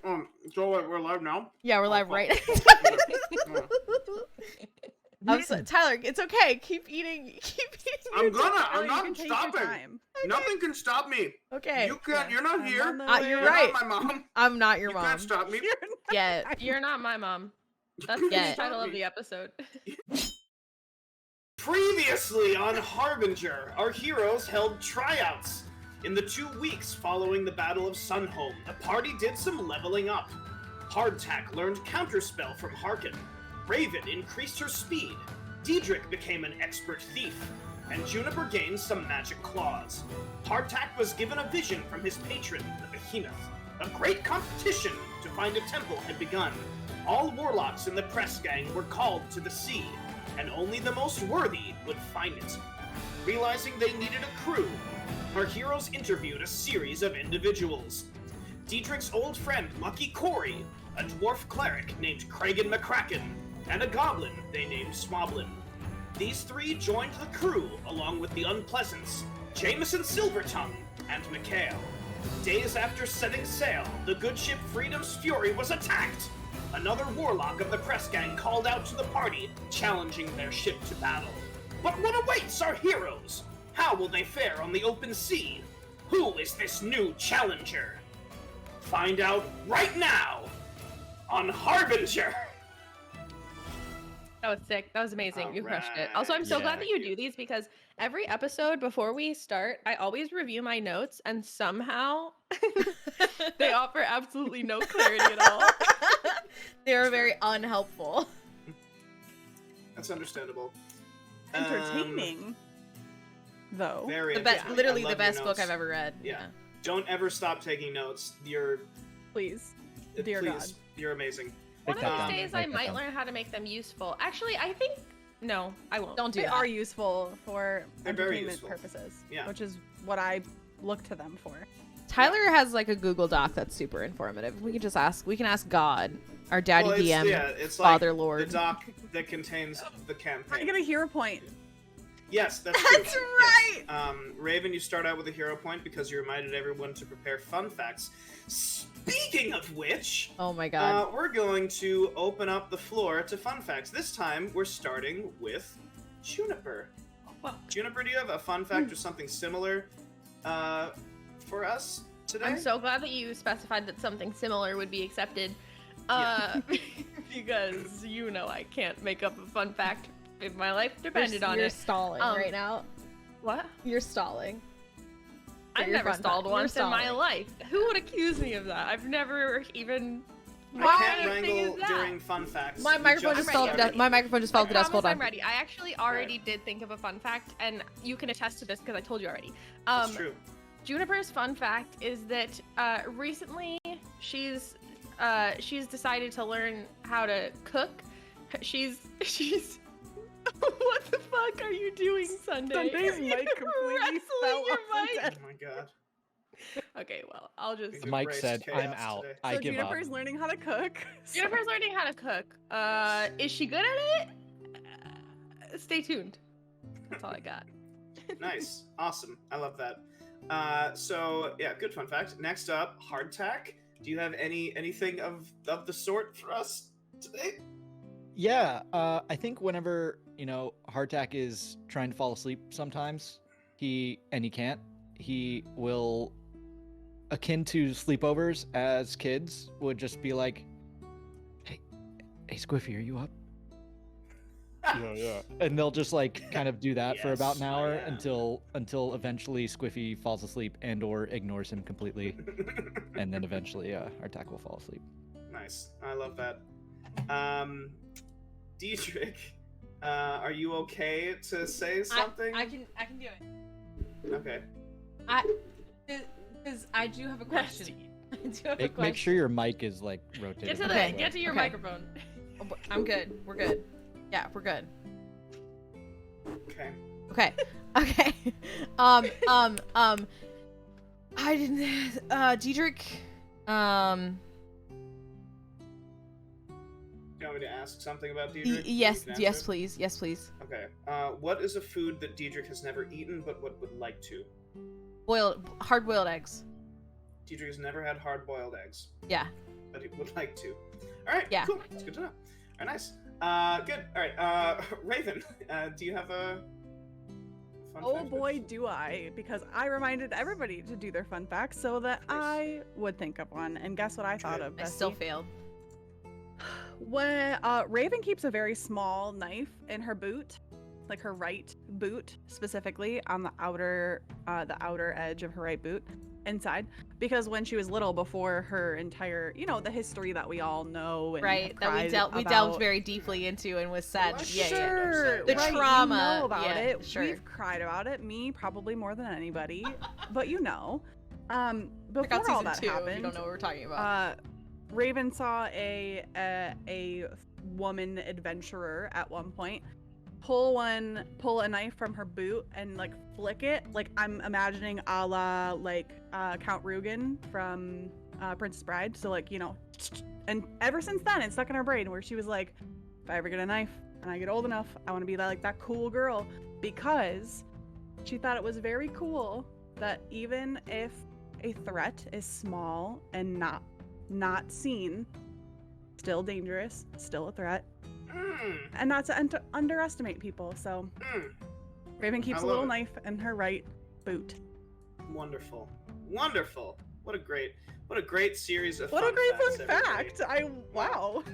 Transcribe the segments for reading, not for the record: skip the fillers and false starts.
So we're live now? Yeah, we're live right now. Tyler, it's okay. Keep eating. I'm not stopping. Nothing can stop me. Okay. You can't. You're not here. You're right. Not my mom. I'm not your You mom. can't stop me. Yeah. You're not my mom. That's the title of the episode. Previously on Harbinger, our heroes held tryouts. In the 2 weeks following the Battle of Sunhome, the party did some leveling up. Hardtack learned Counterspell from Harkin. Raven increased her speed. Diedrich became an expert thief. And Juniper gained some magic claws. Hardtack was given a vision from his patron, the Behemoth. A great competition to find a temple had begun. All warlocks in the press gang were called to the sea, and only the most worthy would find it. Realizing they needed a crew, our heroes interviewed a series of individuals. Diedrich's old friend Lucky Corey, a dwarf cleric named Kragan McCracken, and a goblin they named Smoblin. These three joined the crew along with the Unpleasants, Jameson Silvertongue, and Mikhail. Days after setting sail, the good ship Freedom's Fury was attacked. Another warlock of the press gang called out to the party, challenging their ship to battle. But what awaits our heroes? How will they fare on the open sea? Who is this new challenger? Find out right now on Harbinger! That was sick. That was amazing. You crushed it. Alright. Also, I'm so glad Yeah. that you do these because every episode before we start, I always review my notes and somehow they offer absolutely no clarity at all. They're very unhelpful. That's understandable. Entertaining, though. Very The best, entertaining. literally I the love best your book notes. I've ever read. Yeah. Don't ever stop taking notes. Please. Dear God. You're amazing. One that of down. these days, I might learn how to make them useful. Actually, I think no, I won't. Don't do They that. are useful for They're very entertainment useful. purposes, Yeah. which is what I look to them for. Tyler has like a Google Doc that's super informative. We can just ask. We can ask God, our daddy Well, DM, it's like Father Lord. the doc that contains the I campaign. get a hero point. Yes, that's true. That's right. Yes. Raven, you start out with a hero point because you reminded everyone to prepare fun facts. Speaking of which, Oh my God. we're going to open up the floor to fun facts. This time, we're starting with Juniper. Well, Juniper, do you have a fun fact or something similar for us today? I'm so glad that you specified that something similar would be accepted. Because you know I can't make up a fun fact if my life depended on You're it. stalling right now. What? You're stalling. I've your never fun stalled fact. once You're in my stalling. life. Who would accuse me of that? I've never even. I What can't kind of thing wrangle is that? during fun facts. My We microphone just just fell. started. My microphone just fell to the desk. Hold I'm on. ready. I actually already did think of a fun fact, and you can attest to this because I told you already. It's true. Juniper's fun fact is that recently she's decided to learn how to cook. She's what the fuck are you doing, Sunday? Sunday's You're mic completely wrestling fell your off the mic. desk. Oh my god. Okay, well, I'll just. We've Mike embraced said, chaos "I'm out. today. I So give up." Juniper's learning how to cook. Juniper's learning how to cook. Is she good at it? Stay tuned. That's all I got. Nice. Awesome. I love that. So yeah, good fun fact. Next up, Hardtack. Do you have anything of the sort for us today? Yeah, I think whenever, Hardtack is trying to fall asleep sometimes, he can't, he will, akin to sleepovers as kids, would just be like, hey Squiffy, are you up? Yeah. And they'll just like kind of do that for about an Yes, I hour am. until eventually Squiffy falls asleep and or ignores him completely, and then eventually Hardtack will fall asleep. Nice. I love that. Diedrich, are you okay to say something? I can do it. Okay. Because I do have a question. I do have a Make question. sure your mic is like rotated. Get to your Okay. microphone. I'm good. We're good. Yeah, we're good. Okay. Okay. Okay. I didn't. Diedrich. Do you want me to ask something about Diedrich? Yes. You can Yes, answer? please. Yes, please. Okay. What is a food that Diedrich has never eaten but would like to? Hard-boiled eggs. Diedrich has never had hard-boiled eggs. Yeah. but he would like to. All right, Yeah. cool. That's good to know. All right, nice. Good. All right, Raven, do you have a fun Oh fact? boy, do I, because I reminded everybody to do their fun facts so that I would think of one. And guess what I thought of, I still Bessie? failed. When Raven keeps a very small knife in her boot, like her right boot specifically, on the outer edge of her right boot, inside, because when she was little, before her entire, the history that we all know, and Right, that we delved about, very deeply into and was sad. Well, Yeah, yeah. sure, The right, trauma, you know about yeah, it. sure. We've cried about it. Me probably more than anybody, but Check out before all season that 2 if happened, you don't know what we're talking about. Raven saw a woman adventurer at one point pull a knife from her boot and like flick it, like I'm imagining a la like Count Rugen from Princess Bride. So like, and ever since then it's stuck in her brain where she was like, if I ever get a knife and I get old enough, I want to be that cool girl, because she thought it was very cool that even if a threat is small and not seen, still dangerous, still a threat, and not to underestimate people. So Raven keeps I a little love it. knife in her right boot. Wonderful. What a great series of What a fun great facts, fun everybody. fact! Wow.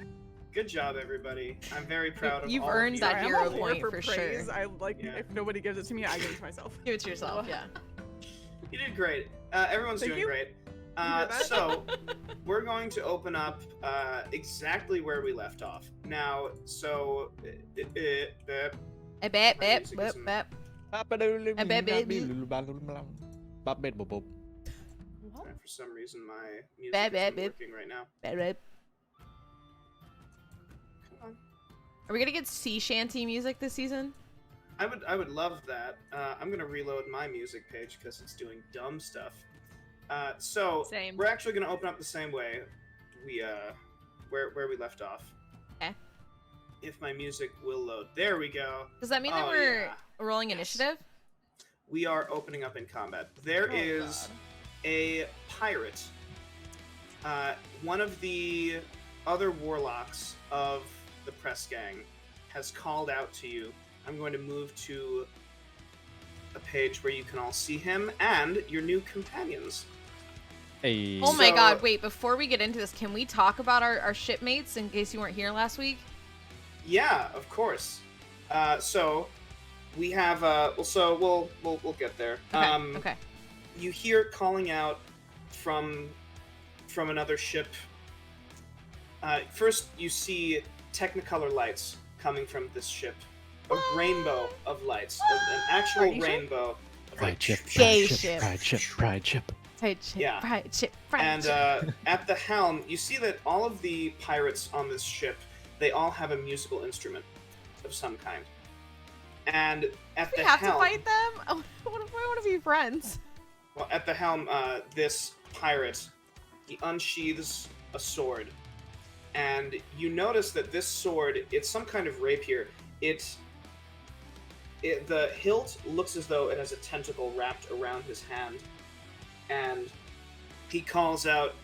Good job, everybody. I'm very proud of You've all earned of that you. I'm hero all here point for for praise. sure. I like Yeah. if nobody gives it to me, I give it to myself. Give it to yourself, yeah. You did great. Everyone's Thank doing you. great. hear that? So we're going to open up exactly where we left off. Now, so I bet, My music bet, isn't- bet. for some reason my music Bap, bap, isn't bap. working right now. Bet, bet. Come on. Are we gonna get sea shanty music this season? I would love that. I'm gonna reload my music page because it's doing dumb stuff. So Same. we're actually gonna open up the same way we where we left off. Okay. If my music will load, there we go. Does that mean that Oh, we're yeah. rolling Yes. initiative? We are opening up in combat. There Oh, is God. a pirate. One of the other warlocks of the press gang has called out to you. I'm going to move to a page where you can all see him and your new companions. Hey. Oh my So- god, wait, before we get into this, can we talk about our shipmates in case you weren't here last week? Yeah, of course. So we have we'll get there. Okay, okay. You hear calling out from another ship. First, you see Technicolor lights coming from this ship. A rainbow of lights. An actual Are you sure? rainbow. Of Pride ship, Gay pride ship. ship, pride ship, pride ship. Right ship, Yeah. right ship, right And ship. at the helm, you see that all of the pirates on this ship, they all have a musical instrument of some kind. And at we the have helm, to fight them? Oh, I want to be friends. well, at the helm, this pirate, he unsheathes a sword, and you notice that this sword, it's some kind of rapier. The hilt looks as though it has a tentacle wrapped around his hand, and he calls out,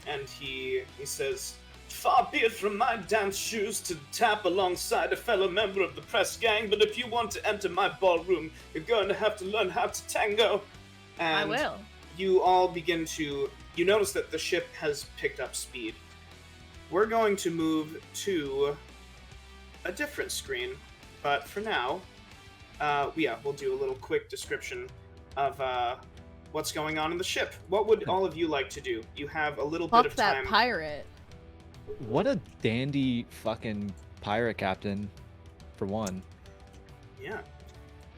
and he says, "Far be it from my dance shoes to tap alongside a fellow member of the press gang, but if you want to enter my ballroom, you're going to have to learn how to tango." And I will. you all begin to... You notice that the ship has picked up speed. We're going to move to a different screen, but for now, we'll do a little quick description of what's going on in the ship. What would all of you like to do? You have a little bit Fuck of that time. pirate. What a dandy fucking pirate captain, for one. Yeah.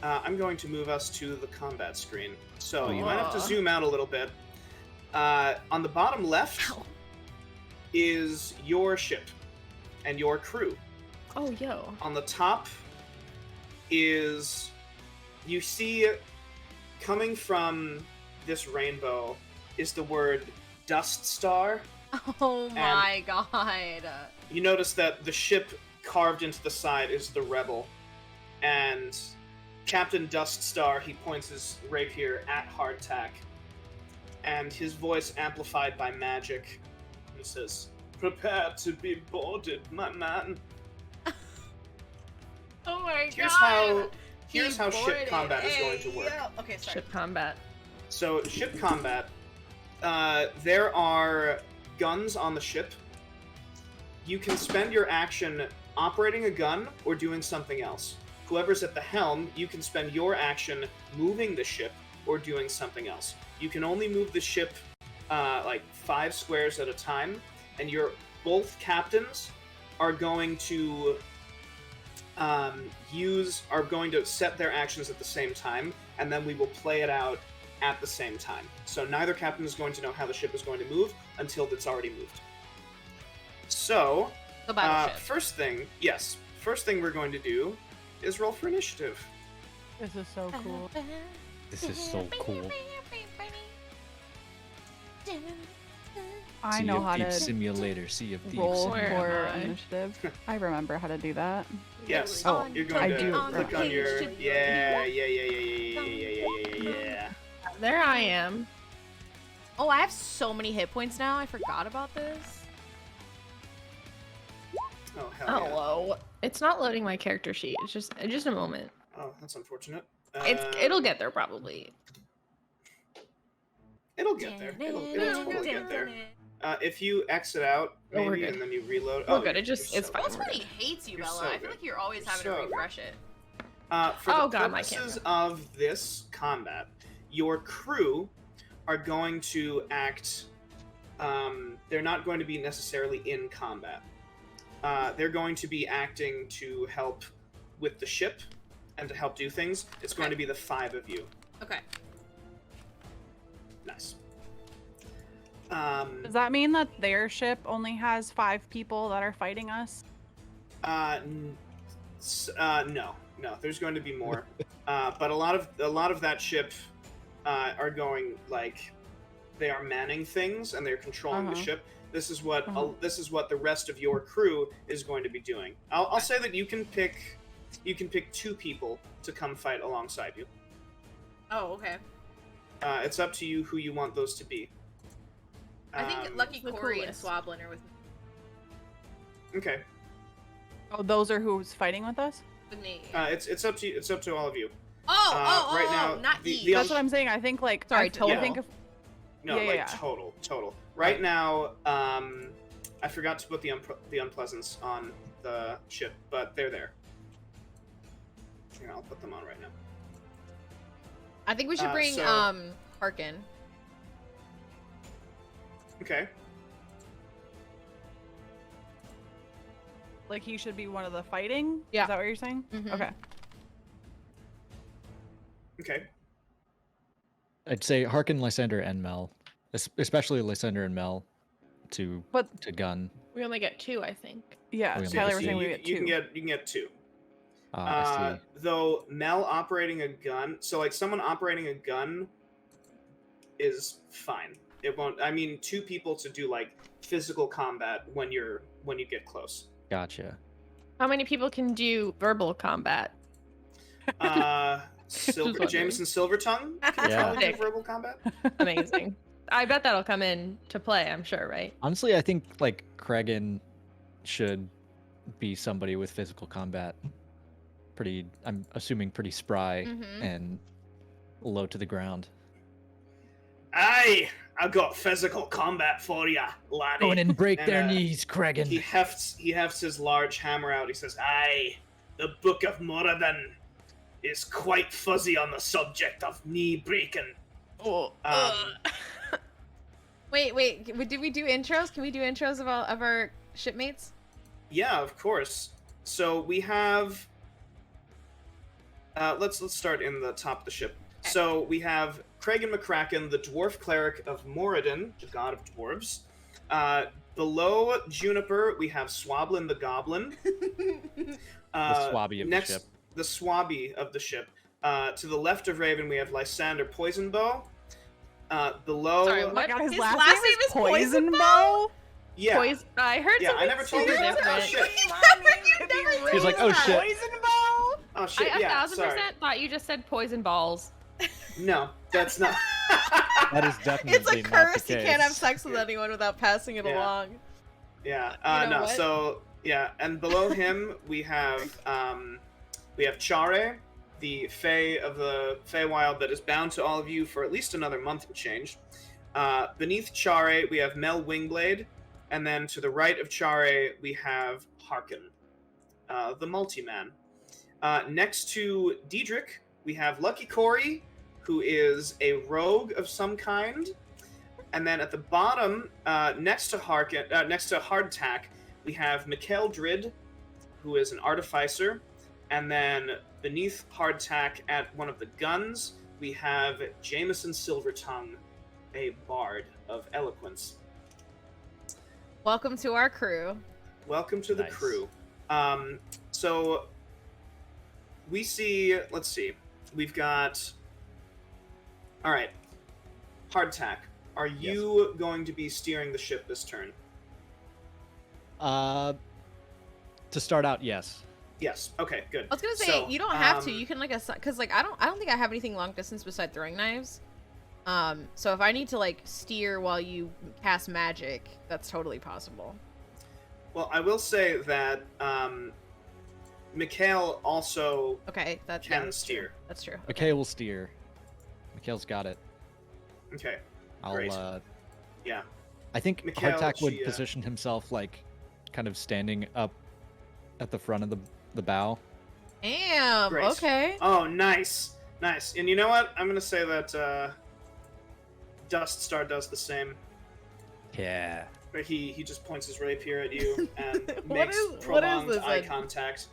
I'm going to move us to the combat screen. So you might have to Aw. zoom out a little bit. On the bottom left Ow. is your ship and your crew. Oh, yo. On the top is, you see, coming from this rainbow is the word Dust Star. Oh my god. You notice that the ship carved into the side is the Rebel, and Captain Dust Star, he points his rapier at Hardtack, and his voice amplified by magic. He says, Prepare to be boarded, my man. Oh my Here's how ship combat is going to work. Okay, sorry. Ship combat. So, ship combat, there are guns on the ship. You can spend your action operating a gun or doing something else. Whoever's at the helm, you can spend your action moving the ship or doing something else. You can only move the ship like 5 squares at a time, and both captains are going to set their actions at the same time, and then we will play it out at the same time. So neither captain is going to know how the ship is going to move until it's already moved. So, The battleship. first thing we're going to do is roll for initiative. This is so cool. This is so cool. I Sea know of how Thieves to Simulator, Sea of Thieves roll Simulator. for Am I? initiative. I remember how to do that. Yes. Oh, you're going I to do click remember. on your yeah. There I am. Oh, I have so many hit points now. I forgot about this. Oh hell yeah. Hello. It's not loading my character sheet. It's just a moment. Oh, that's unfortunate. It'll get there probably. It'll get there. It'll totally get there. If you exit out, Oh, we're maybe, good. and then you reload. We're Oh, good. you're It's so fine. good. That's why he hates you, You're Bella. so I feel good. like you're always You're having so to good. refresh it. For Oh, the God, my purposes of this combat, your crew are going to act. They're not going to be necessarily in combat. They're going to be acting to help with the ship and to help do things. It's going to be the 5 of you. Okay. Nice. Does that mean that their ship only has 5 people that are fighting us? No. There's going to be more, but a lot of that ship are going like they are manning things and they're controlling the ship. This is what the rest of your crew is going to be doing. I'll say that you can pick 2 people to come fight alongside you. Oh, okay. It's up to you who you want those to be. I think Lucky the Corey and coolest. Swablin are with Okay. Oh, those are who's fighting with us? me. It's up to you. It's up to all of you. Right now, not the- Eve. the That's what I'm saying. I think like Sorry, I total. think if No, Yeah, like yeah. total. Right now, I forgot to put the unpleasants on the ship, but they're there. Here, I'll put them on right now. I think we should bring so- Harkin. Okay. like he should be one of the fighting. Yeah. Is that what you're saying? Mhm. Okay. Okay. I'd say Harkin, Lysander, and Mel, especially Lysander and Mel, to gun. We only get 2, I think. Yeah. We only Tyler get was two. saying we get 2. You can get 2. I see. Though Mel operating a gun, so like someone operating a gun is fine. It won't. I mean, 2 people to do like physical combat when you get close. Gotcha. How many people can do verbal combat? Jameson Silvertongue can Yeah. probably do verbal combat. Amazing. I bet that'll come in to play, I'm sure, right? Honestly, I think like Kregan should be somebody with physical combat. I'm assuming pretty spry Mhm. and low to the ground. Aye, I've got physical combat for ya, laddie. Go in and break And, their knees, Kregan. He hefts his large hammer out. He says, "Aye, the Book of Moradin is quite fuzzy on the subject of knee breaking." Oh. Wait. Did we do intros? Can we do intros of our shipmates? Yeah, of course. So we have. Let's start in the top of the ship. Okay. So we have Kregan McCracken, the dwarf cleric of Moradin, the god of dwarves. Below Juniper, we have Swablin the goblin. The swabby of next, the ship. The swabby of the ship. To the left of Raven, we have Lysander Poisonbow. Below. Sorry, Oh my what? god, his His last, last name name is is Poison Poisonbow? Bow? Yeah. I heard Yeah, I something never told super you that. different. Oh, shit. He's like, oh shit. Poison Bow? Oh shit! I Yeah, 1000% sorry. thought you just said poison balls. No, that's not. That is definitely It's a not curse. the You case. can't have sex with anyone without passing it Yeah. along. Yeah. You know No. what? So yeah, and below him we have Chare, the Fae of the Feywild that is bound to all of you for at least another month and change. Beneath Chare we have Mel Wingblade, and then to the right of Chare we have Harkin, the multi-man. Next to Diedrich we have Lucky Corey, who is a rogue of some kind. And then at the bottom, next to Hardtack, we have Mikhail Drid, who is an artificer. And then beneath Hardtack, at one of the guns, we have Jameson Silvertongue, a bard of eloquence. Welcome to our crew. Welcome to the Nice. crew. So we see. Let's see. We've got. All right, Hardtack. Are you going to be steering the ship this turn? To start out, yes. Yes. Okay. Good. I was gonna say So, you don't have to. You can because like I don't think I have anything long distance beside throwing knives. So if I need to like steer while you cast magic, that's totally possible. Well, I will say that Mikhail also Okay, that can that's steer. True. That's true. Okay. Mikhail will steer. Mikhail's got it. Okay. I'll Great. Yeah. I think Mikhail, Hardtack would she, position himself like kind of standing up at the front of the bow. Damn. Great. Okay. Oh, nice. Nice. And you know what? I'm gonna say that Duststar does the same. Yeah. But he just points his rapier at you and What makes is prolonged this, eye a- contact.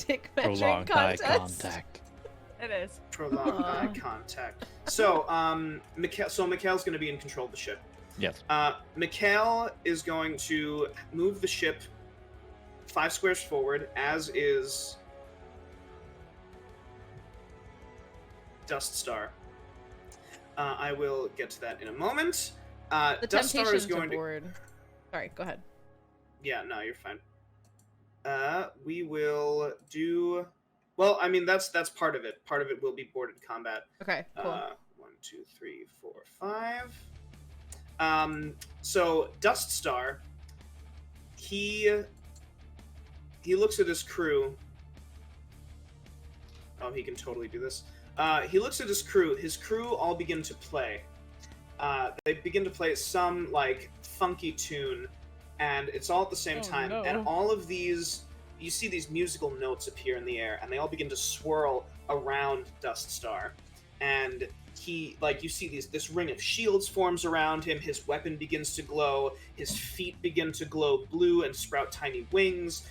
Dick measuring Prolonged eye contest. contact. It is. Prolonged Aw. eye contact. So, Mikhail's going to be in control of the ship. Yes. Mikhail is going to move the ship 5 squares forward, as is Duststar. I will get to that in a moment. The Duststar is temptations going are to. bored. Sorry, go ahead. Yeah, no, you're fine. We will do. Well, I mean that's part of it. Part of it will be boarded combat. Okay, cool. 1, 2, 3, 4, 5. So Duststar, he looks at his crew. Oh, he can totally do this. He looks at his crew. His crew all begin to play. They begin to play some like funky tune, and it's all at the same time. no. And all of these, you see these musical notes appear in the air, and they all begin to swirl around Duststar. And he, like, you see this ring of shields forms around him. His weapon begins to glow. His feet begin to glow blue and sprout tiny wings.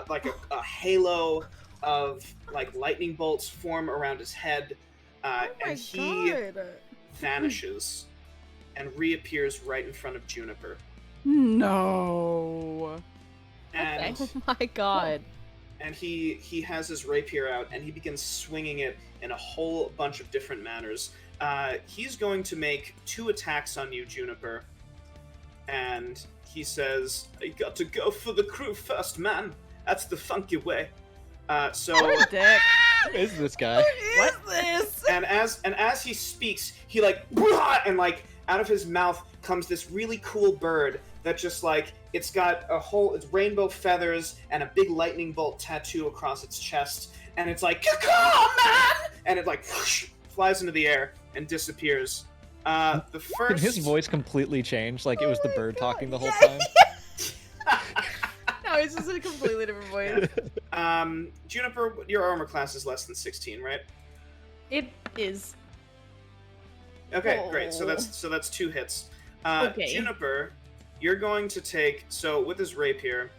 Like a halo of like lightning bolts form around his head. And he vanishes and reappears right in front of Juniper. No. And Oh my god. and he has his rapier out and he begins swinging it in a whole bunch of different manners. He's going to make 2 attacks on you, Juniper. And he says, "I got to go for the crew first, man. That's the funky way." So Dick. Who is this guy? What is this? and as he speaks, he like "Blah!" and like out of his mouth comes this really cool bird that just like it's got it's rainbow feathers and a big lightning bolt tattoo across its chest, and it's like "Caw, man!" and it like whoosh, flies into the air and disappears. The Did first his voice completely change? Like it was the bird talking the whole Yeah, time? No, it's just a completely different voice. Juniper, your armor class is less than 16, right? It is. Okay, great. So Oh. that's 2 hits. Okay. Juniper, you're going to take with his rapier,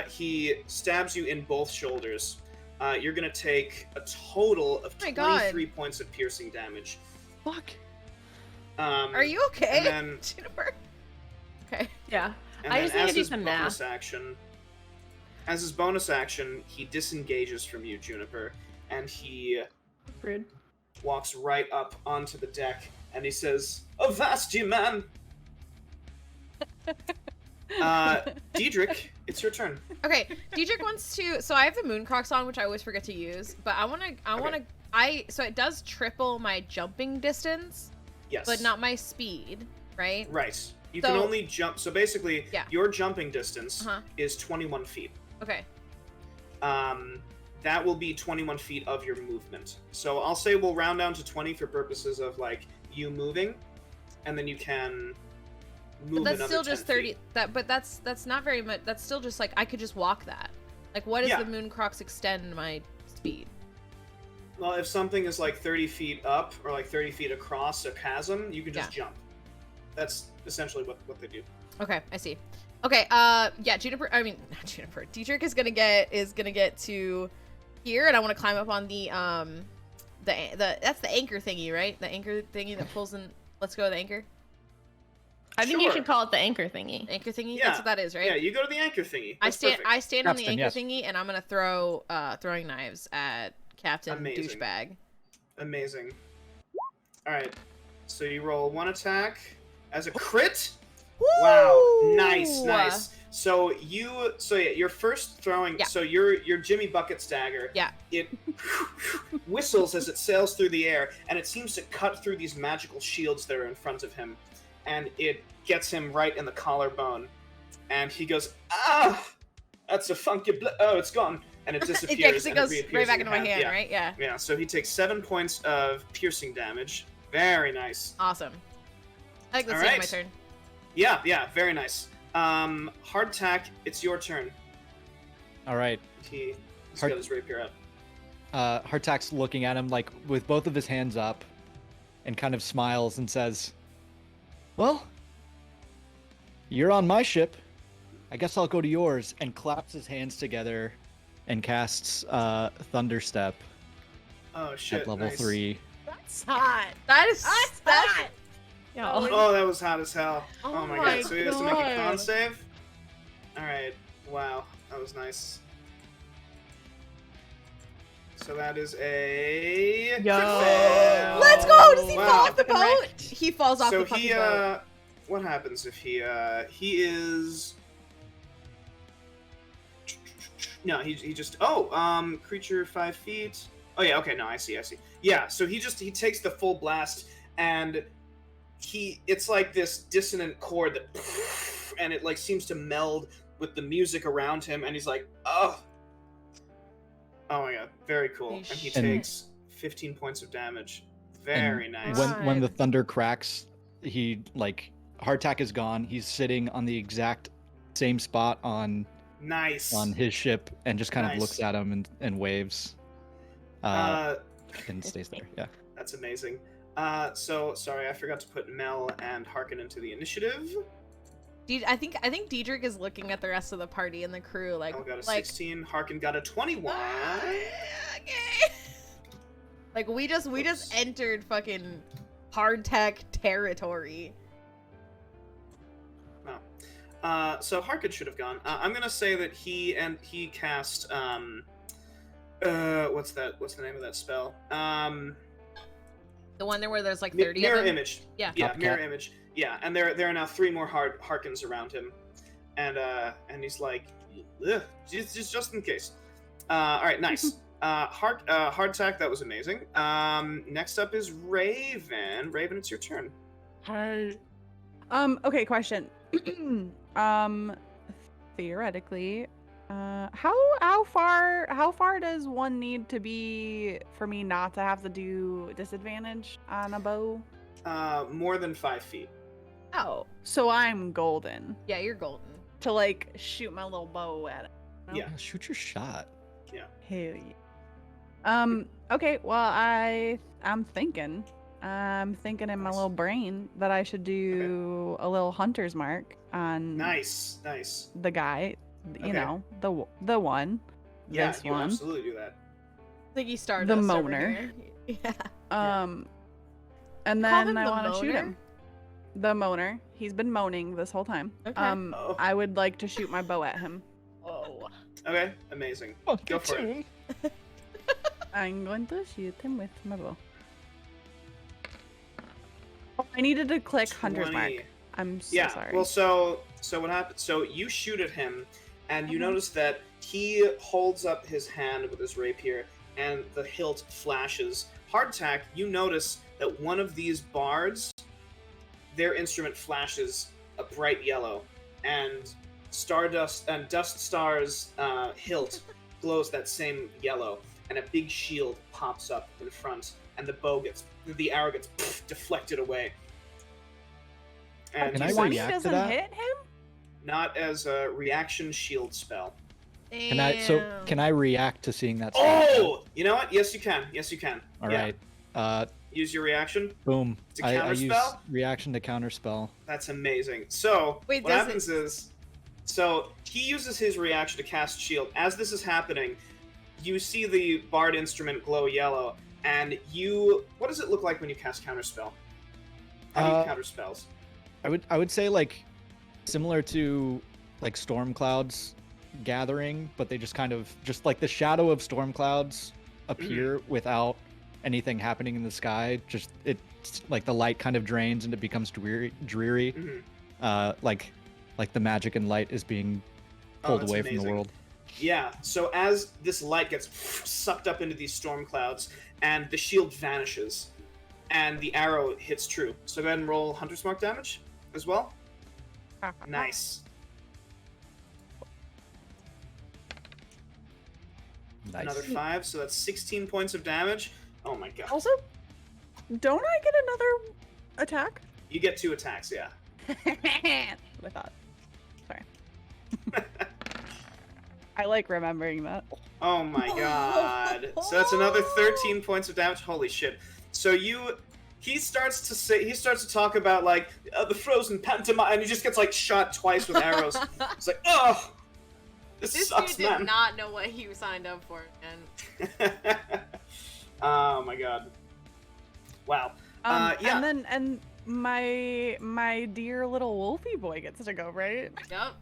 he stabs you in both shoulders. You're going to take a total of Oh my God. 23 points of piercing damage. Fuck. Are you okay? And then, Juniper? Okay. Yeah. and I then just need to as do his some bonus math. action, he disengages from you, Juniper, and he Rude. walks right up onto the deck, and he says, "Avast ye, man!" Diedrich, it's your turn. Okay, Diedrich wants to. So I have the Mooncrocs on, which I always forget to use, but I want to. So it does triple my jumping distance, Yes. but not my speed, right? Right. You So- can only jump. So basically, Yeah. your jumping distance Uh-huh. is 21 feet. Okay. That will be 21 feet of your movement. So I'll say we'll round down to 20 for purposes of like you moving, and then you can move But that's another still 10 just 30. feet. But that's not very much. That's still just like I could just walk that. Like, what does Yeah. the moon crocs extend my speed? Well, if something is like 30 feet up or like 30 feet across a chasm, you can just jump. That's essentially what they do. Okay, I see. Okay, yeah, Juniper. I mean, not Juniper. Dietrich is gonna get to here, and I want to climb up on the that's the anchor thingy, right? The anchor thingy that pulls in. Let's go to the anchor. I think you Sure. should call it the anchor thingy. Anchor thingy. Yeah. That's what that is, right? Yeah, you go to the anchor thingy. I That's stand. perfect. I stand on the Capstan, anchor yes. thingy, and I'm gonna throw throwing knives at Captain Amazing. Douchebag. Amazing. All right. So you roll one attack as a crit. Wow, nice, nice. So yeah, your first throwing. Yeah. So your Jimmy Bucket's dagger. Yeah. It whistles as it sails through the air, and it seems to cut through these magical shields that are in front of him, and it gets him right in the collarbone, and he goes, "Ah, that's a funky. Oh, it's gone," and it disappears. It and goes reappears right in back your into my hand, Yeah. right? Yeah. Yeah. So he takes 7 points of piercing damage. Very nice. Awesome. I think that's All the end of right. my turn. Yeah, very nice. Hardtack, it's your turn. All right. He's Hard- got his rapier up. Hardtack's looking at him like with both of his hands up, and kind of smiles and says, "Well, you're on my ship. I guess I'll go to yours." And claps his hands together, and casts Thunderstep Oh shit! at level nice. 3. That's hot. That is That's that. hot. Yo. Oh, that was hot as hell. Oh Oh, my my god! So he has to make a con God. save. All right. Wow, that was nice. So that is a. crit Yo. fail. Let's go! Does he Wow. fall off the Fucking boat? wrecked. He falls off So the fucking he boat. what happens if he is. No, he just creature 5 feet. Oh yeah, okay, no, I see. Yeah, so he takes the full blast, and it's like this dissonant chord that, and it like seems to meld with the music around him, and he's like, oh my god, very cool. Holy And he shit. takes 15 points of damage. Very And nice. When the God. thunder cracks, he Hardtack is gone. He's sitting on the exact same spot on Nice. his ship and just kind of Nice. looks at him and waves. And stays there. Yeah. That's amazing. So sorry, I forgot to put Mel and Harkin into the initiative. I think Diedrich is looking at the rest of the party and the crew like Mel got a like 16. Harkin got a 21. okay. Like we just Oops. entered fucking hardtech territory. So Harkin should have gone. I'm gonna say that he cast what's the name of that spell? The one there where there's like 30 Mirror of them. image. Yeah. Yeah, Copycat. mirror image. Yeah, and there are now 3 more Harkins around him, and he's like, ugh, just in case. All right, nice. Hardtack, that was amazing. Next up is Raven. Raven, it's your turn. Hey. Okay, question. Theoretically, how far does one need to be for me not to have to do disadvantage on a bow? More than 5 feet. Oh. So I'm golden Yeah, you're golden. to like shoot my little bow at it. Yeah. Shoot your shot. Hell yeah. Okay, well I'm thinking in my little brain that I should do a little hunter's mark on Nice. the guy, you Okay. know, the one. Yeah, this you one. absolutely do that. I think he started The us over moaner. here. Yeah. And Call him then I the want to shoot moaner? him. The moaner. He's been moaning this whole time. Okay. Oh. I would like to shoot my bow at him. Oh. Okay, amazing. Go for it. I'm going to shoot him with my bow. Oh, I needed to click hunter's mark. 20. I'm so Yeah. sorry. Well, so what happened? So you shoot at him, and you notice that he holds up his hand with his rapier, and the hilt flashes. Hardtack, you notice that one of these bards, their instrument flashes, a bright yellow, and Stardust and Dust Star's hilt glows that same yellow, and a big shield pops up in front, and the arrow gets deflected away. And Can I he says, react to doesn't that? hit him? not as a reaction shield spell. Can I react to seeing that? Oh! You know what? Yes, you can. Yes, you can. All Yeah. right. Use your reaction. Boom. It's a I use counterspell? reaction to counterspell. That's amazing. So, Wait, what does happens is... So, he uses his reaction to cast shield. As this is happening, you see the bard instrument glow yellow, and you... What does it look like when you cast counterspell? How do you counter spells? I would say like similar to like storm clouds gathering, but they just kind of just like the shadow of storm clouds appear without anything happening in the sky. Just it's like the light kind of drains and it becomes dreary. Like the magic and light is being pulled that's away from the amazing. world. Yeah, so as this light gets sucked up into these storm clouds, and the shield vanishes, and the arrow hits true. So go ahead and roll Hunter's Mark damage as well. Nice. Nice. Another 5, so that's 16 points of damage. Oh my god. Also, don't I get another attack? You get 2 attacks, yeah. That's what I thought. Sorry. I like remembering that. Oh my god. So that's another 13 points of damage. Holy shit. So he starts to talk about like the frozen pantomime, and he just gets like shot twice with arrows. It's like, oh, this This sucks, dude did man. not know what he signed up for, man. Oh my god. Wow. Yeah. And my dear little wolfie boy gets to go, right? Yup.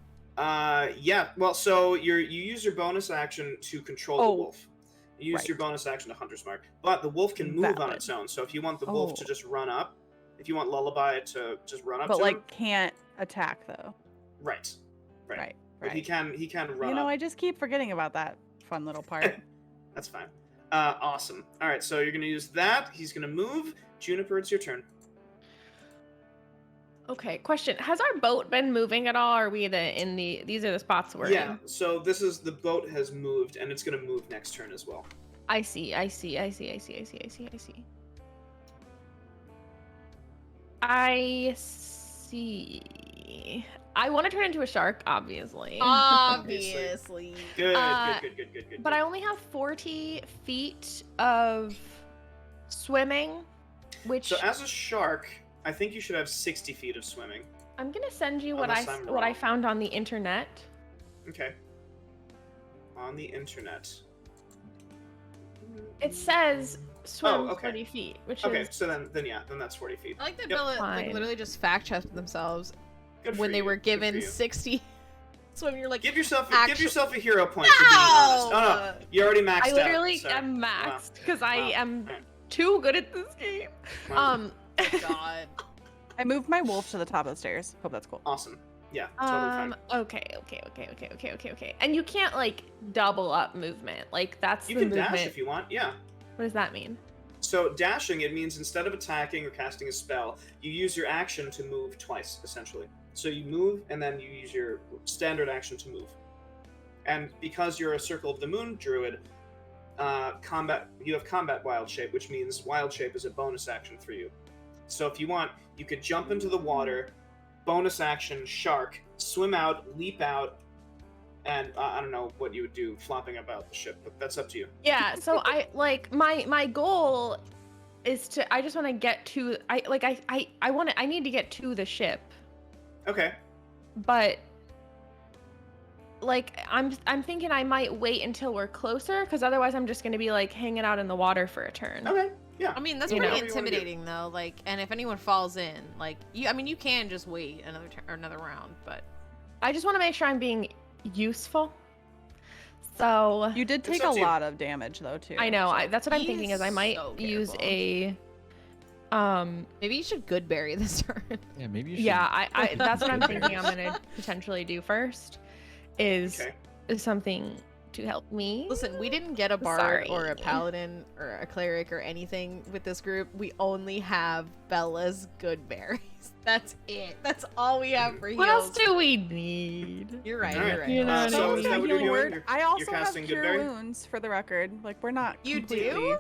Yeah. Well, so you use your bonus action to control the wolf. You use your bonus action to Hunter's Mark, but the wolf can move on its own. So if you want the wolf to just run up, if you want Lullaby to just run up, But to like him, can't attack though. right. But he Right. can run. You know, up. I just keep forgetting about that fun little part. That's fine. Awesome. All right, so you're gonna use that. He's gonna move. Juniper, it's your turn. Okay, question. Has our boat been moving at all? Or are we these are the spots we're Yeah. in? So the boat has moved, and it's gonna move next turn as well. I see. I see. I want to turn into a shark, obviously. Obviously. Good. But I only have 40 feet of swimming, which So as a shark, I think you should have 60 feet of swimming. I'm gonna send you what Unless I'm what I wrong. found on the internet. Okay. On the internet. It says swim okay. 40 feet, which Okay, is so then that's 40 feet. I like that Yep. Bella Fine. literally just fact checked themselves Good for when they you, were good for given you. 60 swim. You're like, Give yourself Actu- a hero point for being honest. No! Oh no, you already maxed I out. literally so- am maxed because I Wow. am Alright. too good at this game. Wow. oh God. I moved my wolf to the top of the stairs. Hope that's cool. Awesome. Yeah, totally fine. Okay. And you can't like double up movement. Like that's You the can movement. dash if you want. Yeah. What does that mean? So dashing, it means instead of attacking or casting a spell, you use your action to move twice, essentially. So you move, and then you use your standard action to move. And because you're a Circle of the Moon druid, you have combat wild shape, which means wild shape is a bonus action for you. So if you want, you could jump into the water, bonus action, shark, swim out, leap out, and I don't know what you would do flopping about the ship, but that's up to you. Yeah, so I like my goal is to I just want to get to I need to get to the ship, Okay. but like I'm thinking I might wait until we're closer because otherwise I'm just going to be like hanging out in the water for a turn. Okay. Yeah. I mean, that's You know. pretty Whatever you wanna do. intimidating though. Like, and if anyone falls in, like, you can just wait another round, but I just want to make sure I'm being useful. So You did It's take up a to you. lot of damage though too. I know. So That's what I'm be thinking is I might so use careful. a maybe you should Goodberry this turn. Yeah, maybe you should. yeah, I that's what I'm thinking I'm gonna potentially do first is Okay. something to help me? Listen, we didn't get a bard Sorry. or a paladin or a cleric or anything with this group. We only have Bella's good berries. That's it. That's all we have for heals. What else do we need? You're right. Alright. You're right. You know what I So mean? is that what you're Healing doing? word. You're- I also have casting cure Goodberry? wounds for the record. Like we're not. You completely... do?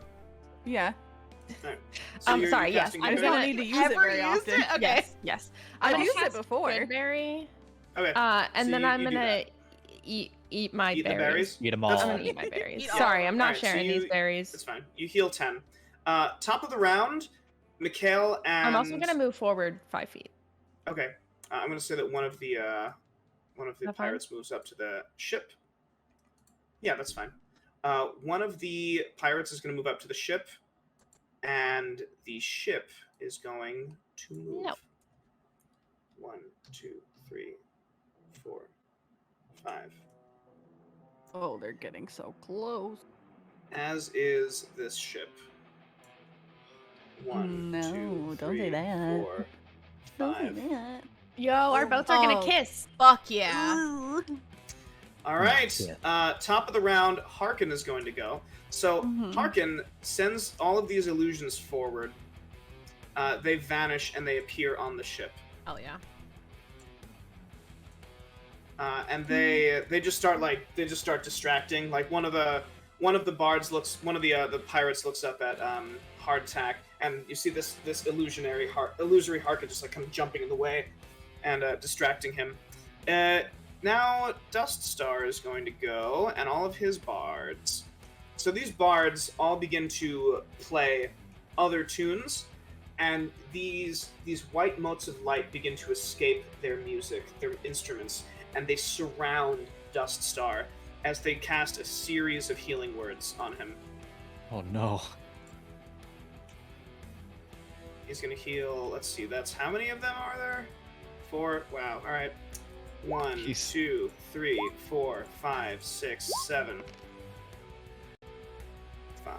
Yeah. Alright. I'm you're sorry, yes, casting I'm I just Goodberry? don't gonna- need to use it very Ever used often. it? Okay. Yes. I've I'm used gonna it cast before. Goodberry, Okay. and So then you- I'm you do gonna eat my Eat the berries. berries? Eat them That's all. I'm fine. gonna eat my berries. Eat all Sorry, of I'm them. not Alright, so sharing these you- berries. It's fine. You heal 10. Top of the round, Mikhail and... I'm also gonna move forward 5 feet. Okay. I'm gonna say that one of the That fine? pirates moves up to the ship. Yeah, that's fine. One of the pirates is gonna move up to the ship, and the ship is going to move. No. 1, 2, 3, 4, 5. Oh, they're getting so close. As is this ship. 1, No, 2, don't 3, say that. 4, Don't say 5. that. Yo, our boats are gonna Oh. kiss. Fuck yeah. Ooh. All right. Yeah. Top of the round, Harkin is going to go. So Mhm. Harkin sends all of these illusions forward. They vanish and they appear on the ship. Hell yeah. And they just start distracting. Like one of the pirates looks up at Hardtack, and you see this illusory Harkin just like kind of jumping in the way and distracting him. Now Duststar is going to go, and all of his bards. So these bards all begin to play other tunes, and these white motes of light begin to escape their music, their instruments, and they surround Duststar as they cast a series of healing words on him. Oh no. He's gonna heal. Let's see. That's how many of them are there? 4. Wow. All right. 1, Jeez. 2, 3, 4, 5, 6, 7, 5,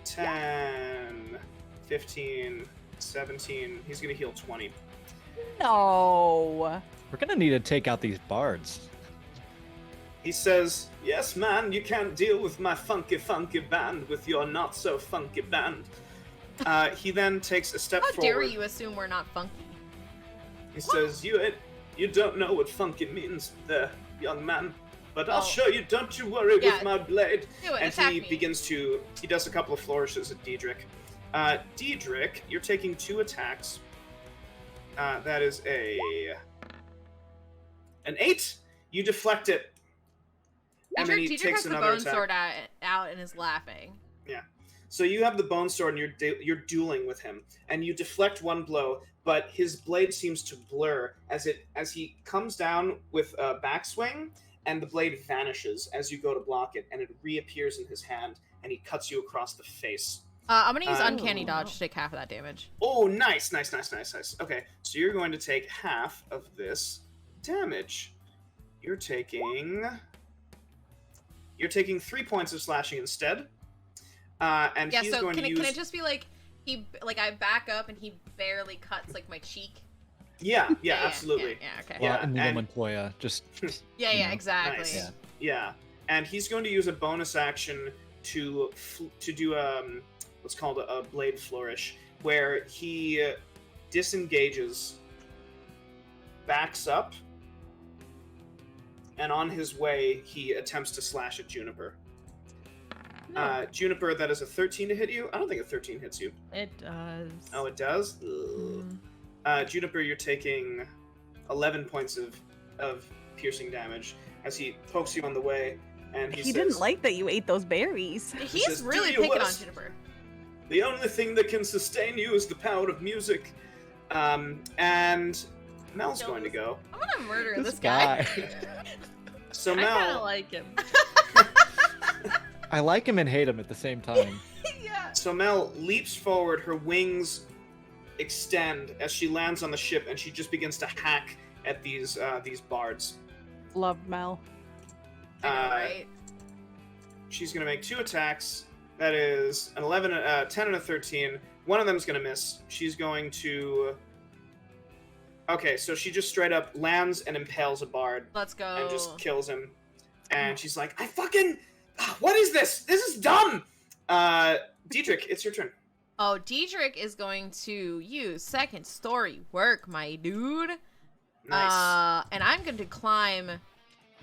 10, 15, 17. He's gonna heal 20. No. We're gonna need to take out these bards. He says, "Yes, man, you can't deal with my funky, funky band with your not so funky band." He then takes a step How forward. dare you assume we're not funky? He says, "You don't know what funky means, there, young man. But I'll Oh. show you. Don't you worry Yeah. with my blade." Do it. And Attack he me. he does a couple of flourishes at Diedrich. Diedrich, you're taking 2 attacks. That is an 8. You deflect it. And then he Diedrich takes has the another bone attack. sword out and is laughing. So you have the bone sword and you're dueling with him, and you deflect one blow, but his blade seems to blur as he comes down with a backswing, and the blade vanishes as you go to block it, and it reappears in his hand, and he cuts you across the face. I'm gonna use Oh. Uncanny Dodge to take half of that damage. Oh, nice. Okay, so you're going to take half of this damage. You're taking 3 points of slashing instead. And Yeah, he's so going can to it, use... can it just be like I back up and he barely cuts like my cheek? Yeah, absolutely. Yeah, okay. Yeah, Well, Inigo and- Montoya, just Yeah, you know. exactly. Nice. Yeah. Yeah, and he's going to use a bonus action to do what's called a blade flourish, where he disengages, backs up, and on his way he attempts to slash at Juniper. Juniper, that is a 13 to hit you. I don't think a 13 hits you. It does. Oh, it does. Ugh. Juniper, you're taking 11 points of piercing damage as he pokes you on the way, and he says, didn't like that you ate those berries. He's says, really "Do your picking on worst." Juniper. "The only thing that can sustain you is the power of music." And Mel's going to go. I'm gonna murder This this guy. So I kind of Mel, like him. I like him and hate him at the same time. Yeah. so Mel leaps forward. Her wings extend as she lands on the ship, and she just begins to hack at these bards. Love Mel. I know, right? She's going to make 2 attacks. That is an 11, 10, and a 13. One of them is going to miss. She's going to... Okay, so she just straight up lands and impales a bard Let's go. and just kills him. and she's like, what is this? This is dumb! Diedrich, it's your turn. Oh, Diedrich is going to use second story work, my dude. Nice. And I'm going to climb.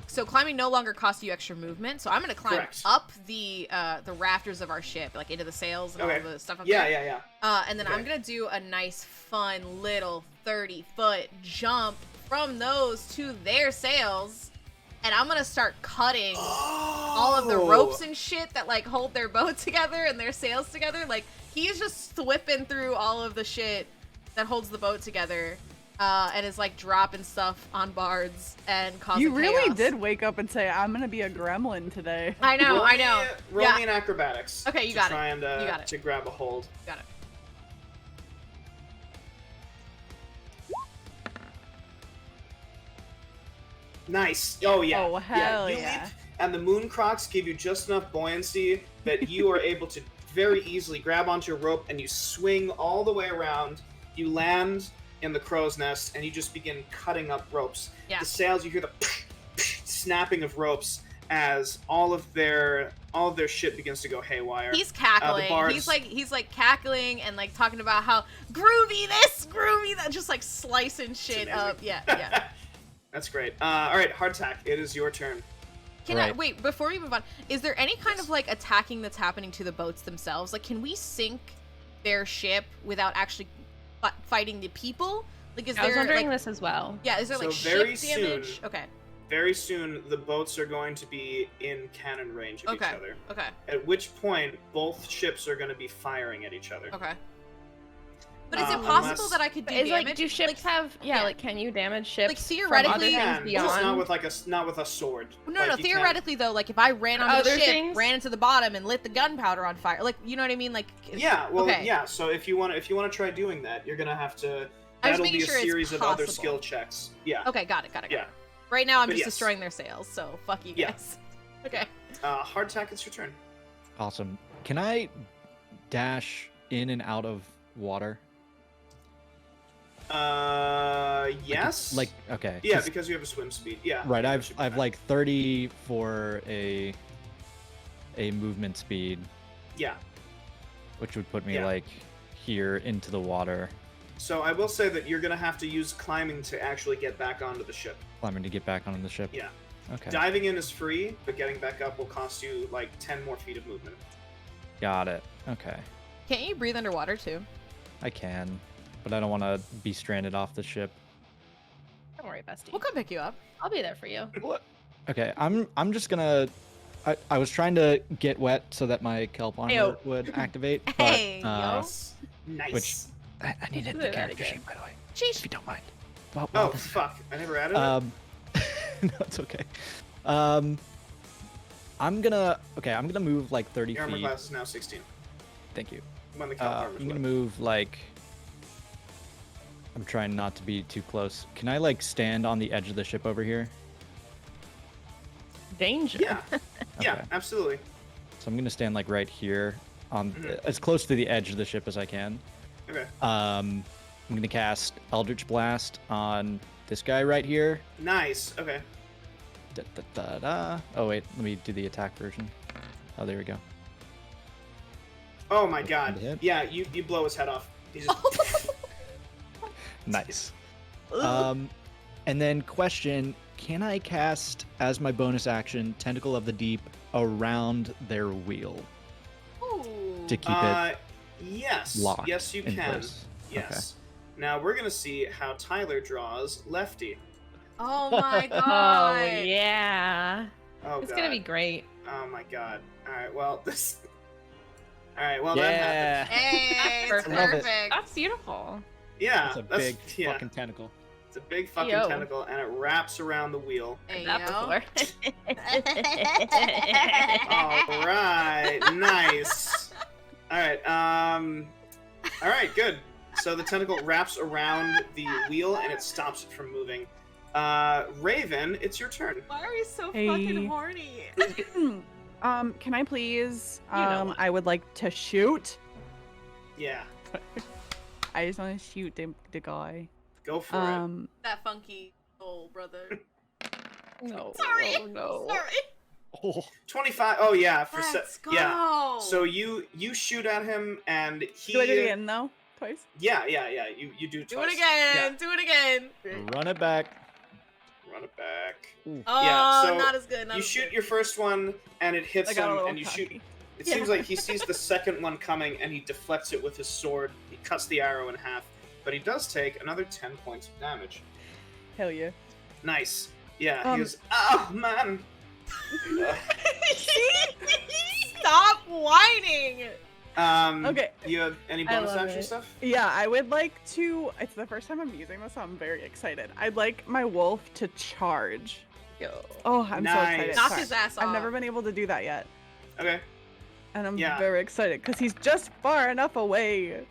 So climbing no longer costs you extra movement. So I'm going to climb Correct. up the rafters of our ship, like into the sails and all the stuff up Yeah, there. yeah, yeah. And then Okay. I'm going to do a nice, fun little 30-foot jump from those to their sails. And I'm going to start cutting all of the ropes and shit that like hold their boat together and their sails together. Like he's just whipping through all of the shit that holds the boat together, and is like dropping stuff on bards and causing You really chaos. did wake up and say, "I'm gonna be a gremlin today." I know, I know. Roll Yeah. me an acrobatics. Okay, you to got it. try And, You got it. To grab a hold. Got it. Nice. Oh yeah. Oh, hell You yeah. leap, and the moon crocs give you just enough buoyancy that you are able to very easily grab onto a rope, and you swing all the way around. You land in the crow's nest, and you just begin cutting up ropes. Yeah. The sails, you hear the snapping of ropes as all of their shit begins to go haywire. He's cackling. bards- He's like cackling and like talking about how groovy this, groovy that, just like slicing shit amazing. up. Yeah, yeah. That's great. All right, hardtack. It is your turn. Can I Right. wait before we move on? Is there any kind of like attacking that's happening to the boats themselves? Like, can we sink their ship without actually fighting the people? Like, is I was there wondering like this as well. yeah? Is there like So very ship damage? soon- Okay, Very soon, the boats are going to be in cannon range of okay, each other. okay, At which point, both ships are going to be firing at each other. okay. But is it Unless- possible that I could do Is damage? like, do ships have? Yeah, yeah. like, can you damage ships? Like, from theoretically- other You things can, but beyond? it's not with a sword. No, Like, no. you Theoretically, though, like if I ran onto the Other ship, things? ran into the bottom, and lit the gunpowder on fire, like you know what I mean? Like Can't. Yeah. Well, okay. yeah. So if you want to try doing that, you're gonna have to. I was That'll making be a sure it's series of other possible. skill checks. Yeah. Okay, got it, got it. Yeah. Right now, I'm But just yes. destroying their sails, so fuck you Yeah. guys. Okay. Hardtack, it's your turn. Awesome. Can I dash in and out of water? Yes. Like, okay. Yeah, 'cause- because you have a swim speed. Yeah. right. that I've should be I've fine. like 30 for a movement speed, Yeah. which would put me Yeah. like here into the water, So I will say that you're gonna have to use climbing to actually get back onto the ship. climbing to get back on the ship. Yeah. Okay. Diving in is free, but getting back up will cost you like 10 more feet of movement. Got it. Okay. Can't you breathe underwater too? I can, but I don't want to be stranded off the ship. Don't worry, bestie. We'll come pick you up. I'll be there for you. Okay, I'm just gonna. I was trying to get wet so that my kelp armor Ayo. would activate, but Hey, yo. Nice. which- I needed Do the that character again. sheet, by the way, Sheesh. if you don't mind. Well, Oh this- fuck! I never added it. no, it's okay. I'm gonna move like 30 Your armor feet. class is now 16. Thank you. When the calc armor's I'm gonna low. move like. I'm trying not to be too close. Can I like stand on the edge of the ship over here? Danger. Yeah. Yeah. Okay. Absolutely. So I'm gonna stand like right here, on Mhm. as close to the edge of the ship as I can. Okay. I'm gonna cast Eldritch Blast on this guy right here. Nice. Okay. Da, da, da, da. Oh wait, let me do the attack version. Oh, there we go. Oh my god. Hand to hit. Yeah. You blow his head off. He just. Nice. And then question: can I cast as my bonus action Tentacle of the Deep around their wheel Ooh. to keep it Yes. locked Yes, you in can. place? Yes. Now we're gonna see how Tyler draws Lefty. Oh my Oh god. yeah. Oh It's god. gonna be great. Oh my god. All right. Well, this. All right. Well, that happened. Yeah, Hey, it's Perfect. Love it. perfect. That's beautiful. Yeah. it's a that's big yeah. fucking tentacle. It's a big fucking Yo. tentacle, and it wraps around the wheel. Hey, That yo. before. All right. Nice. All right. All right. Good. So the tentacle wraps around the wheel, and it stops it from moving. Raven, it's your turn. Why are you so Hey. fucking horny? Can I please? You know what. I would like to shoot. Yeah. I just want to shoot the guy. Go for it. That funky soul, brother. No. Sorry. Oh, no. Sorry. Oh, 25. Oh yeah, for Let's go. yeah. So you shoot at him and he. Do I do it again though? Twice? Yeah. You do. Do Twice. it again. Yeah. Do it again. run it back. Run it back. Oh, Yeah, so not as good. Not You as shoot good. your first one and it hits I got a him, little and you shoot. cocky. It seems like he sees the second one coming and he deflects it with his sword. He cuts the arrow in half, but he does take another 10 points of damage. Hell yeah. Nice. Yeah. He Um, goes, oh man. Stop whining. Okay. You have any I bonus love action it. stuff? Yeah, I would like to. It's the first time I'm using this, so I'm very excited. I'd like my wolf to charge. Yo. Oh, I'm so Nice. excited. Knock Sorry. his ass off. I've never been able to do that yet, Okay. and I'm Yeah. very excited because he's just far enough away.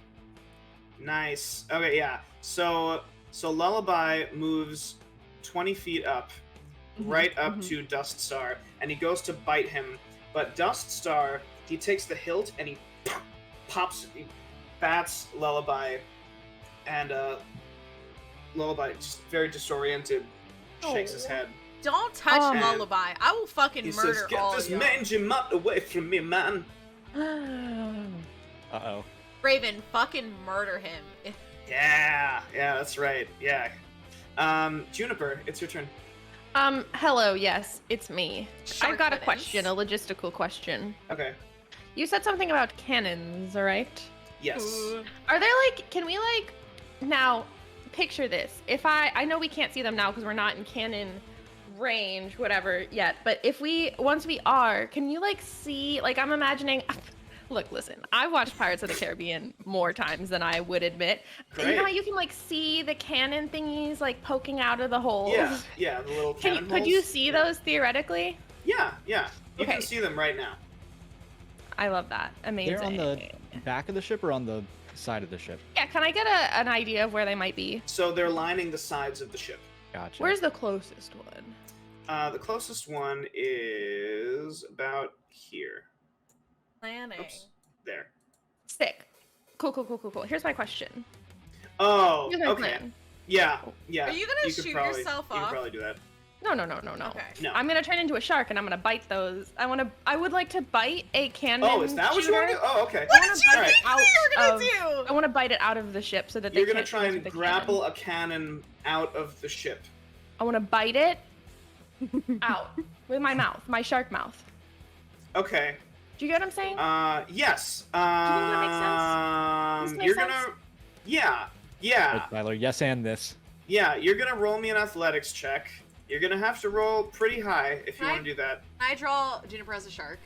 Nice. Okay, yeah. So Lullaby moves 20 feet up, right up to Dust Star, and he goes to bite him. But Dust Star, he takes the hilt and he he bats Lullaby, and Lullaby, just very disoriented, shakes his head. Don't touch Oh. Lullaby. I will fucking He murder says, "Get all this of you. mangy mutt away from me, man." Uh-oh. Raven, fucking murder him. Yeah, that's right. Yeah. Juniper, it's your turn. Hello, yes, it's me. I've got a Shark question, a buttons. logistical question. Okay. You said something about cannons, right? Yes. Are there can we now picture this? If I know we can't see them now because we're not in cannon range, whatever yet, but if once we are, can you see, I'm imagining, look, listen, I've watched Pirates of the Caribbean more times than I would admit. Great. You know how you can see the cannon thingies poking out of the holes? Yeah, the little cannon Could you holes. see those theoretically? Yeah. You Okay. can see them right now. I love that. Amazing. They're on the back of the ship or on the side of the ship? Yeah, can I get an idea of where they might be? So they're lining the sides of the ship. Gotcha. Where's the closest one? The closest one is about here. Planning. Oops. There. Sick. Cool. Here's my question. Oh, Here's my okay. plan. Yeah. Are you gonna could shoot probably, yourself You off? can probably do that. No. Okay. No. I'm gonna turn into a shark and I'm gonna bite those. I would like to bite a cannon. Oh, is that what you want to do? shooter. Oh, okay. I wanna bite Alright. it out You're gonna of- do? I want to bite it out of the ship so that they You're gonna can't try shoot us and with the grapple cannon. a cannon out of the ship. I want to bite it out with my mouth, my shark mouth. Okay. Do you get what I'm saying? Yes. you think that makes sense? Does this make You're sense? gonna. Yeah. Right, Tyler, yes and this. Yeah. You're gonna roll me an athletics check. You're gonna have to roll pretty high if you Hi. want to do that. Can I draw Juniper as a shark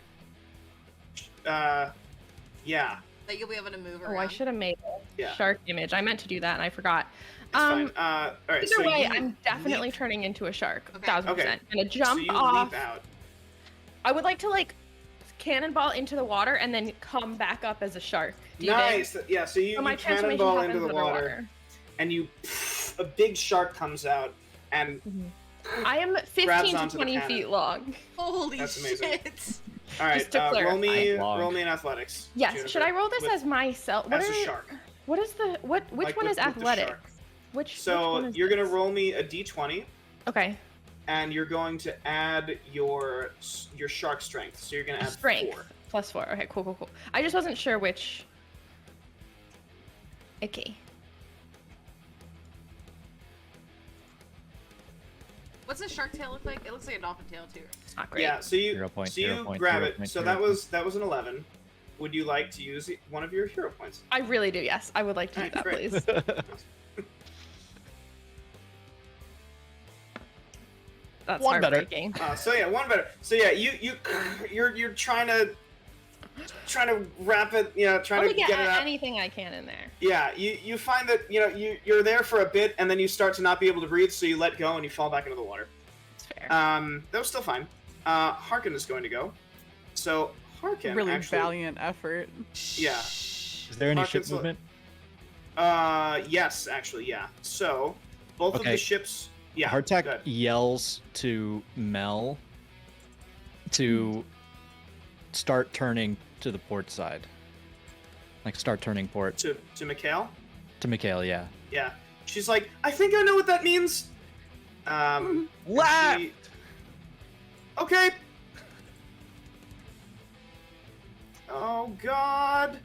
Yeah. that you'll be able to move Oh, around? I should have made Yeah. a shark image. I meant to do that and I forgot. It's fine. All right. Either So way, you I'm definitely leap- turning into a shark. Okay. 1000%. Okay. Gonna jump so you off. leap out. I would like to cannonball into the water and then come back up as a shark. Do you dig? Nice. Yeah. So you, So my you transformation cannonball happens into the water, underwater. and a big shark comes out, and I am Grabs 15 to onto the 20 cannon. feet long. Holy That's amazing. shit. all right. Just to roll me clarify. roll me an athletics. Yes. Juniper, Should I roll this with- as myself? What as a are- shark? What is the which Like one with- is with the athletics? shark. Which So one is you're gonna this? roll me a d20, Okay. and you're going to add your shark strength. So you're gonna add Strength 4. +4. Okay. Cool. I just wasn't sure which. Okay. What's a shark tail look like? It looks like a dolphin tail too. It's not great. Yeah. So you 0.0. grab 0.0. it. So that was an 11. Would you like to use one of your hero points? I really do. Yes. I would like to do that, Alright, please. That's One better. heartbreaking. So yeah, one better. So yeah, you're trying to wrap it. You know, trying Let to me get get it out. anything I can in there. Yeah, you find that you're there for a bit, and then you start to not be able to breathe, so you let go and you fall back into the water. It's fair. That was still fine. Harkin is going to go. So Harkin Really actually. valiant effort. Yeah. Is there any ship Harkin's- movement? Yes, actually, yeah. So both of Okay. the ships. Yeah. Hardtack good. yells to Mel to start turning to the port side. Like start turning port To Mikhail. to Mikhail, yeah. Yeah. She's like, I think I know what that means. And Laugh! she- Okay. Oh God.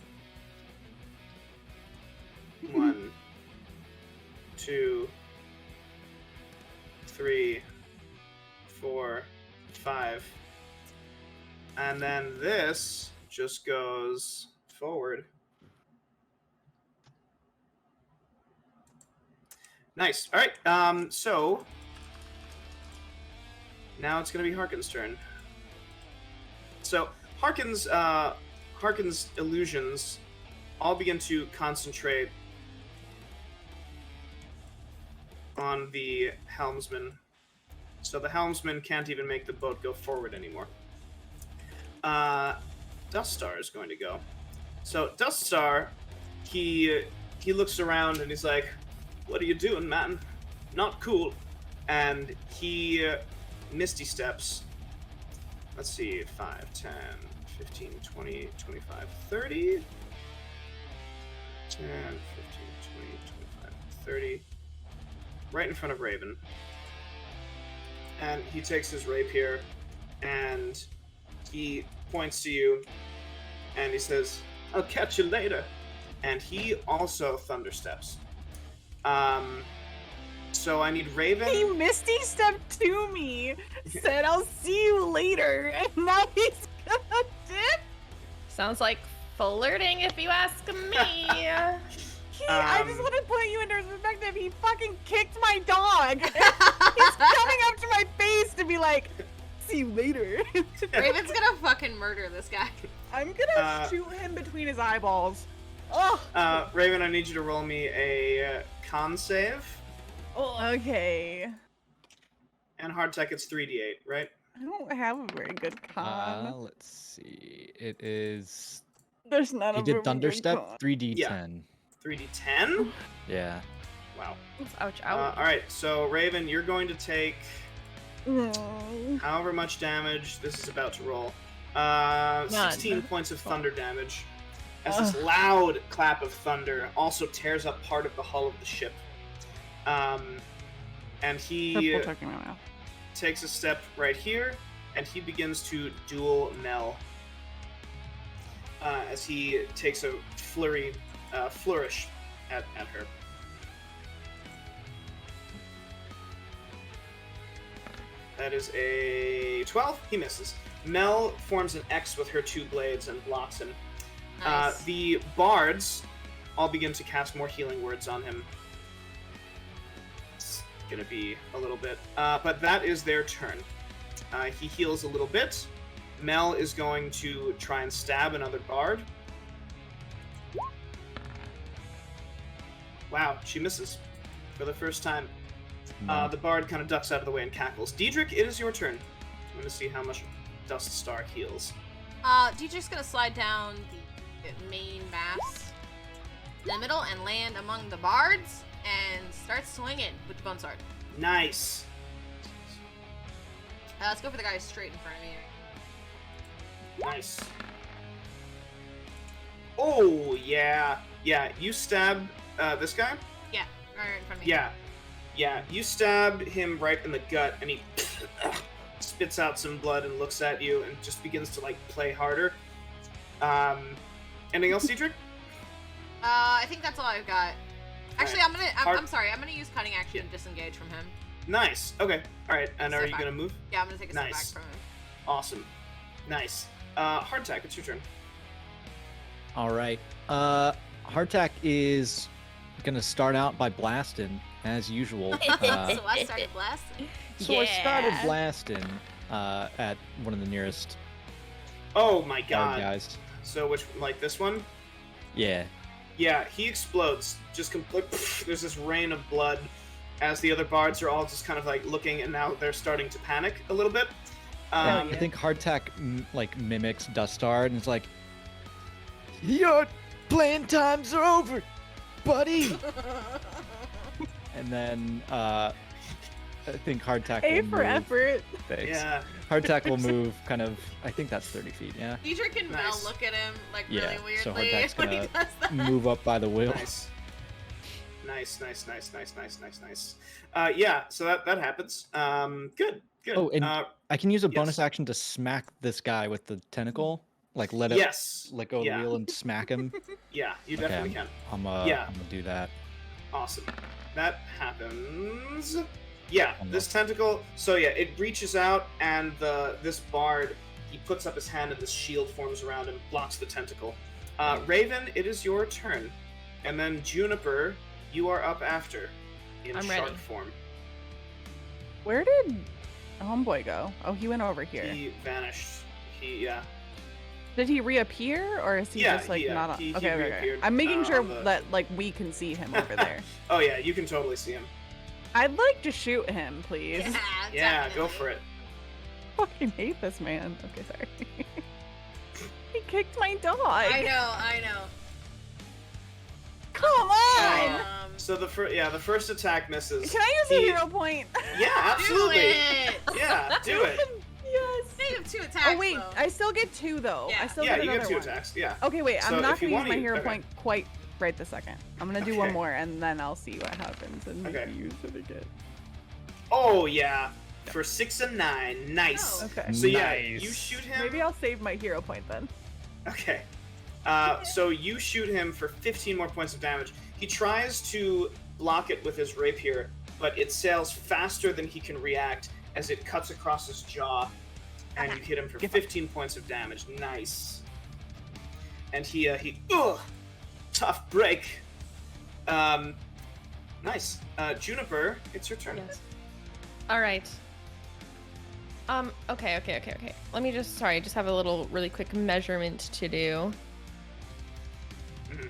1, 2, 3, 4, 5. And then this just goes forward. Nice. All right. So now it's gonna be Harkin's turn. So Harkin's illusions all begin to concentrate on the helmsman. So the helmsman can't even make the boat go forward anymore. Duststar is going to go. So Duststar, he looks around and he's like, "What are you doing, man? Not cool." And he misty steps. Let's see, 5, 10, 15, 20, 25, 30. 10, 15, 20, 25, 30. Right in front of Raven. And he takes his rapier and he points to you and he says, "I'll catch you later." And he also thundersteps. So I need Raven. He misty stepped to me, said, "I'll see you later," and now he's gonna dip. Sounds like flirting, if you ask me. I just want to put you into perspective. He fucking kicked my dog. He's coming up to my face to be like, "See you later." Raven's gonna fucking murder this guy. I'm gonna shoot him between his eyeballs. Oh. Raven, I need you to roll me a con save. Oh, okay. And hardtech, it's 3d8, right? I don't have a very good con. Let's see. It is. There's none He of did them. Thunderstep 3d10. Yeah. 3d10? Yeah. Wow. Ouch, ouch. All right, so Raven, you're going to take Mm. however much damage this is about to roll. 16 points of thunder damage. As this loud clap of thunder also tears up part of the hull of the ship. And he takes a step right here, and he begins to duel Mel. As he takes a flourish at her. That is a 12. He misses. Mel forms an X with her 2 blades and blocks him. Nice. The bards all begin to cast more healing words on him. It's gonna be a little bit, but that is their turn. He heals a little bit. Mel is going to try and stab another bard. Wow, she misses for the first time. The bard kind of ducks out of the way and cackles. Diedrich, it is your turn. I'm going to see how much Duststar heals. Dietrich's gonna slide down the main mast in the middle and land among the bards and start swinging with the bone sword. Nice. Let's go for the guy straight in front of me. Nice. Oh, yeah. Yeah, you stabbed this guy? Yeah, right in front of me. Yeah, you stabbed him right in the gut, and he spits out some blood and looks at you and just begins to, like, play harder. Anything else, Diedrich? I think that's all I've got. Actually, Right. I'm sorry, I'm gonna use cutting action and disengage from him. Nice. Okay. All right. And are Step you back. going to move? Yeah, I'm gonna take a step back Nice. from him. Awesome. Nice. Hardtack, it's your turn. All right. Hardtack is gonna start out by blasting as usual. So I started blasting. So I started blasting at one of the nearest Oh my bard god. guys. So which, like this one? Yeah. Yeah, he explodes. Just complete. There's this rain of blood as the other bards are all just kind of like looking, and now they're starting to panic a little bit. I think Hardtack like mimics Duststar and is like, "Your playing times are over, buddy." And then I think Hardtack A will for move. effort. Thanks. Yeah. Hardtack will move kind of. I think that's 30 feet. Yeah. Dietrich and Mel Nice. look at him like Yeah, really weirdly so Hardtack's when he gonna does that. Move up by the wheel. Nice. Nice. Yeah. So that happens. Good. Oh, and Uh, I can use a yes. bonus action to smack this guy with the tentacle. Like let go of the Yeah. wheel and smack him? Yeah, you Okay, definitely can. I'm Yeah. gonna do that. Awesome. That happens. Yeah, I'm this tentacle. So yeah, it reaches out, and this bard, he puts up his hand, and this shield forms around him, blocks the tentacle. Raven, it is your turn, and then Juniper, you are up after, in I'm shark ready. form. Where did Homeboy go? Oh, he went over here. He vanished. Did he reappear, or is he Yeah, just like he, not on? he Okay, okay. reappeared, I'm making sure on the- that like we can see him over there. Oh yeah, you can totally see him. I'd like to shoot him, please. Yeah, go for it. I fucking hate this man. Okay, sorry. He kicked my dog. I know. Come on! So the first attack misses. Can I use a He- hero point? Yeah, absolutely. Do it. Yeah, do it. Yes. They have 2 attacks. Oh wait, though. I still get 2 though. Yeah. I still Yeah, get you another get 2 one. attacks. Yeah. Okay, wait. So I'm not if you gonna use wanna my use- hero okay. point quite right this second. I'm gonna do Okay. one more, and then I'll see what happens and Okay. maybe use it again. Oh yeah, for 6 and 9. Nice. Oh. Okay. So yeah, Nice. you shoot him. Maybe I'll save my hero point then. Okay. So you shoot him for 15 more points of damage. He tries to block it with his rapier, but it sails faster than he can react as it cuts across his jaw, and you hit him for Give up. 15 points of damage. Nice. And he tough break. Nice. Juniper, it's your turn. Yes. All right. Okay. Let me just have a little really quick measurement to do. Mhm.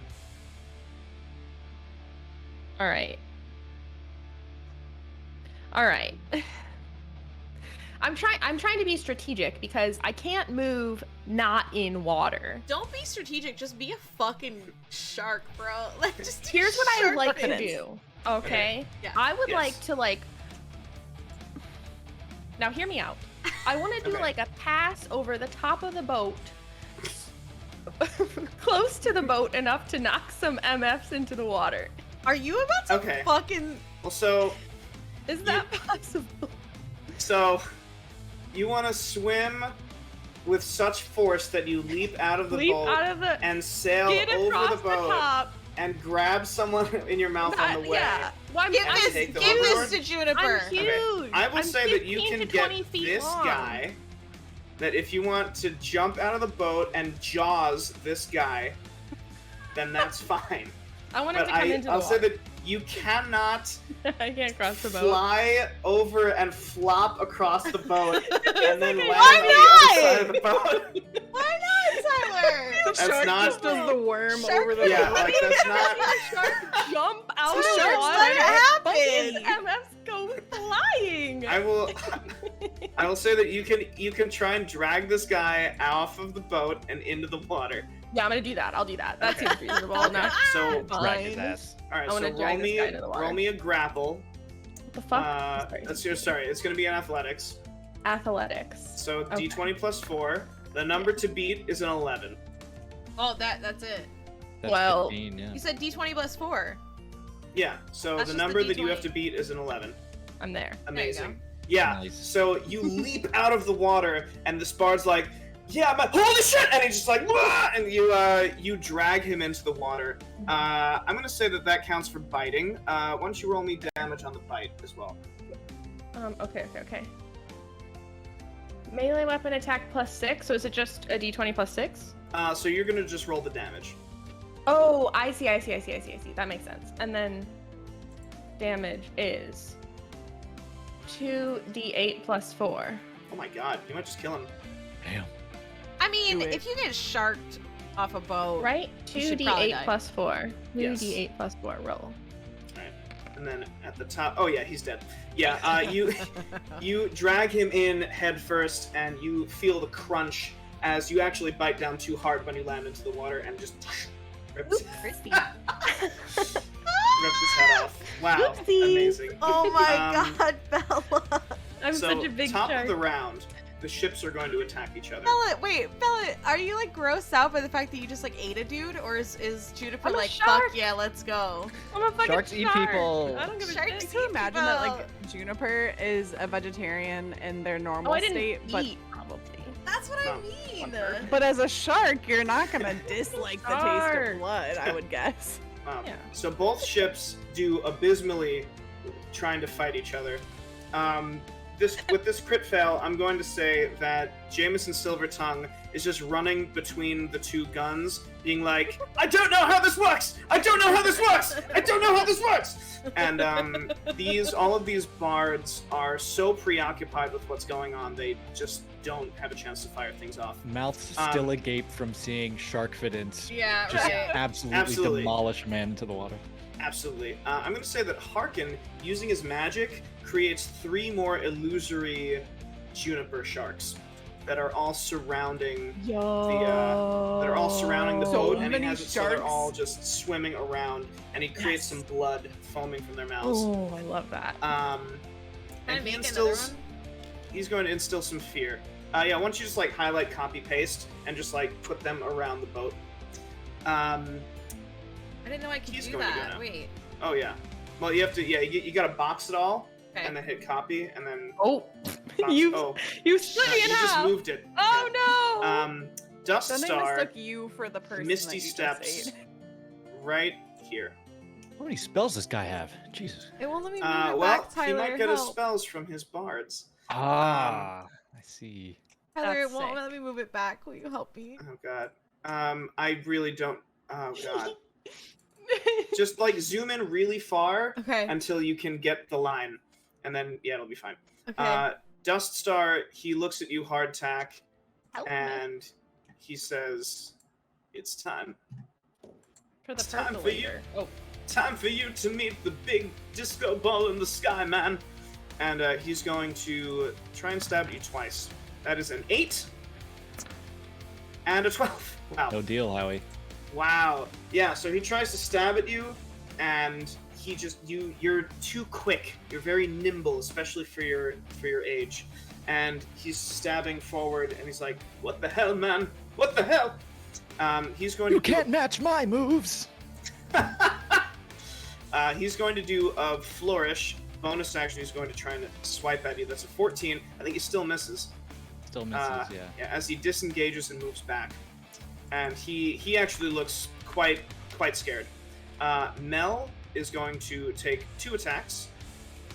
All right. I'm trying to be strategic because I can't move not in water. Don't be strategic. Just be a fucking shark, bro. Like, just do Here's what I shark would like to confidence. do. Okay. Yeah. I would Yes. like to Now hear me out. I want to do Okay. a pass over the top of the boat, close to the boat enough to knock some MFs into the water. Are you about to Okay. fucking? Well, so Is that possible? you want to swim with such force that you leap out of the Leap boat out of the and sail get over across the boat top. and grab someone in your mouth on the way. Yeah. Well, Give And this, take give the this overboard? to Juniper. I'm huge. Okay. I will I'm say that you 15 can to get 20 feet this long. guy. That if you want to jump out of the boat and jaws this guy, then that's fine. I want him But to come into the I'll water. say that you cannot I can't cross the boat. fly over and flop across the boat and then land Why on the other side of not? the boat. Why not, Tyler? The That's shark not- just does the worm Shark- over the Yeah, boat. like that's not. Shark jump out So of the sharks water. let it Fucking happen. MFs go flying. I will say that you can try and drag this guy off of the boat and into the water. Yeah, I'm gonna do that. I'll do that. That Okay. seems reasonable Okay. enough. So Drag his Fine. ass. all right, I wanna so drag this guy into the water. roll me a grapple. What the fuck? Sorry, it's gonna be an athletics. Athletics. So Okay. d20 plus 4. The number to beat is an 11. Oh, that's it. That's Well- 15, yeah. You said D20 plus 4. Yeah. So That's the just the number that you D20. have to beat is an 11. I'm there. There you go. Amazing. Yeah. Nice. So you leap out of the water, and the Spard's like, "Yeah, but holy shit!" And he's just like, "Wah!" And you drag him into the water. I'm gonna say that counts for biting. Why don't you roll me damage on the bite as well? Okay. Melee weapon attack plus 6. So is it just a d20 plus 6? So you're gonna just roll the damage. Oh, I see. That makes sense. And then damage is 2d8 plus 4. Oh my god, you might just kill him. Damn. I mean, Do it. if you get sharked off a boat, Right? You should probably 2d8 die. plus 4. Yes. 2d8 plus 4. Roll. And then at the top, oh yeah, he's dead. Yeah, you drag him in head first, and you feel the crunch as you actually bite down too hard when you land into the water and just rip his Crispy. head off. Wow, Oopsie. amazing. Oh my Um, god, Bella. I'm So such a big top shark. of the round, the ships are going to attack each other. Bella, are you like grossed out by the fact that you just like ate a dude, or is Juniper I'm a like, shark. fuck yeah, let's go? I'm a fucking Sharks eat shark. people. I don't give a Sharks shit. Can you imagine that People. like Juniper is a vegetarian in their normal Oh, I didn't state, eat, but probably. That's That's what I mean. But as a shark, you're not gonna dislike the taste Shark. of blood, I would guess. Yeah. So both ships do abysmally trying to fight each other. With this crit fail, I'm going to say that Jameson Silvertongue is just running between the two guns, being like, "I don't know how this works! I don't know how this works! I don't know how this works!" And all of these bards are so preoccupied with what's going on, they just don't have a chance to fire things off. Mouth's still agape from seeing Sharkfidence Yeah, just right. absolutely demolish a man into the water. Absolutely. I'm going to say that Harkin, using his magic, creates 3 more illusory juniper sharks that are all surrounding the So boat, and he many has it so they're sharks. all just swimming around, and he creates some blood foaming from their mouths. Oh, I love that. Can I And he make another instills. one? He's going to instill some fear. Yeah, why don't you just like highlight, copy, paste, and just like put them around the boat. I didn't know I could He's do going to go that. now. Wait. Oh yeah. Well, you have to. Yeah, you got to box it all, Okay. and then hit copy, and then. Oh, Box, you oh, split me you in just half. moved it. Oh no. Dust Then they Star, mistook you for the person Misty that you Steps, just ate. right here. How many spells does this guy have? Jesus. It won't let me move it Well, back, Tyler. he might get his help. spells from his bards. I see. Tyler, it That's won't sick. let me move it back. Will you help me? Oh god. I really don't. Oh god. Just like zoom in really far Okay. until you can get the line, and then yeah, it'll be fine. Okay. Dust Star, he looks at you, hardtack, Help me. and he says, "It's time. For the it's time for percolator. Oh, Time for you to meet the big disco ball in the sky, man." And he's going to try and stab you twice. That is an 8 and a 12. Wow. No deal, Howie. Wow. Yeah, so he tries to stab at you, and he just you're too quick. You're very nimble, especially for your age. And he's stabbing forward, and he's like, "What the hell, man? What the hell?" He's going You to can't match my moves. he's going to do a flourish. Bonus action, he's going to try and swipe at you. That's a 14. I think he still misses. Still misses, yeah. As he disengages and moves back. And he actually looks quite scared. Mel is going to take 2 attacks.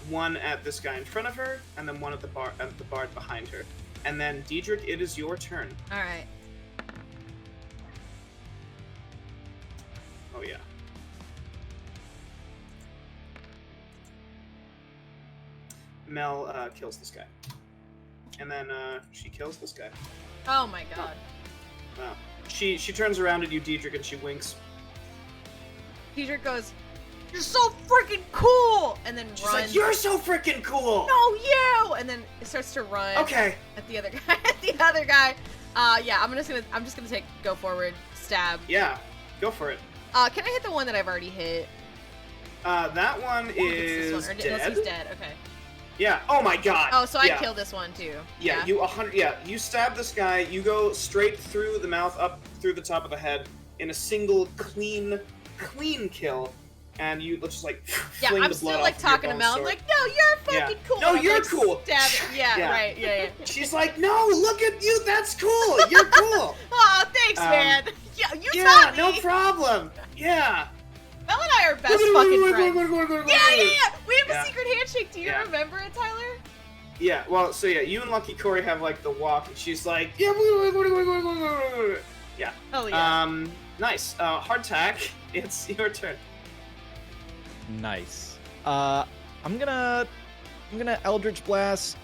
One at this guy in front of her, and then one at the bard behind her. And then Diedrich, it is your turn. All right. Oh yeah. Mel kills this guy. And then she kills this guy. Oh my god. Wow. She turns around at you, Diedrich, and she winks. Peter goes, "You're so freaking cool!" And then She's runs. like, "You're so freaking cool!" No, you! And then it starts to run. Okay. At the other guy. At the other guy. Yeah, I'm just gonna go forward, stab. Yeah. Go for it. Can I hit the one that I've already hit? That one is This one, or, dead. unless he's dead. Okay. Yeah. Oh my god. Oh, so I yeah. killed this one too. Yeah, you 100. Yeah, you stab this guy. You go straight through the mouth, up through the top of the head, in a single clean kill, and you just like Yeah, fling I'm the blood still like off of your talking to bone Mel. I'm sword. like, "No, you're Yeah. fucking cool." No, I'm, you're like, cool. Stab it. Yeah, Yeah. right. Yeah. She's like, "No, look at you. That's cool. You're cool." Oh, thanks, Um, man. Yeah, you Yeah, taught me. no problem. Yeah. Mel and I are best fucking friends. Yeah, Yeah. We have Yeah. a secret handshake. Do you Yeah. remember it, Tyler? Yeah, well, so yeah, you and Lucky Corey have like the walk, and she's like, yeah. Oh yeah. Nice. Hardtack, it's your turn. Nice. I'm gonna Eldritch Blast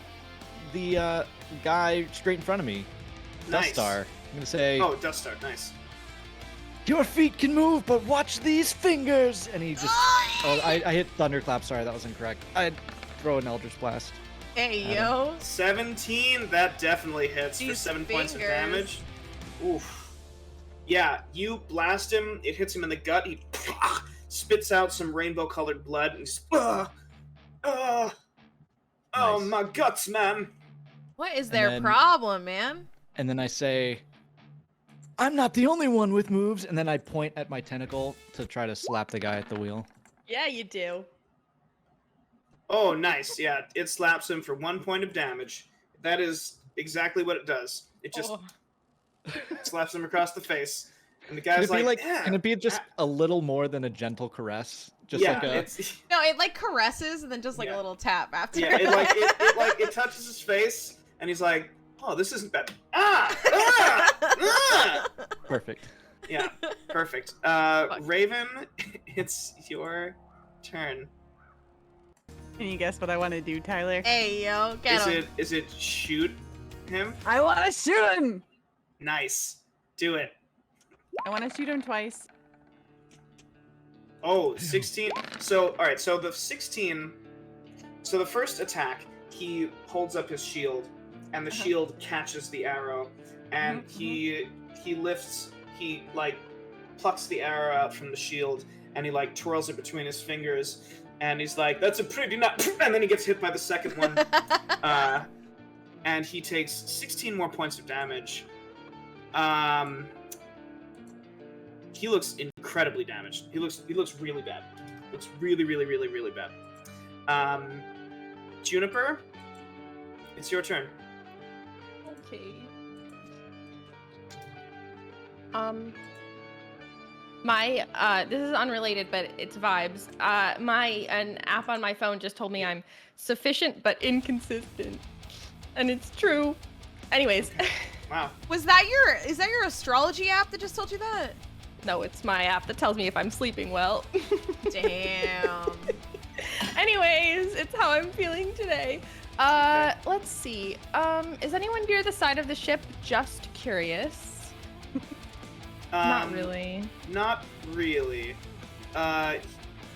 the guy straight in front of me. Nice. Dust Star. I'm gonna say, Oh, Dust Star, nice. your feet can move, but watch these fingers. And he just, I hit Thunderclap. Sorry, that was incorrect. I throw an Eldritch Blast. Hey yo. 17, that definitely hits for These 7 points of fingers. damage. Oof. Yeah, you blast him, it hits him in the gut, he spits out some rainbow-colored blood, and he's oh, Nice. my guts, man. What is And their then- problem, man? And then I say, I'm not the only one with moves. And then I point at my tentacle to try to slap the guy at the wheel. yeah, you do. Oh, nice, yeah, it slaps him for 1 point of damage. That is exactly what it does. It just Oh. slaps him across the face, and the Can guy's it be like, can it be just a little more than a gentle caress? Just yeah, like a it's No, it like caresses and then just like Yeah. a little tap after. yeah, it touches his face, and he's like, oh, this isn't bad. perfect. Yeah, perfect. Raven, it's your turn. Can you guess what I want to do, Tyler? Hey yo, get him. Is it shoot him? I want to shoot him. Nice. Do it. I want to shoot him twice. Oh, 16. So, all right. So the 16. So the first attack, he holds up his shield, and the shield catches the arrow, and he lifts. He like plucks the arrow out from the shield, and he like twirls it between his fingers, and he's like, "That's a pretty nut." And then he gets hit by the second one, and he takes 16 more points of damage. He looks incredibly damaged. He looks really bad. Looks really bad. Juniper, it's your turn. Okay. This is unrelated, but it's vibes. An app on my phone just told me I'm sufficient but inconsistent, and it's true. Anyways, Wow. Is that your astrology app that just told you that? no, it's my app that tells me if I'm sleeping well. Damn. Anyways, it's how I'm feeling today. Let's see. Is anyone near the side of the ship? Just curious. Not really. Not really.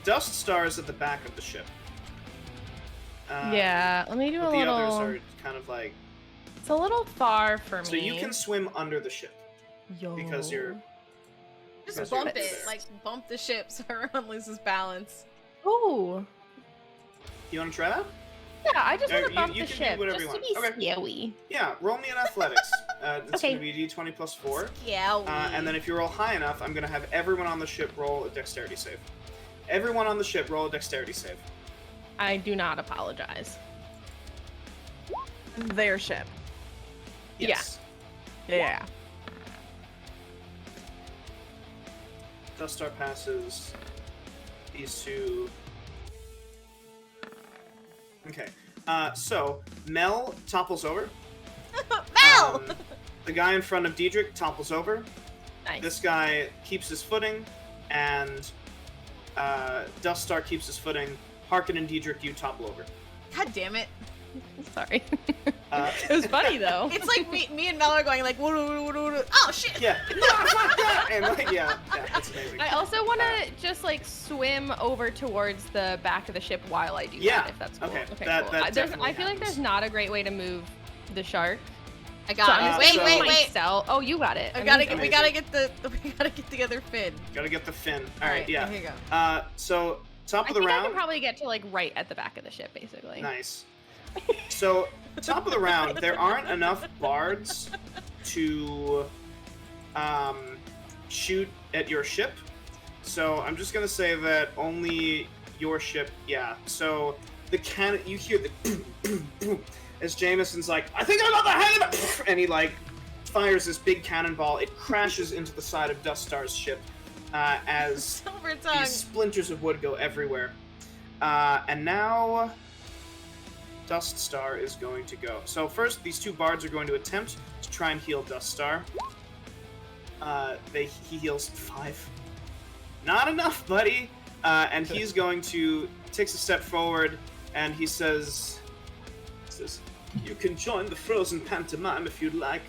Dust Star's at the back of the ship. Yeah, let me do But a the little. others are kind of like. It's a little far for me. So you can swim under the ship Yo. because you're. Just Because bump you're it, there. like bump the ship so everyone loses balance. Ooh. You want to try that? Yeah, I just want to You- bump you the can do ship whatever just you to want. be Okay. scary. Yeah. Roll me an athletics. It's Okay. gonna be D20 plus 4. Yeah. And then if you roll high enough, I'm gonna have everyone on the ship roll a dexterity save. Everyone on the ship roll a dexterity save. I do not apologize. Their ship. Yes. Yeah. Dust Star passes. These two. Okay. So Mel topples over. Mel! The guy in front of Diedrich topples over. Nice. This guy keeps his footing, and Dust Star keeps his footing. Harkin and Diedrich, you topple over. God damn it. Sorry. Uh, It was funny though. It's like me and Mel are going like, oh shit. yeah. Fuck that! And like, yeah, that's amazing. I also want to just like swim over towards the back of the ship while I do Yeah. that, if that's cool. Okay, Okay, that cool. definitely I feel like happens. there's not a great way to move the shark. I So I'm got just it. so- gonna Wait. myself. Oh, you got it. We I'm gotta using get it. we gotta get together Finn. Gotta get the fin. All right, yeah. Here you go. So top I of the think I round. can probably get to like right at the back of the ship, basically. Nice. So, top of the round, there aren't enough bards to shoot at your ship. So, I'm just gonna say that only your ship, yeah. So, the cannon, you hear the boom, boom, boom, as Jameson's like, I think I got the hang of it! And he, like, fires this big cannonball. It crashes into the side of Dust Star's ship as Silver tongue. these splinters of wood go everywhere. And now Dust Star is going to go. So first, these two bards are going to attempt to try and heal Dust Star. He heals 5. Not enough, buddy. And he's going to takes a step forward, and he says, "You can join the frozen pantomime if you'd like,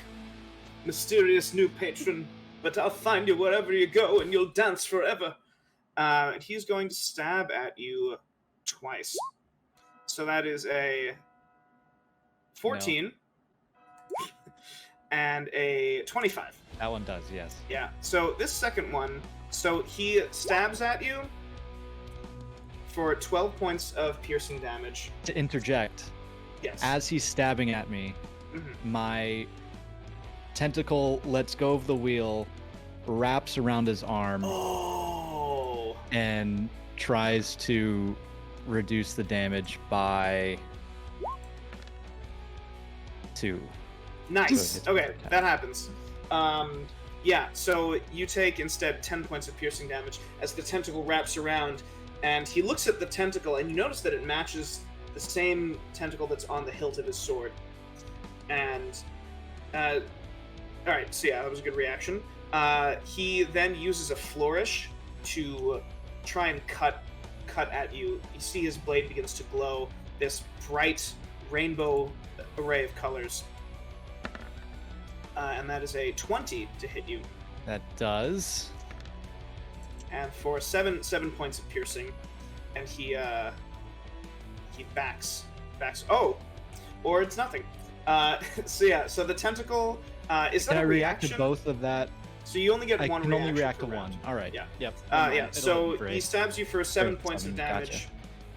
mysterious new patron. But I'll find you wherever you go, and you'll dance forever." And he's going to stab at you twice. So that is a 14 and a 25. That one does, yes. Yeah. So this second one, so he stabs at you for 12 points of piercing damage. To interject, Yes. as he's stabbing at me, my tentacle lets go of the wheel, wraps around his arm, Oh. and tries to reduce the damage by 2. Nice. So it hits Okay, with that happens. Yeah, so you take instead 10 points of piercing damage as the tentacle wraps around, and he looks at the tentacle, and you notice that it matches the same tentacle that's on the hilt of his sword. And, alright, so yeah, that was a good reaction. He then uses a flourish to try and cut at you. You see his blade begins to glow, this bright rainbow array of colors. And that is a 20 to hit you. That does. And for 7 points of piercing, and he backs. Oh, or it's nothing. So yeah, so the tentacle is that Can I a react reaction? to both of that? So you only get I one can reaction only react per to round. one. All right. Yeah. Yep. Yeah. It'll So be he great. stabs you for 7 Or points of 7, damage gotcha.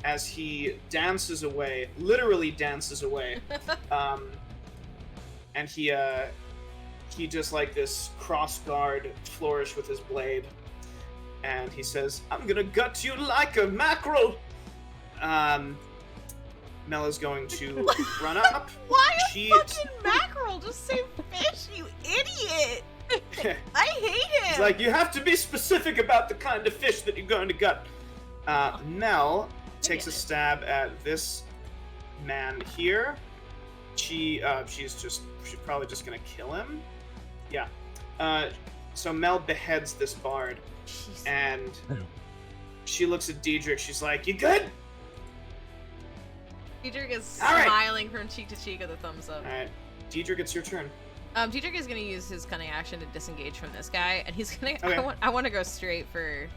as he dances away, literally dances away. And he just like this cross guard flourish with his blade, and he says, "I'm gonna gut you like a mackerel." Mella's going to run up. Why a She- fucking mackerel? Just say fish, you idiot! I hate him. He's like, "You have to be specific about the kind of fish that you're going to gut." Mel takes a stab at this man here. She's probably just gonna kill him. Yeah. So Mel beheads this bard, Jeez. and she looks at Diedrich. She's like, "You good?" Diedrich is All right. smiling from cheek to cheek with a thumbs up. All right, Diedrich, it's your turn. Diedrich is gonna use his cunning action to disengage from this guy, and he's gonna. Okay. I want to go straight for.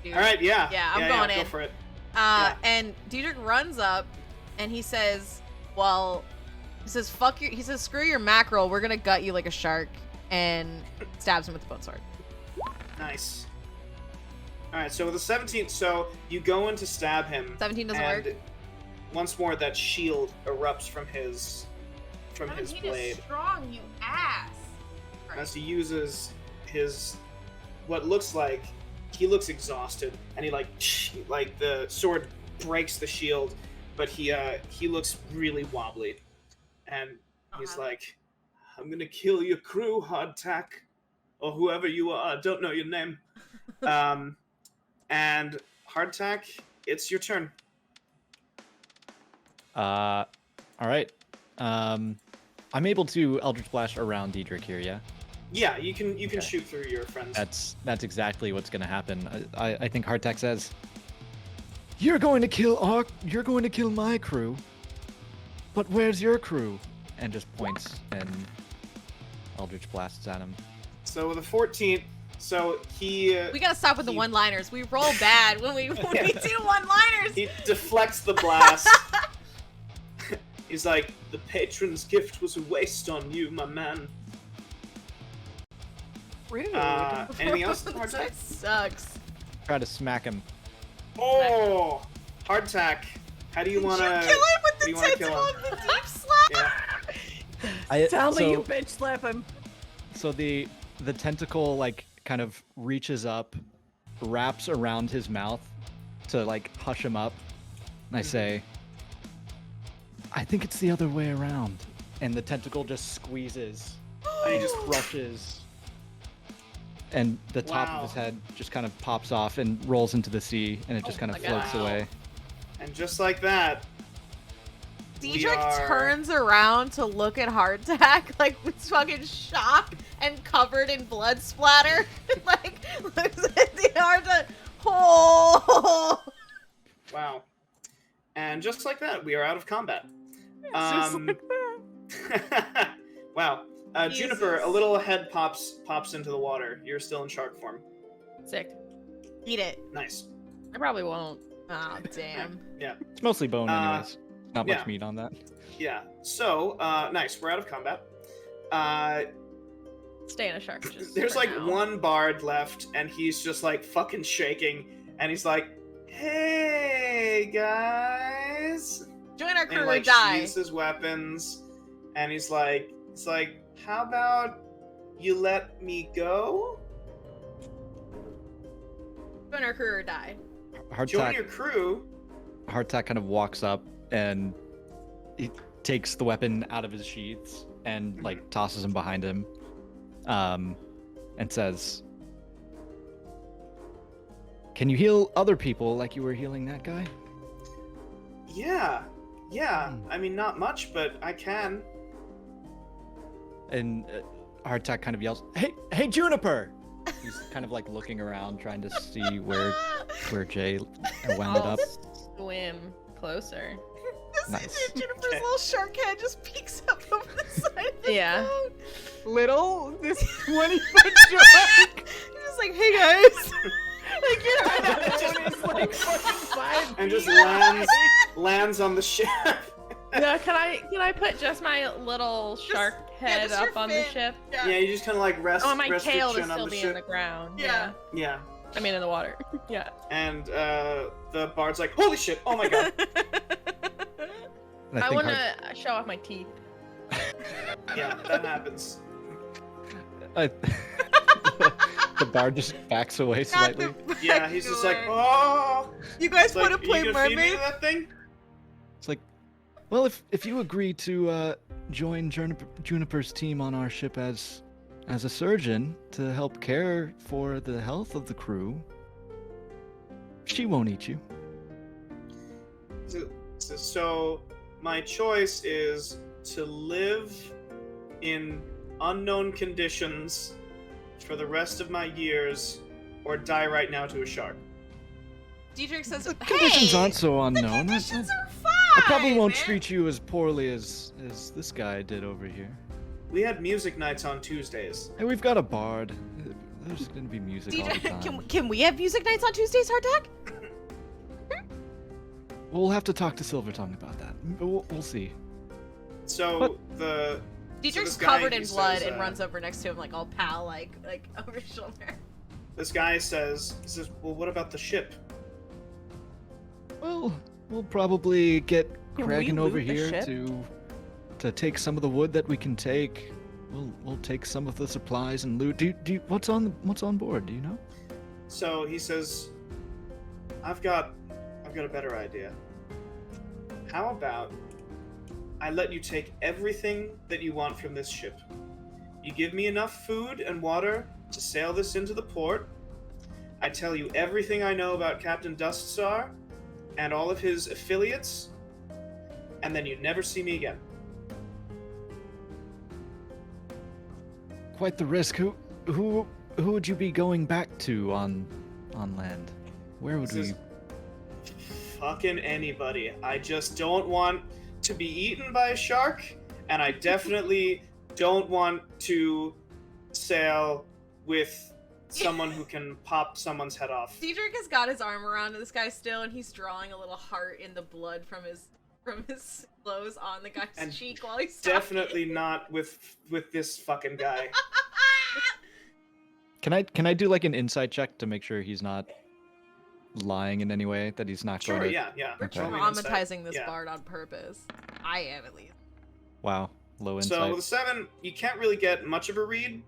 Dude. All right, yeah. Yeah, I'm going Go in. for it. And Diedrich runs up, and he says, "Well," he says, "Fuck your." He says, "Screw your mackerel. We're gonna gut you like a shark," and stabs him with the bone sword. Nice. All right, so with a 17, so you go in to stab him. 17 doesn't and work. once more, that shield erupts from his blade. strong, you ass. As he uses his, what looks like, he looks exhausted, and he like the sword breaks the shield, but he looks really wobbly, and he's like, "I'm gonna kill your crew, Hardtack, or whoever you are. I don't know your name." And Hardtack, it's your turn. All right. I'm able to Eldritch Blast around Diedrich here, yeah? Yeah, you can Okay. shoot through your friends. That's exactly what's gonna happen. I think Hardtack says, You're going to kill my crew. But where's your crew?" And just points and Eldritch blasts at him. So with a 14, so he We gotta stop with the he- one-liners. We roll bad when we do one-liners. he deflects the blast. He's like, "The patron's gift was a waste on you, my man." Rude. Anything else, That Hardtack? sucks. Try to smack him. Oh, Hardtack. How do you want Did to? you kill him with do the you wanna kill tentacle him? of the deep slap? Yeah. Tell me so, you bitch slap him. So the tentacle like kind of reaches up, wraps around his mouth to like hush him up. And I say, "I think it's the other way around." And the tentacle just squeezes and he just crushes. And the top Wow. of his head just kind of pops off and rolls into the sea, and it just Oh kind of my floats God. away. And just like that, Diedrich are- turns around to look at Hardtack, like with fucking shock and covered in blood splatter. Like, looks at the Hardtack. Oh! wow. And just like that, we are out of combat. Just like that. Wow. Juniper, Jesus. a little head pops into the water. You're still in shark form. Sick. Eat it. Nice. I probably won't. Oh, damn. Yeah. It's mostly bone, anyways. Not yeah. much meat on that. Yeah. So, nice. We're out of combat. Stay in a shark. Just There's for like now. one bard left, and he's just like fucking shaking, and he's like, "Hey guys," Join our and crew he or like die. sheathes his weapons, and he's like, "How about you let me go? Join our crew or die. Join Hardtack your crew." Hardtack kind of walks up and he takes the weapon out of his sheaths and like tosses him behind him, and says, "Can you heal other people like you were healing that guy?" Yeah. I mean, not much, but I can. And Hardtack kind of yells, "Hey, Juniper!" He's kind of like looking around, trying to see where Jay wound I'll up. swim closer. Nice. Juniper's Okay. little shark head just peeks up over the side of the Yeah. boat. Little, this 20-foot shark. You're just like, hey guys. Like your head is like fucking 5 And just feet. lands on the ship. Yeah, can I put just my little shark head just your up on the fin. ship? Yeah, you just kind of like rest. Oh, my rest your tail to chin on still the be ship. in the ground. Yeah. Yeah, I mean in the water. Yeah. and the bard's like, "Holy shit! Oh my god!" And I think want to show off my teeth. Yeah, that happens. The bard just backs away Not slightly. the Yeah, he's just like, back "Oh." door. You guys It's like, want to "Are play you gonna feed me to mermaid? that thing? It's like, well, if you agree to join Juniper's team on our ship as a surgeon to help care for the health of the crew, she won't eat you. So my choice is to live in unknown conditions for the rest of my years, or die right now to a shark. Dietrich says, The hey, conditions aren't so the unknown. conditions are fine. I probably won't man. treat you as poorly as this guy did over here. We had music nights on Tuesdays. Hey, we've got a bard. There's gonna be music all the Dietrich, time. can we have music nights on Tuesdays, Hardtack? We'll have to talk to Silvertongue about that. We'll see. So What? Dietrich's this guy, covered he in blood says, and runs over next to him like all pal, like over his shoulder. This guy says, "Well, what about the ship?" Well, we'll probably get Can we Kragan over loot the here ship? to take some of the wood that we can take. We'll take some of the supplies and loot. Do you, what's on board? Do you know? So he says, I've got a better idea. How about I let you take everything that you want from this ship. You give me enough food and water to sail this into the port. I tell you everything I know about Captain Duststar and all of his affiliates, and then you never see me again. Quite the risk. Who would you be going back to on land? Where would This we? is fucking anybody. I just don't want to be eaten by a shark, and I definitely don't want to sail with someone who can pop someone's head off. Dietrich has got his arm around this guy still, and he's drawing a little heart in the blood from his clothes on the guy's And cheek while he's talking. Definitely not with this fucking guy. Can I do like an insight check to make sure he's not lying in any way? That he's not Sure, going to. yeah. We're Okay. Roll me an insight. traumatizing this Yeah. bard on purpose. I am at least. Wow, low insight. So with a 7, you can't really get much of a read.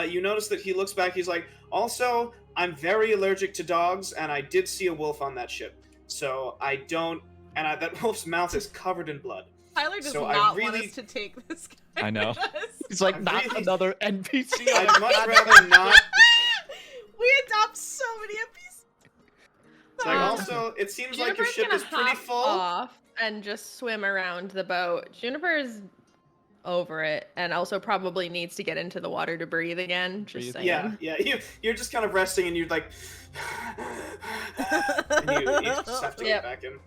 You notice that he looks back, he's like, also, I'm very allergic to dogs, and I did see a wolf on that ship. So I don't, and that wolf's mouth is covered in blood. Tyler does So I not want really- us to take this guy. I know. with us. He's like, I'm not really- another NPC. I'd much rather not. We adopt so many NPCs. It's like, also, it seems like your Juniper's ship gonna is pretty hop full. off and just swim around the boat. Juniper's over it, and also probably needs to get into the water to breathe again. Just Breathe. saying. Yeah. You're just kind of resting, and you're like, and you just have to Yep. get back in.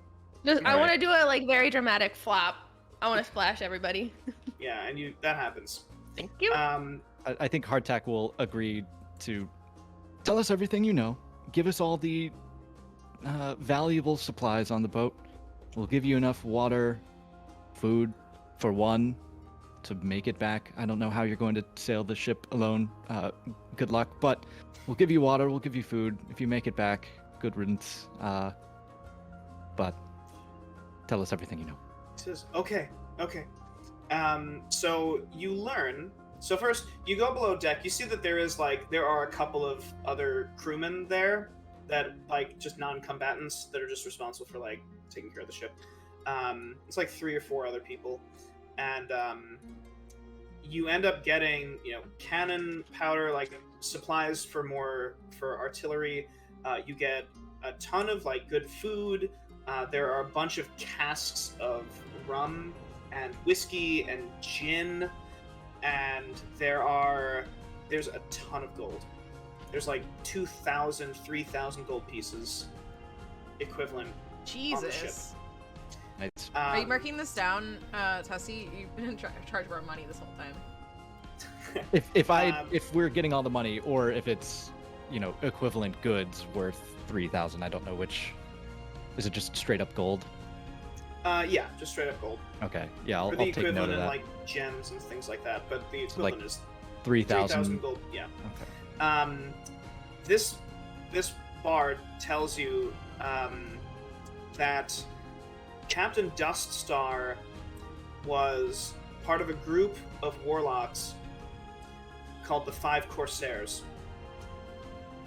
Just, I Right. want to do a like very dramatic flop. I want to splash everybody. Yeah, and that happens. Thank you. I think Hardtack will agree to tell us everything you know. Give us all the valuable supplies on the boat. We'll give you enough water, food for one to make it back. I don't know how you're going to sail the ship alone. Good luck, but we'll give you water. We'll give you food. If you make it back, good riddance. But tell us everything you know. He says, okay. So you learn. So first, you go below deck. You see that there are a couple of other crewmen there that just non-combatants that are just responsible for taking care of the ship. It's like 3 or 4 other people, and you end up getting, cannon powder, like supplies for artillery. You get a ton of like good food. There are a bunch of casks of rum and whiskey and gin, and there's a ton of gold. There's like 2,000, 3,000 gold pieces equivalent. Jesus. Nice. Are you marking this down, Tessie? You've been in charge of our money this whole time. If we're getting all the money, or if it's equivalent goods worth 3,000, I don't know which. Is it just straight up gold? Yeah, just straight up gold. Okay, yeah, I'll Or the take note equivalent of in that. like gems and things like that, but the equivalent is 3,000 gold. Yeah. Okay. This bard tells you that Captain Duststar was part of a group of warlocks called the Five Corsairs.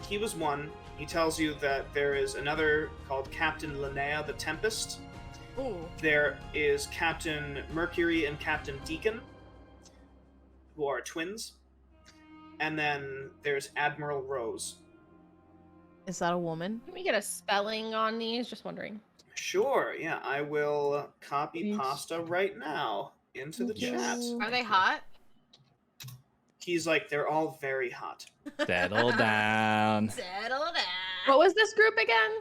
He was one. He tells you that there is another called Captain Linnea the Tempest. Ooh. There is Captain Mercury and Captain Deacon, who are twins. And then there's Admiral Rose. Is that a woman? Can we get a spelling on these? Just wondering. Sure, yeah, I will copy Please. pasta right now into the Thank chat. you. Are they hot? He's like, they're all very hot. Settle down. Settle down. What was this group again?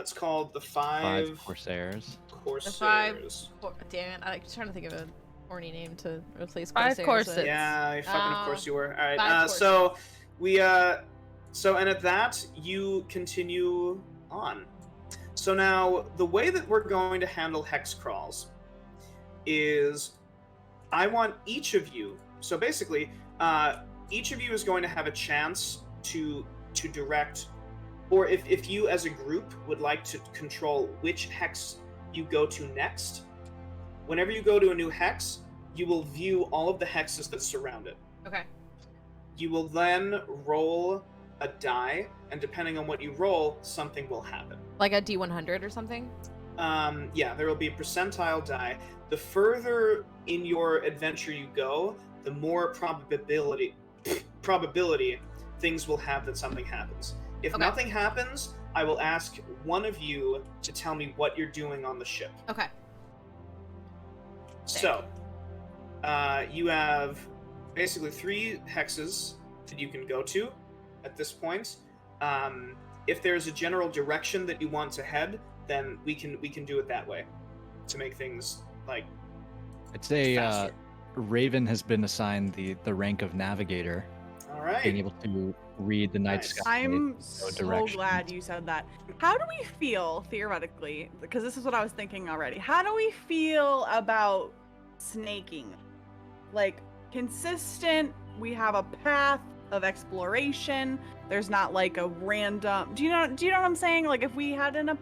It's called the Five, Five Corsairs. Corsairs. The Five. Damn it! I'm trying to think of a horny name to replace Five Corsairs Corsairs. with. Yeah, fucking of course you were. All right. Five So we and at that you continue on. So now the way that we're going to handle hex crawls is, I want each of you. So basically, each of you is going to have a chance to direct, or if you as a group would like to control which hex you go to next. Whenever you go to a new hex, you will view all of the hexes that surround it. Okay. You will then roll a die, and depending on what you roll, something will happen. Like a D100 or something? Yeah, there will be a percentile die. The further in your adventure you go, the more probability things will have that something happens. If Okay. nothing happens, I will ask one of you to tell me what you're doing on the ship. Okay. So, you have basically 3 hexes that you can go to at this point. If there's a general direction that you want to head, then we can do it that way to make things like I'd say faster. Raven has been assigned the rank of navigator, All right. being able to read the night Nice. sky. I'm no so directions. glad you said that. How do we feel theoretically? Because this is what I was thinking already. How do we feel about snaking? Like consistent. We have a path of exploration. There's not like a random. Do you know what I'm saying? Like if we had in a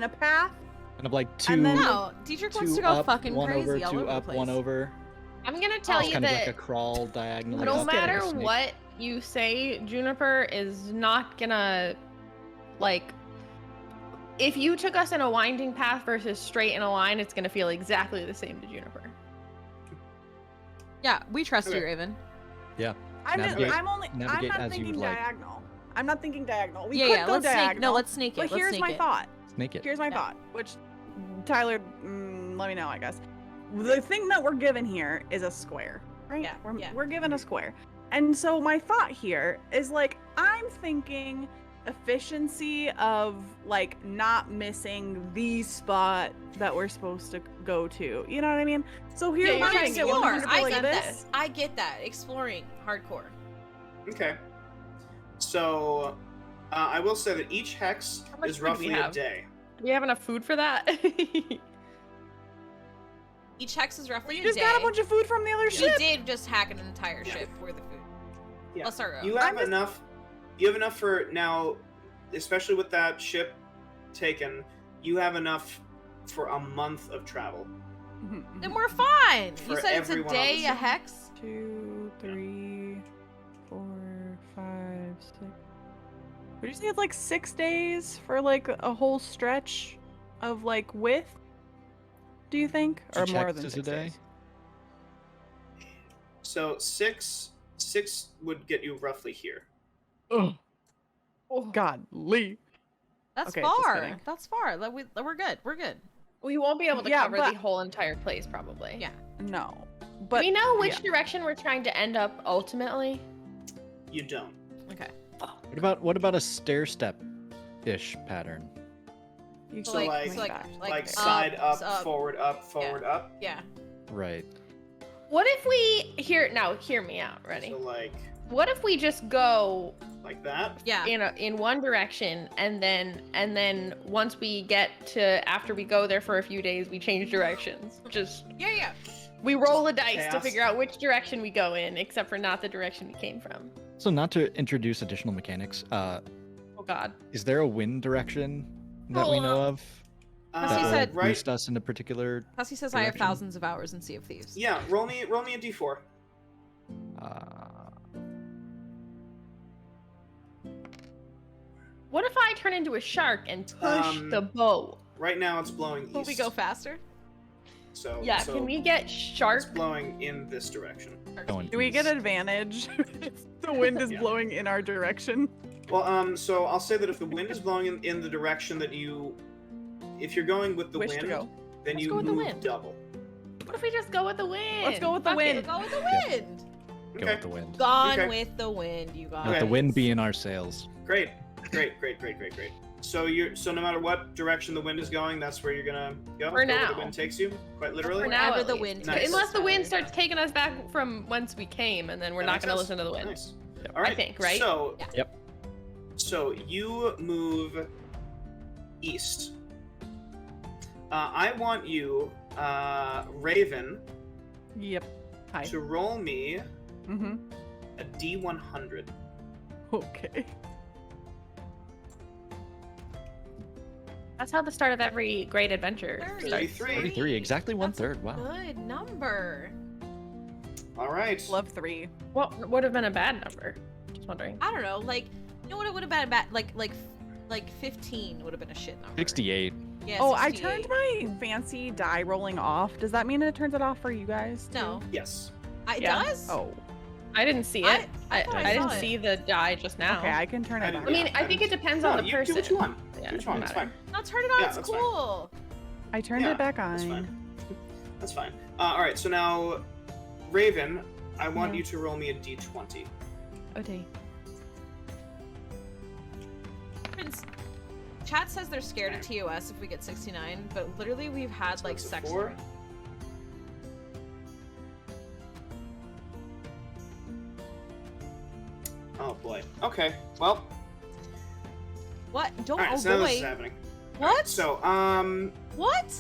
path. Kind of like two, And then- No, Dietrich wants two to go up, fucking one crazy over, all two over up, the place. one over. I'm gonna tell It's you kind of like that a crawl diagonally. no up. matter Snake. what you say, Juniper is not gonna, like, if you took us in a winding path versus straight in a line, it's gonna feel exactly the same to Juniper. Yeah, we trust Okay. you, Raven. I'm Navigate- I'm navigate not as you thinking would like. diagonal. I'm not thinking diagonal. We yeah, could yeah. go Let's diagonal. snake. No, let's snake it. But Let's here's snake my it. thought. Snake it. Here's my Yeah. thought, which Tyler, let me know, I guess. The thing that we're given here is a square, right? Yeah, yeah. We're given a square. And so my thought here is like, I'm thinking efficiency of like not missing the spot that we're supposed to go to. You know what I mean? So Yeah, here's you're my trying to thing. get We're 100 gonna go I like get this. that. I get that. Exploring hardcore. Okay. So, I will say that each hex How much is food do we roughly a have? day. Do we have enough food for that? Each hex is roughly We a just day. got a bunch of food from the other We ship. did just hack an entire Yeah. ship for the food. Yeah. Plus our own. You have I'm just- enough. You have enough for now, especially with that ship taken. You have enough for a month of travel. Then we're fine. You For said it's a everyone on day, the a ship. hex. 2, 3, 4, 5, 6. Would you say it's like 6 days for like a whole stretch of like width? Do you think, or Each more hex than is a 6 day? days? So 6 would get you roughly here. Oh, godly. That's Okay, just far. kidding. That's far. We're good. We're good. We won't be able to Yeah, cover but- the whole entire place, probably. Yeah. No. Do But we know which yeah. direction we're trying to end up ultimately? You don't. Okay. What about a stair step-ish pattern? You So can like- swing like- back. Like side up, up. forward up, forward up. Yeah. Right. What if we hear me out, ready? So like What if we just go like that. Yeah. in one direction and then once we get to after we go there for a few days we change directions. Just Yeah. we roll a dice to Chaos. figure out which direction we go in, except for not the direction we came from. So not to introduce additional mechanics, Oh god. is there a wind direction that we know of As that he will said- right. boost us in a particular? Hussey says I have Direction. thousands of hours in Sea of Thieves. Yeah, roll me a d4. What if I turn into a shark and push the boat? Right now it's blowing east. Will we go faster? So Yeah, so can we get It's shark? blowing in this direction. Going Do we get east. advantage? The wind is Yeah. blowing in our direction. Well, so I'll say that if the wind is blowing in the direction that if you're going with the Wish to wind, go. then Let's you go with the move wind. double. What if we just go with the wind? Let's go with the Fuck wind. it. Go with the Yeah. wind. Go Okay, with the wind? Gone Okay. with the wind, you guys. Let Okay. the wind be in our sails. great. So no matter what direction the wind is going, that's where you're gonna go. For Go where now. the wind takes you, quite literally. For now, Wherever at the least. wind takes Unless the wind us. starts taking us back from whence we came, and then we're That not makes going to sense. listen to the wind. Nice. Yep. All right. I think, right? So, Yeah. Yep. So you move east. I want you, Raven, Yep. Hi. to roll me Mm-hmm. a D100. Okay. That's how the start of every great adventure. 33. 33, exactly That's a 1/3. Wow. Good number. All right. Love 3. What would have been a bad number? Just wondering. I don't know. Like, you know what? It would have been bad. Like 15 would have been a shit number. 68. Yeah. Oh, I 68. turned my fancy die rolling off. Does that mean it turns it off for you guys? too? No. Yes. It Yeah. does. Oh. I didn't see I- it. I I, thought I, I didn't saw it. see the die just now. Okay, I can turn I it didn't- back. I mean, Yeah, I think it depends No, on the you person. do what you want. Yeah, Do what you want. It's doesn't fine. No, turn it on. Yeah, It's that's fine. cool. I turned Yeah, it back That's on. fine. That's fine. All right. So now, Raven, I want Yeah. you to roll me a D20. Okay. Prince, chat says they're scared of TOS if we get 69, but literally we've had So like it's a sex. 4. Oh boy. Okay. Well. What? Don't. All right. Oh So now this is boy. happening. What? So What?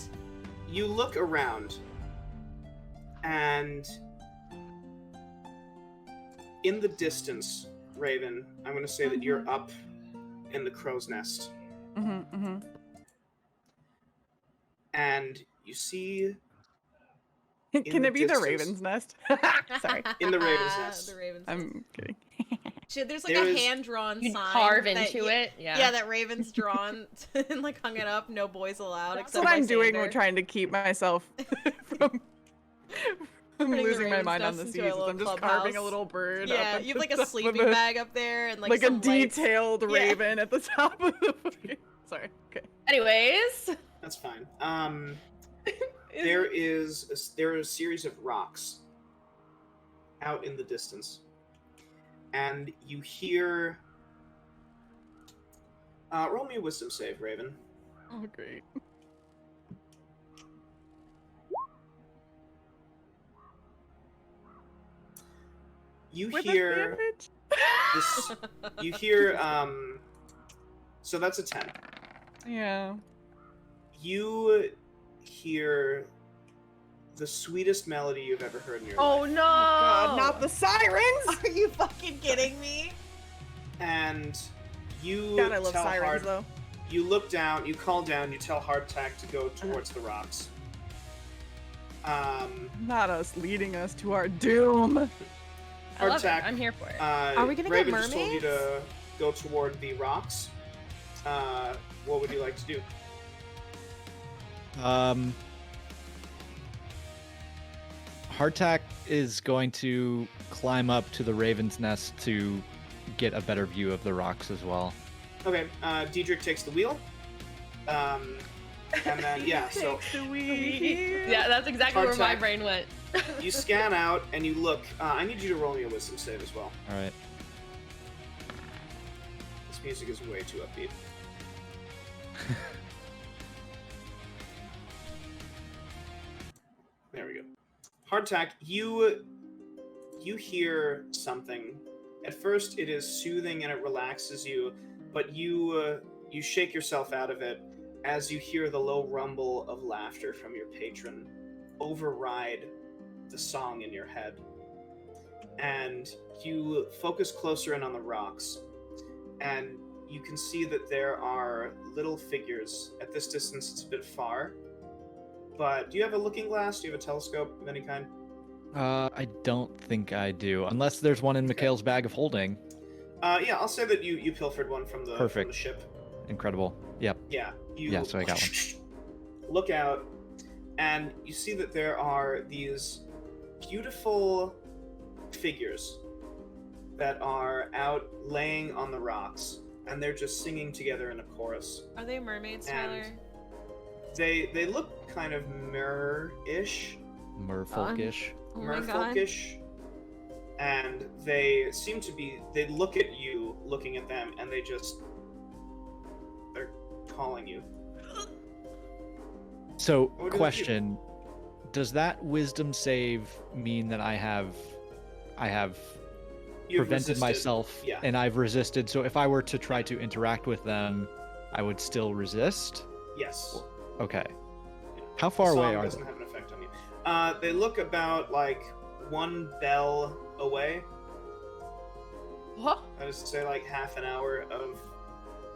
you look around, and in the distance, Raven, I'm going to say that you're up in the crow's nest, Mm-hmm. Mm-hmm. and you see Can the it be the distance. Raven's nest? Sorry. In the raven's nest. The raven's nest. I'm kidding. Shit, there's like There a is- hand-drawn You sign. carve that into y- it. Yeah. Yeah, that Raven's drawn and like hung it up. No boys allowed. That's except what I'm Lysander. doing. We're trying to keep myself from Putting the losing my Raven's mind on nest the into a seas. little I'm just clubhouse. carving a little bird. Yeah, up at you have the like a top of sleeping the- bag up there and like like a some lights. detailed Yeah. raven at the top of the. Sorry. Okay. Anyways. That's fine. There is a series of rocks out in the distance, and you hear. Roll me a wisdom save, Raven. Oh, great. You With hear advantage? this. You hear. So that's a 10. Yeah. You hear the sweetest melody you've ever heard in your Oh life. no! God, not the sirens! Are you fucking kidding me? And you God, I love tell sirens Hard, though. you look down, you call down, you tell Hardtack to go towards the rocks. Not us leading us to our doom. I love it. Hardtack, I'm here for it. Are we gonna get Raven just told you mermaids? to go toward the rocks. What would you like to do? Hardtack is going to climb up to the Raven's Nest to get a better view of the rocks as well. Okay, Diedrich takes the wheel. And then, yeah, so Yeah, that's exactly where my Hardtack. brain went. you scan out and you look. I need you to roll me a wisdom save as well. All right. This music is way too upbeat. There we go. Hardtack, you hear something. At first, it is soothing and it relaxes you, but you shake yourself out of it as you hear the low rumble of laughter from your patron override the song in your head. And you focus closer in on the rocks, and you can see that there are little figures. At this distance, it's a bit far. But do you have a looking glass? Do you have a telescope of any kind? I don't think I do, unless there's one in Mikhail's bag of holding. Yeah, I'll say that you pilfered one from the Perfect. ship. Incredible. Yep. Yeah, Yeah, so I got one. Look out, and you see that there are these beautiful figures that are out laying on the rocks, and they're just singing together in a chorus. Are they mermaids, And Tyler? They look kind of mer-ish, Merfolkish. Oh my god. merfolkish, and they seem to be. They look at you, looking at them, and they're calling you. So, What do you do? question: does that wisdom save mean that I have You've prevented resisted. myself Yeah. and I've resisted? So if I were to try to interact with them, I would still resist? Yes. Okay. How far The away song are doesn't they? have an effect on you. They look about like 1 bell away. What? That is to say, like half an hour of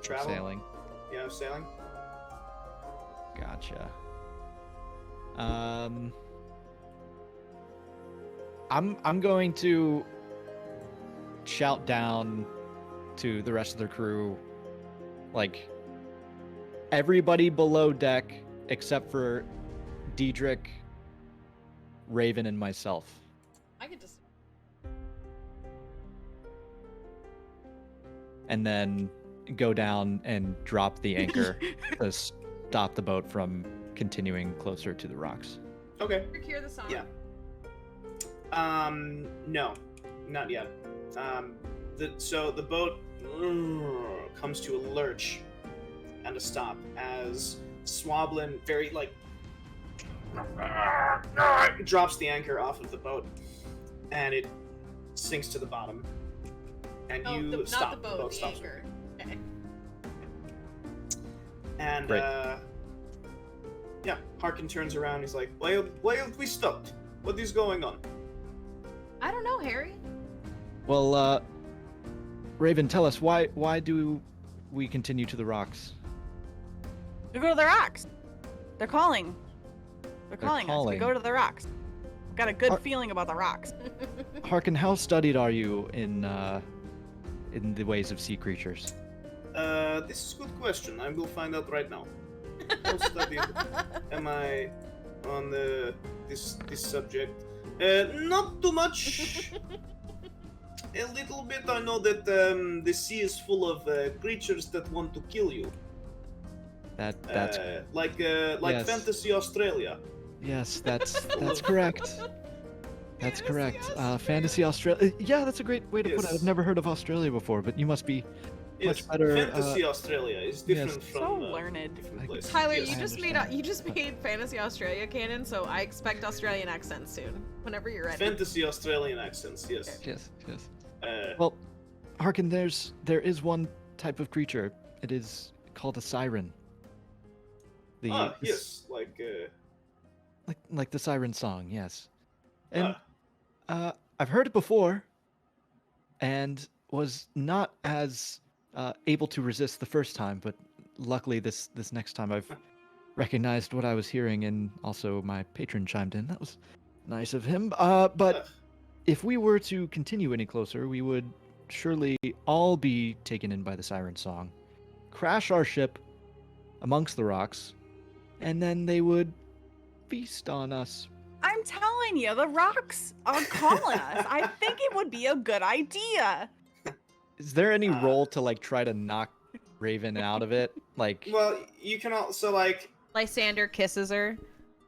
travel. Sailing. Yeah, of sailing. Gotcha. I'm going to shout down to the rest of the crew, like everybody below deck except for Diedrich, Raven, and myself. I could just. And then go down and drop the anchor to stop the boat from continuing closer to the rocks. Okay. Hear the song. Yeah. No, not yet. So the boat comes to a lurch and a stop as Swablin very like drops the anchor off of the boat, and it sinks to the bottom. And Oh, you not stop. the boat, the stops. anchor. Okay. And Great. yeah, Harkin turns around. He's like, "Why have we stopped? What is going on?" I don't know, Harry. Well, Raven, tell us why do we continue to the rocks? We go to the rocks. They're calling. They're calling us. We calling. go to the rocks. Got a good Are- feeling about the rocks. Harkin, how studied are you in the ways of sea creatures? This is a good question. I will find out right now. How studied am I on this subject? Not too much. A little bit. I know that the sea is full of creatures that want to kill you. That's like yes. Fantasy Australia. yes, that's correct. That's correct. Fantasy Australia. Yeah, that's a great way to put it. Yes. I've never heard of Australia before, but you must be Yes, much better. Fantasy Australia is different yes. from So learned. different I- places. Tyler, Yes. you I just understand. made Fantasy Australia canon, so I expect Australian accents soon. Whenever you're ready. Fantasy Australian accents. Yes. Yes, yes. Uh, Well, Harkin, there is one type of creature. It is called a siren. The yes, like the siren song, yes. And ah, I've heard it before, and was not as able to resist the first time, but luckily this next time I've recognized what I was hearing, and also my patron chimed in. That was nice of him. But if we were to continue any closer, we would surely all be taken in by the siren song, crash our ship amongst the rocks, and then they would feast on us I'm telling you, the rocks are calling us. I think it would be a good idea. Is there any role to like try to knock Raven out of it? Like, Well, you can also like. Lysander kisses her.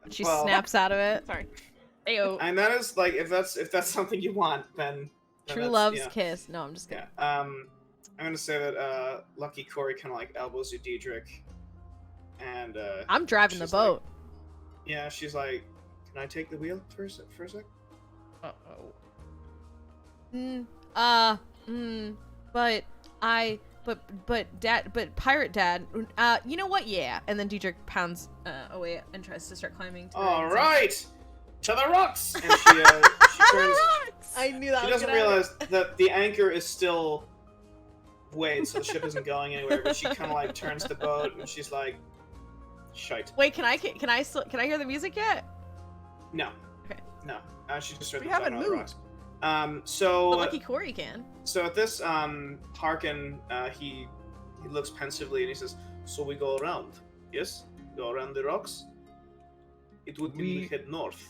She Well- snaps out of it. Sorry. Ayo. And that is like if that's something you want, then True that's- love's yeah. kiss. No, I'm just kidding. Yeah. I'm gonna say that Lucky Corey kind of like elbows you, Diedrich, and I'm driving the she's like- boat. yeah, she's like, "Can I take the wheel for a sec?" Uh-oh. But pirate dad, you know what? Yeah. And then Diedrich pounds away and tries to start climbing. To All Raven's right, to the rocks. And she turns. I knew that. She was doesn't gonna happen. realize that the anchor is still weighed, so the ship isn't going anywhere. But she kind of like turns the boat, and she's like, "Shite." Wait, can I hear the music yet? No. Okay. No. She just started We haven't diving on the moved. rocks. So But Lucky Corey can. So at this, Harkin, he looks pensively and he says, "So we go around, yes? Go around the rocks? It would be We- head north."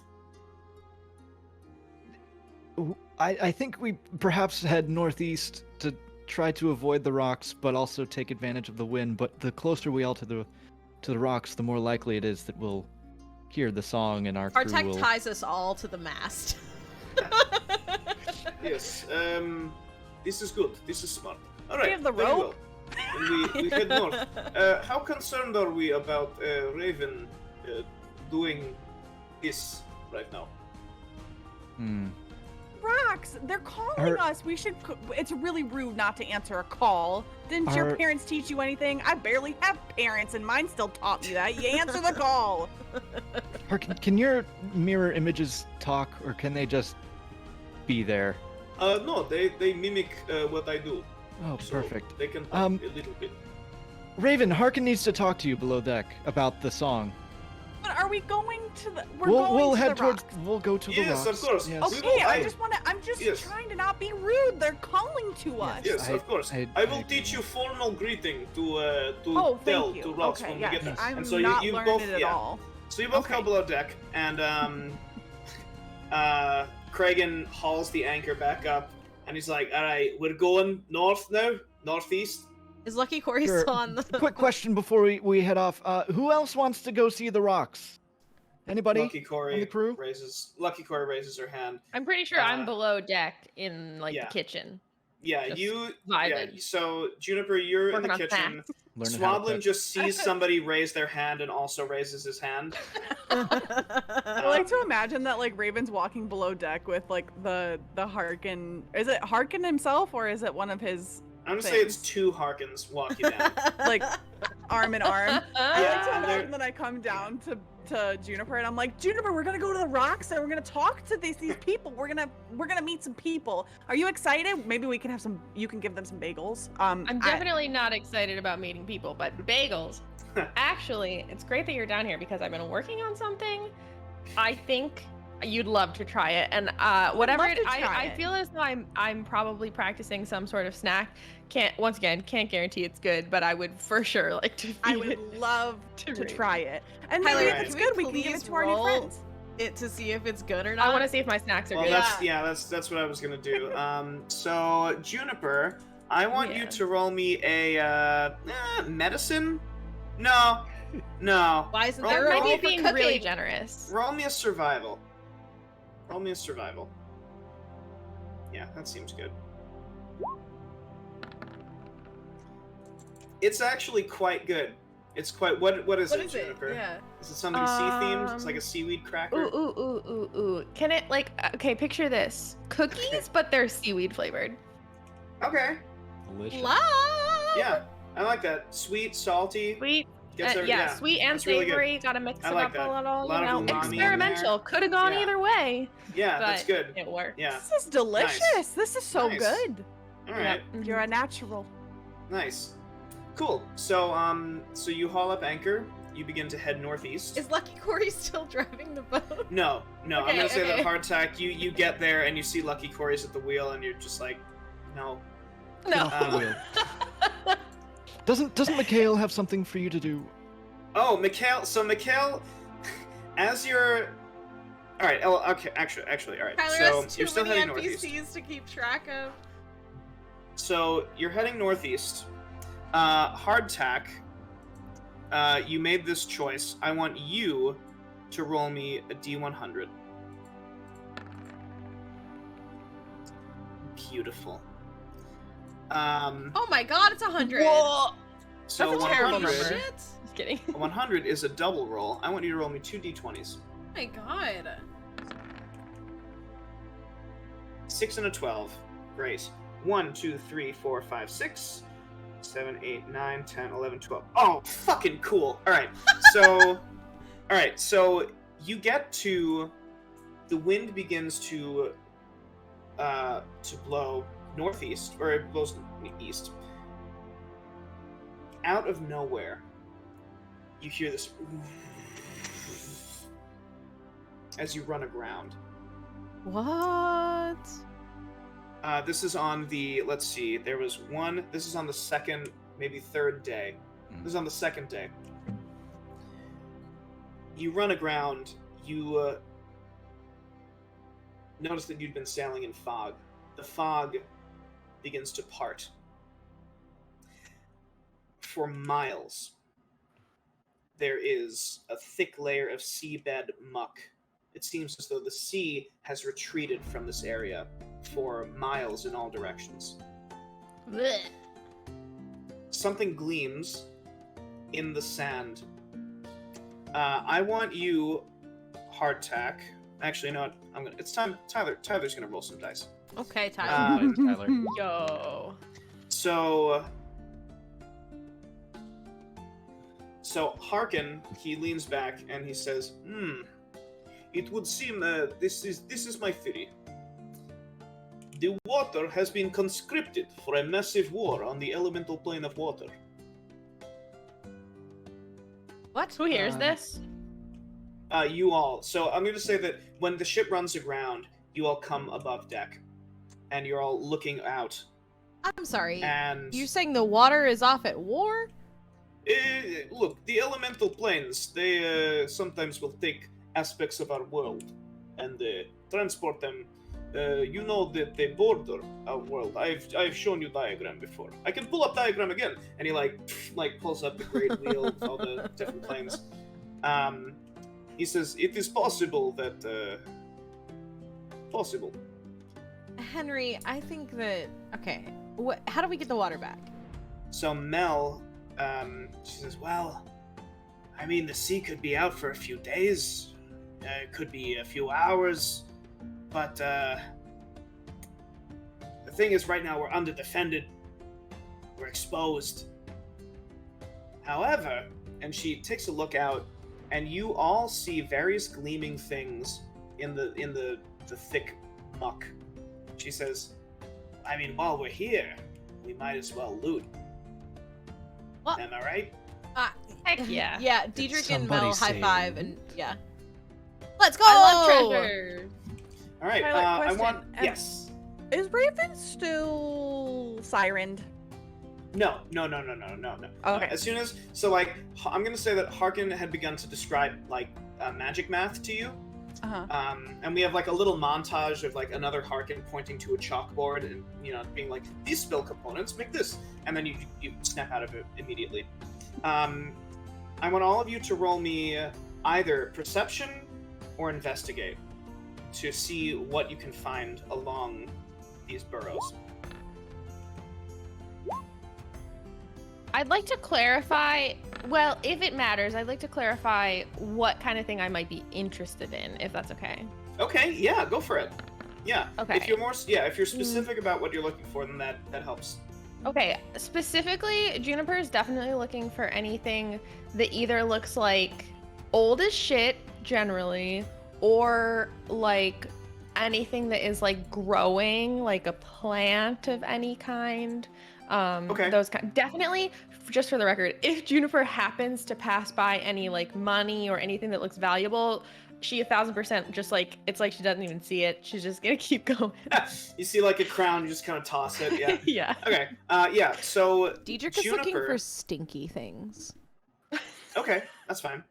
I think we perhaps head northeast to try to avoid the rocks, but also take advantage of the wind. But the closer we are to the rocks, the more likely it is that we'll hear the song and our crew Artek will. ties us all to the mast. Yes, this is good. This is smart. All right, have the very rope? well. And we head north. How concerned are we about Raven doing this right now? Hmm. Rocks, they're calling Are- us. We should. It's really rude not to answer a call. Didn't your Are- parents teach you anything? I barely have parents, and mine still taught me that. You answer the call. Can your mirror images talk, or can they just be there? No, they mimic what I do. Oh, So perfect. They can talk Um, a little bit. Raven, Harkin needs to talk to you below deck about the song. But are we going to the? We'll to head the towards. rocks. We'll go to the Yes, rocks. of course. Yes. We Okay, will- I'm just Yes. trying to not be rude. They're calling to us. Yes, I- of course. I- I will I teach agree. you formal greeting to Oh, tell thank you. to rocks Okay, when yes. we get there. I'm And so not you learned both, it at yeah. all. So you both Okay. go below deck, and Kragan hauls the anchor back up, and he's like, "All right, we're going north now, northeast." Is Lucky Corey Sure. still on the? Quick question before we head off. Who else wants to go see the rocks? Anybody? Lucky Corey on the crew? raises her hand. I'm pretty sure Uh, I'm below deck in like yeah. the kitchen. Yeah, Just yeah. vibing. So Juniper, you're in Working the on kitchen. Learning how to Swadlin cook. just sees somebody raise their hand and also raises his hand. I like to imagine that like Raven's walking below deck with like the Harkin. Is it Harkin himself or is it one of his I'm gonna say it's Things. two Harkins walking down. like arm in arm? I Yeah, like to and they're- imagine that I come down to Juniper and I'm like, Juniper, we're gonna go to the rocks and we're gonna talk to these people. We're gonna meet some people. Are you excited? Maybe we can have some. You can give them some bagels. I'm definitely not excited about meeting people, but bagels. Actually, it's great that you're down here because I've been working on something. I think you'd love to try it, and whatever. love to try I it. feel as though I'm probably practicing some sort of snack. Can't guarantee it's good, but I would for sure like to. I feed would it love to to Raven. try it. And Tyler, maybe can if it's we good, we can give it please to our new roll friends. it to see if it's good or not. I want to see if my snacks are Well, good. that's what I was gonna do. So Juniper, I want you Yeah. to roll me a medicine. No. Why isn't Roll- there That a might roll be for being cooking? really generous. Roll me a survival. Yeah, that seems good. It's actually quite good. It's quite. What is What it, is it? Juniper? Yeah. Is it something sea themed? It's like a seaweed cracker. Ooh. Can it like okay? Picture this: cookies, but they're seaweed flavored. Okay. Delicious. Love. Yeah, I like that. Sweet, salty. Sweet, Gets every- yeah, sweet and that's really good. savory. Gotta mix I it like up that. a little. A lot You of know, umami in experimental. Could have gone Yeah. either way. Yeah, but that's good. It works. Yeah. This is delicious. This is so Nice. good. All right. Mhm. You're a natural. Nice. Cool. So so you haul up anchor. You begin to head northeast. Is Lucky Corey still driving the boat? No. I'm Okay, gonna say okay. that hardtack. You get there and you see Lucky Corey's at the wheel, and you're just like, no. Get No. off the wheel. Doesn't Mikhail have something for you to do? Oh, Mikhail. So Mikhail, as you're, All right. Okay. Actually. All right. Tyler So has you're too still many heading northeast. NPCs to keep track of. So you're heading northeast. Hardtack. You made this choice. I want you to roll me a D100. Beautiful. Oh my god, it's 100. Whoa! So That's a terrible 100, number. Shit. Just kidding. 100 is a double roll. I want you to roll me 2 D20s. Oh my god. 6 and a 12. Great. 1, 2, 3, 4, 5, 6, 7, 8, 9, 10, 11, 12. Oh, fucking cool. Alright, so... Alright, so you get to... The wind begins to blow northeast, or it blows east. Out of nowhere, you hear this as you run aground. What? This is on the, let's see, there was one, this is on the second, maybe third day. This is on the second day. You run aground, you notice that you'd been sailing in fog. The fog begins to part. For miles, there is a thick layer of seabed muck. It seems as though the sea has retreated from this area for miles in all directions. Blech. Something gleams in the sand. I want you, Hardtack. Actually, no, it's time. Tyler's gonna roll some dice. Okay, Tyler. Tyler. Yo. So Harkin, he leans back and he says, it would seem this is my theory. The water has been conscripted for a massive war on the elemental plane of water. What? Who hears this? You all. So I'm going to say that when the ship runs aground, you all come above deck, and you're all looking out. I'm sorry. And You're saying the water is off at war? look, the elemental planes, they sometimes will take aspects of our world and transport them. You know that they border our world. I've shown you diagram before. I can pull up diagram again. And he like pulls up the great wheel of all the different planes. He says it is possible that possible. Henry, I think that okay. How do we get the water back? So Mel, she says, well, I mean, the sea could be out for a few days. It could be a few hours. But the thing is, right now, we're underdefended. We're exposed. However, and she takes a look out, and you all see various gleaming things in the thick muck. She says, I mean, while we're here, we might as well loot. Well, Am I right? Heck yeah. Yeah, Diedrich and somebody Mel high say five and yeah. Let's go! I love treasure. All right. Tyler, I question. want yes. Is Raven still sirened? No. Okay. As soon as I'm gonna say that Harkin had begun to describe magic math to you. Uh-huh. And we have like a little montage of like another Harkin pointing to a chalkboard and being like, these spell components make this, and then you snap out of it immediately. I want all of you to roll me either perception or investigate to see what you can find along these burrows. I'd like to clarify, well, if it matters, I'd like to clarify what kind of thing I might be interested in, if that's okay. Okay, yeah, go for it. Yeah. Okay. If you're specific about what you're looking for, then that helps. Okay, specifically, Juniper is definitely looking for anything that either looks like old as shit, generally, or like anything that is like growing, like a plant of any kind. Okay. Those definitely, just for the record, if Juniper happens to pass by any like money or anything that looks valuable, she 1000% just like, it's like she doesn't even see it. She's just gonna keep going. You see like a crown, you just kind of toss it. Yeah. Yeah. Okay. Yeah. So Diedrich is looking Juniper- for stinky things. Okay, that's fine.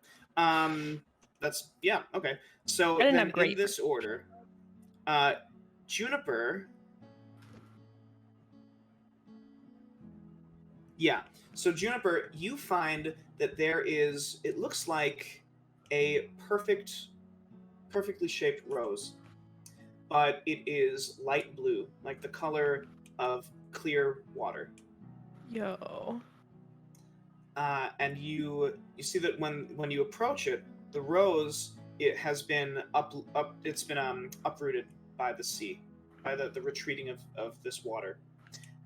Yeah, okay. So I didn't then have grape. in this order, Juniper. Yeah. So Juniper, you find that there is. It looks like a perfectly shaped rose, but it is light blue, like the color of clear water. Yo. And you see that when you approach it, the rose has been uprooted by the sea, by the retreating of this water.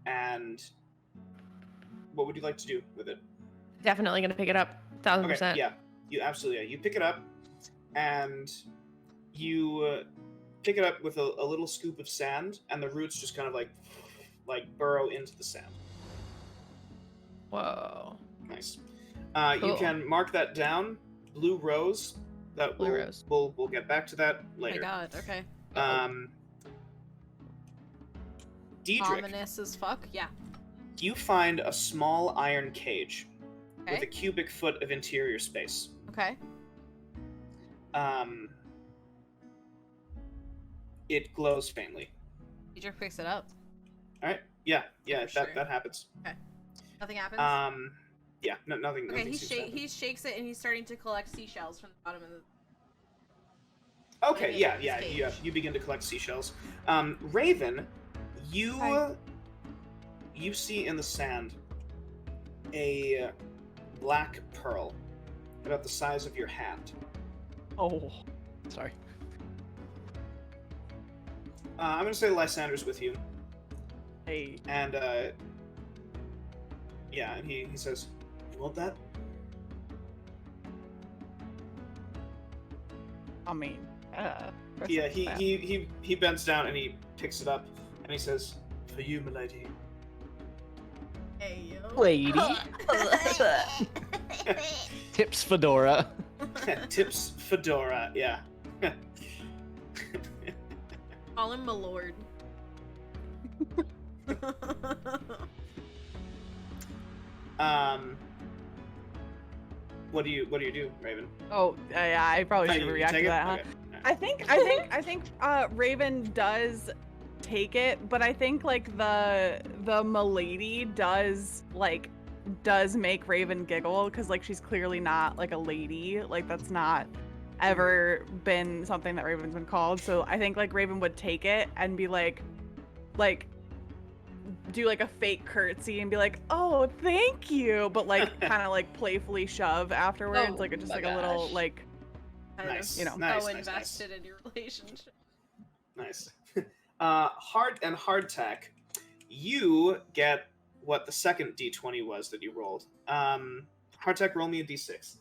And what would you like to do with it? Definitely gonna pick it up. 1000%. Okay, yeah, you absolutely, yeah. You pick it up, and you pick it up with a little scoop of sand, and the roots just kind of like burrow into the sand. Whoa. Nice. Cool. You can mark that down. Blue rose. That Blue rose. We'll get back to that Oh my later. god, okay. Diedrich, Ominous as fuck, yeah. you find a small iron cage with a Okay. cubic foot of interior space. Okay. It glows faintly. Teacher picks it up. All right. Yeah. For sure. That happens. Nothing happens? Yeah. Nothing. okay, nothing seems to happen. he shakes it and he's starting to collect seashells from the bottom of the... Okay, Okay, yeah. stage. You begin to collect seashells. Raven, Hi. you see in the sand a black pearl about the size of your hand. Oh, sorry. I'm gonna say Lysander's with you, Hey. and yeah, and he says, "You want that?" I mean, Yeah, he bends down and he picks it up and he says, "For you, milady." Hey, yo. Lady. Tips Fedora. Tips Fedora, yeah. Call him my lord. What do you do, Raven? Oh, yeah, I probably Oh, should have you reacted take to it? that, huh? Okay. I think Raven does take it, but I think like the milady does make Raven giggle because like she's clearly not like a lady. Like that's not ever been something that Raven's been called. So I think like Raven would take it and be like do like a fake curtsy and be like, "Oh, thank you," but like kind of like playfully shove afterwards, Oh like just my like a little gosh. like Nice. you know. Nice, so nice, invested in your relationship. Nice. Hardtack, you get what the second D20 was that you rolled. Hardtack, roll me a D6.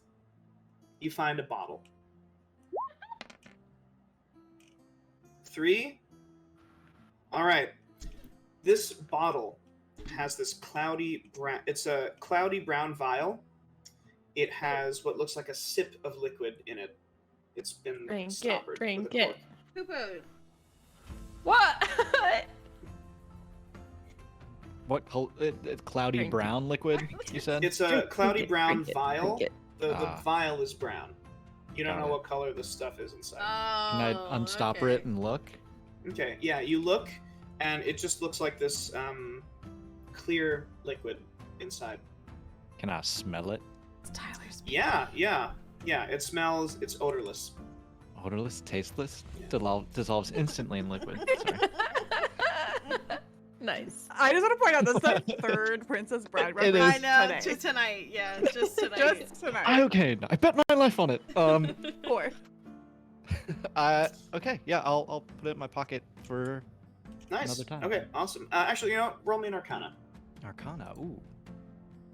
You find a bottle. 3. All right. This bottle has this cloudy brown. It's a cloudy brown vial. It has what looks like a sip of liquid in it. It's been Drink it, stoppered with drink a it. cork. Poo-poo. What? What cloudy Drink it. brown liquid? You said. It's a Drink cloudy it, brown drink it, vial. drink The Ah. vial is brown. You don't Got know it. what color the stuff is inside. Oh, Can I unstopper okay. it and look? Okay, yeah, you look, and it just looks like this clear liquid inside. Can I smell it? It's Tyler's. Yeah. It smells. It's odorless. Odorless, tasteless, dissolves instantly in liquid. Sorry. Nice. I just want to point out this is the third Princess Bride It reference is. I know, today. just tonight. Yeah, just tonight. Just tonight. Okay, I bet my life on it. Four. Okay, yeah, I'll put it in my pocket for Nice. Another time. Okay, awesome. Actually, you know what? Roll me an Arcana. Arcana. Ooh.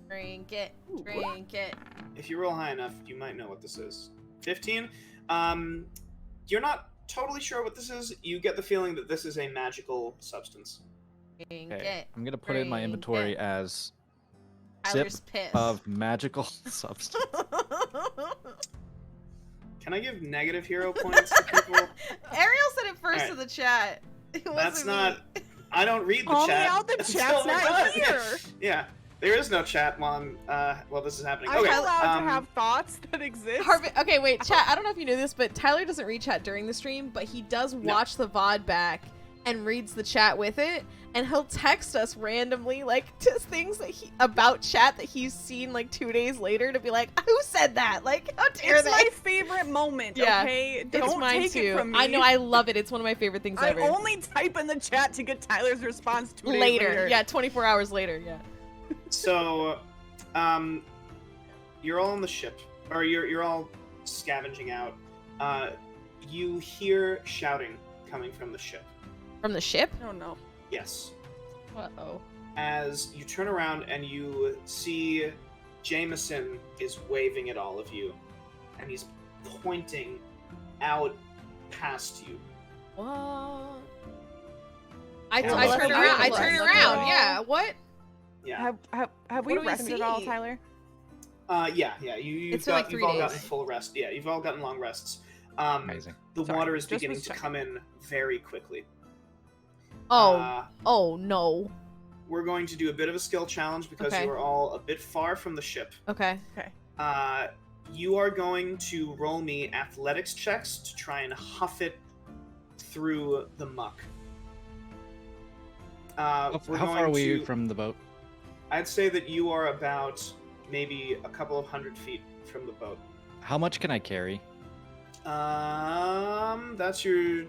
Drink it. Drink it. If you roll high enough, you might know what this is. 15. You're not totally sure what this is. You get the feeling that this is a magical substance. Drink Okay, it. I'm gonna put it in my Drink inventory it. as Tyler's sip pissed. of magical substance. Can I give negative hero points to people? Ariel said it first Alright. in the chat. It That's wasn't not. me. I don't read the Call me chat. out, the That's chat's all I not got. here. Yeah. There is no chat while this is happening. I'm Okay, allowed to have thoughts that exist. Okay, wait, chat. I don't know if you knew this, but Tyler doesn't read chat during the stream, but he does watch the VOD back and reads the chat with it, and he'll text us randomly, like, to things that about chat that he's seen, like, 2 days later to be like, who said that? Like, how dare It's they? my favorite moment, Yeah, okay? It's Don't mine take too. it from me. I know, I love it. It's one of my favorite things I ever. only type in the chat to get Tyler's response 2 days later. Yeah, 24 hours later, yeah. So, you're all on the ship, or you're all scavenging out. You hear shouting coming from the ship. From the ship? Oh no. Yes. Uh-oh. As you turn around and you see Jameson is waving at all of you, and he's pointing out past you. What? I I turn around. I turn around. Yeah. What? Yeah. Have we What do we rested at all, see? Tyler? Yeah. You've It's been like 3 you've all days. gotten full rest. Yeah, you've all gotten long rests. Amazing. The Sorry, water is just beginning was to checking. come in very quickly. Oh. Oh no. We're going to do a bit of a skill challenge because Okay. you are all a bit far from the ship. Okay. You are going to roll me athletics checks to try and huff it through the muck. How We're far going are we to- from the boat? I'd say that you are about maybe a couple of 100 feet from the boat. How much can I carry? That's your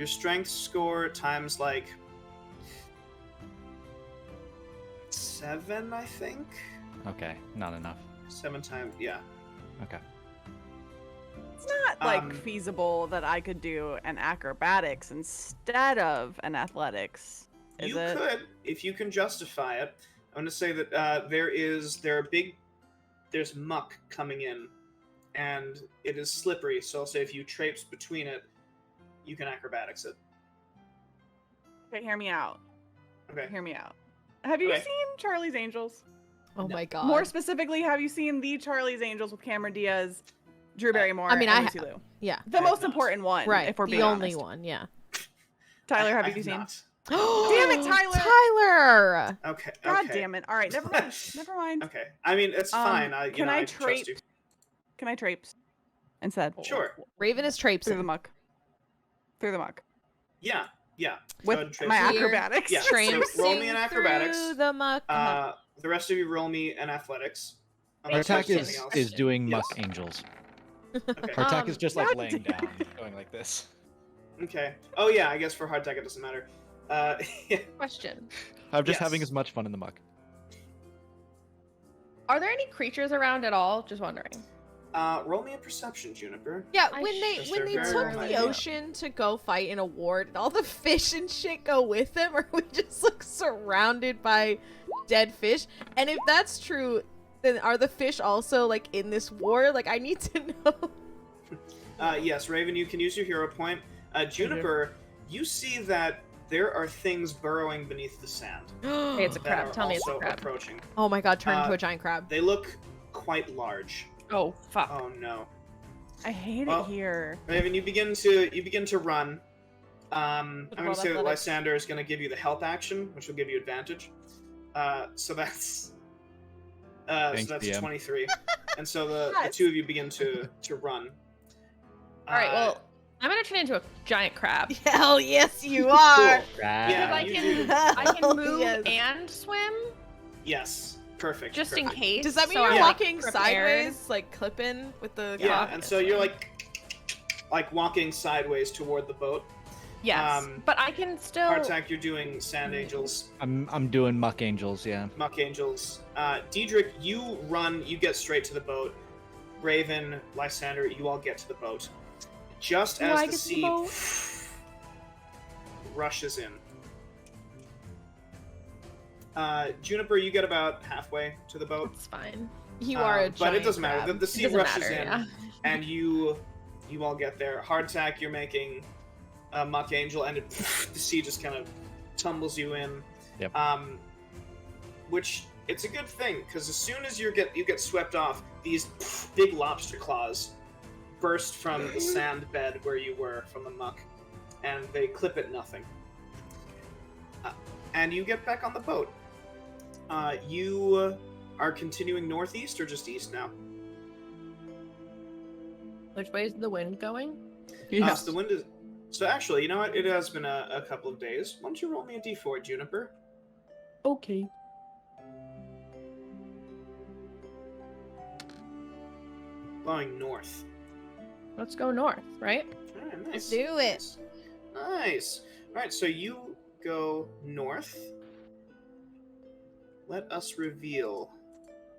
strength score times like 7, I think. Okay, not enough. 7 times, yeah. Okay. It's not like Um, feasible that I could do an acrobatics instead of an athletics. Is You it? could, if you can justify it. I'm going to say that there's muck coming in, and it is slippery. So I'll say if you traipse between it, you can acrobatics it. Okay, hear me out. Okay. Hear me out. Have you Okay. seen Charlie's Angels? Oh No. my god. More specifically, have you seen the Charlie's Angels with Cameron Diaz, Drew Barrymore, I mean, and I Lucy Liu? Yeah. The I have most not. important one, Right. if we're the being only honest. one. Yeah. Tyler, have I you seen? not. Damn it, Tyler! Tyler! Okay. God okay. damn it! All right, never mind. Never mind. Okay. I mean, it's fine. Can I I trust traipse? you. Can I traipse instead? Sure. Raven is Through the traipsing. muck. Through the muck. Yeah. Go ahead With and traipse my it. Here. acrobatics. Yeah. So Traipsing roll me an acrobatics. through the muck. The rest of you roll me an athletics. Our Unless attack there's is something else. doing Yes. muck angels. Okay. Our attack is just like God laying damn. down, going like this. Okay. Oh yeah, I guess for hardtack it doesn't matter. Question. I'm just Yes. having as much fun in the muck. Are there any creatures around at all? Just wondering. Roll me a perception, Juniper. Yeah, I when they should- when they They're took very the nice. ocean to go fight in a war, did all the fish and shit go with them, or are we just like surrounded by dead fish? And if that's true, then are the fish also like in this war? Like, I need to know. Yes, Raven, you can use your hero point. Juniper, you see that there are things burrowing beneath the sand Hey, it's a that crab. are Tell me it's a also crab. approaching. Oh my god, turn into Uh, a giant crab. They look quite large. Oh fuck. Oh no. I hate Well, it here. Raven, you begin to run. I'm With going roll to say that athletics. Lysander is going to give you the help action, which will give you advantage. So that's Thanks, so that's DM. 23, and so the Yes. two of you begin to run. All right. Well, I'm gonna turn into a giant crab. Hell yes, you are. cool. Yeah. I you can- do. I can Hell move yes. and swim, Yes, perfect. just in perfect. case. Does that mean so you're I'm, walking prepared. sideways, like clipping with the Yeah, cock? and so you're like walking sideways toward the boat. Yes, but I can still. Hardtack, you're doing sand angels, I'm doing muck angels, yeah. muck angels. Diedrich, you run, you get straight to the boat. Raven, Lysander, you all get to the boat. Just Do as I the get to the sea boat? rushes in. Juniper, you get about halfway to the boat. It's fine. You are a giant but it doesn't matter. crab. The It sea doesn't rushes matter, in, yeah. and you all get there. Hardtack, you're making a muck angel, and the sea just kind of tumbles you in. Yep. Which it's a good thing because as soon as you get swept off, these big lobster claws burst from the sand bed where you were from the muck, and they clip at nothing. And you get back on the boat. You are continuing northeast or just east now? Which way is the wind going? So the wind is. So actually, you know what? It has been a couple of days. Why don't you roll me a d4, Juniper? Okay. Blowing north. Let's go north, right? All right, nice. Let's do it. Nice. All right, so you go north. Let us reveal.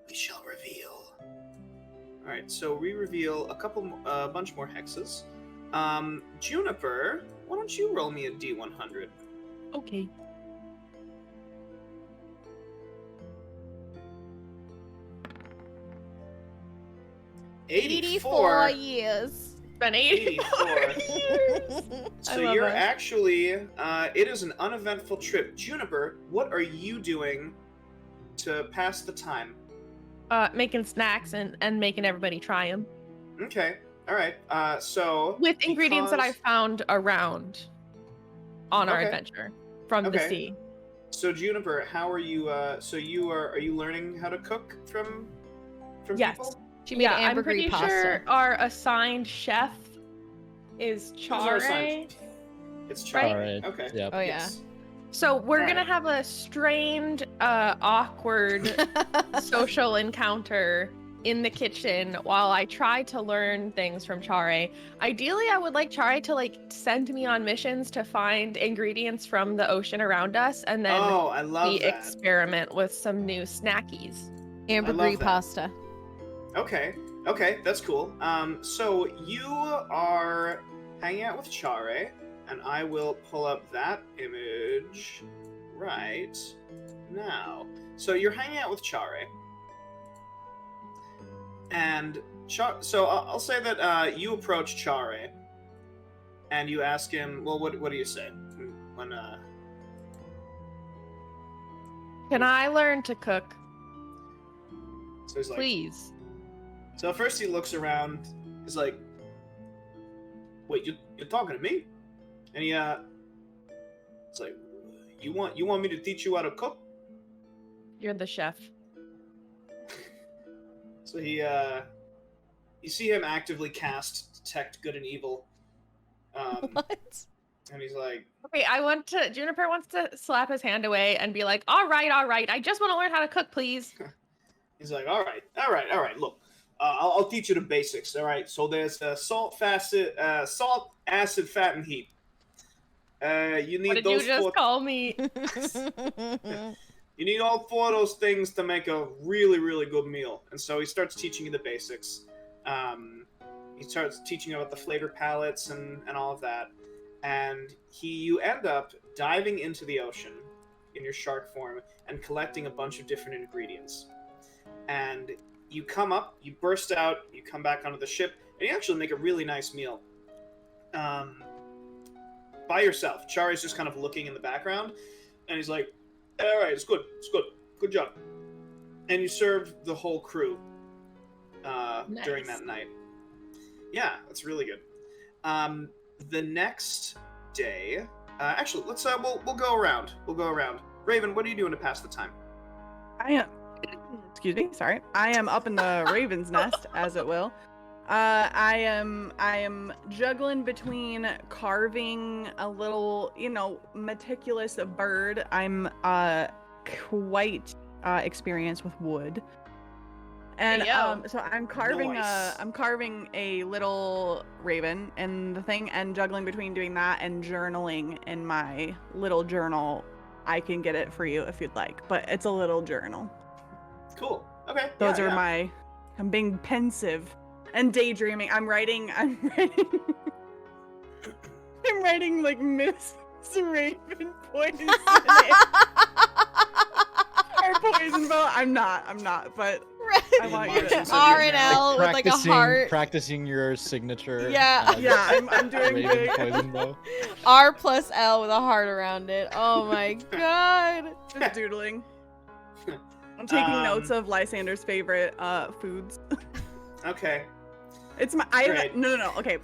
We shall reveal. All right, so we reveal a bunch more hexes. Juniper, why don't you roll me a d100? Okay. $84 years. Been 84 years. So I love you're it. actually, it is an uneventful trip. Juniper, what are you doing to pass the time? Making snacks and making everybody try them. Okay, all right. So With ingredients that I because- found around on our Okay. adventure from the Okay. sea. So Juniper, how are you? So are you learning how to cook from Yes. people? She made Yeah, I'm ambergris pretty pasta. sure our assigned chef is Who's our Chare. assigned- It's Right? Charlie. Okay. Yep. Oh yeah. Yes. So we're Alright. gonna have a strained, awkward social encounter in the kitchen while I try to learn things from Chare. Ideally, I would like Chare to send me on missions to find ingredients from the ocean around us, and then Oh, I love we that. experiment with some new snackies. Ambergris that. pasta. Okay, that's cool. So you are hanging out with Chare, and I will pull up that image right now. So you're hanging out with Chare, and so I'll say that you approach Chare, and you ask him, well, what do you say when Can I learn to cook, so he's like, please? So first he looks around. He's like, "Wait, you're talking to me?" And it's like, "You want me to teach you how to cook?" You're the chef. So you see him actively cast Detect Good and Evil, What? and he's like, Okay, Juniper wants to slap his hand away and be like, all right, I just want to learn how to cook, please. all right. Look, I'll teach you the basics. All right. So there's salt, acid, fat, and heat. You need What did those you just four. call me? You need all four of those things to make a really, really good meal. And so he starts teaching you the basics. He starts teaching you about the flavor palettes and all of that. And you end up diving into the ocean in your shark form and collecting a bunch of different ingredients. And you come up, you burst out, you come back onto the ship, and you actually make a really nice meal. By yourself. Chari's just kind of looking in the background, and he's like, all right, it's good, good job. And you served the whole crew during Nice. that night. Yeah, that's really good. The next day, actually, let's we'll go around. Raven, what are you doing to pass the time? I am. Excuse me. Sorry. I am up in the raven's nest, as it will. I am juggling between carving a little, meticulous bird. I'm quite experienced with wood. And Hey, yo. so I'm carving Nice. I'm carving a little raven and the thing, and juggling between doing that and journaling in my little journal. I can get it for you if you'd like, but it's a little journal. Cool. Okay. Those yeah, are yeah. I'm being pensive and daydreaming. I'm writing like Miss Raven poison or poison bow. I'm not, but I want you to. R and L with like a heart. Practicing your signature. Yeah. Yeah, I'm doing Raven big. poison bow. R plus L with a heart around it. Oh my god. Just doodling. I'm taking notes of Lysander's favorite foods. Okay. It's my Great. no. Okay.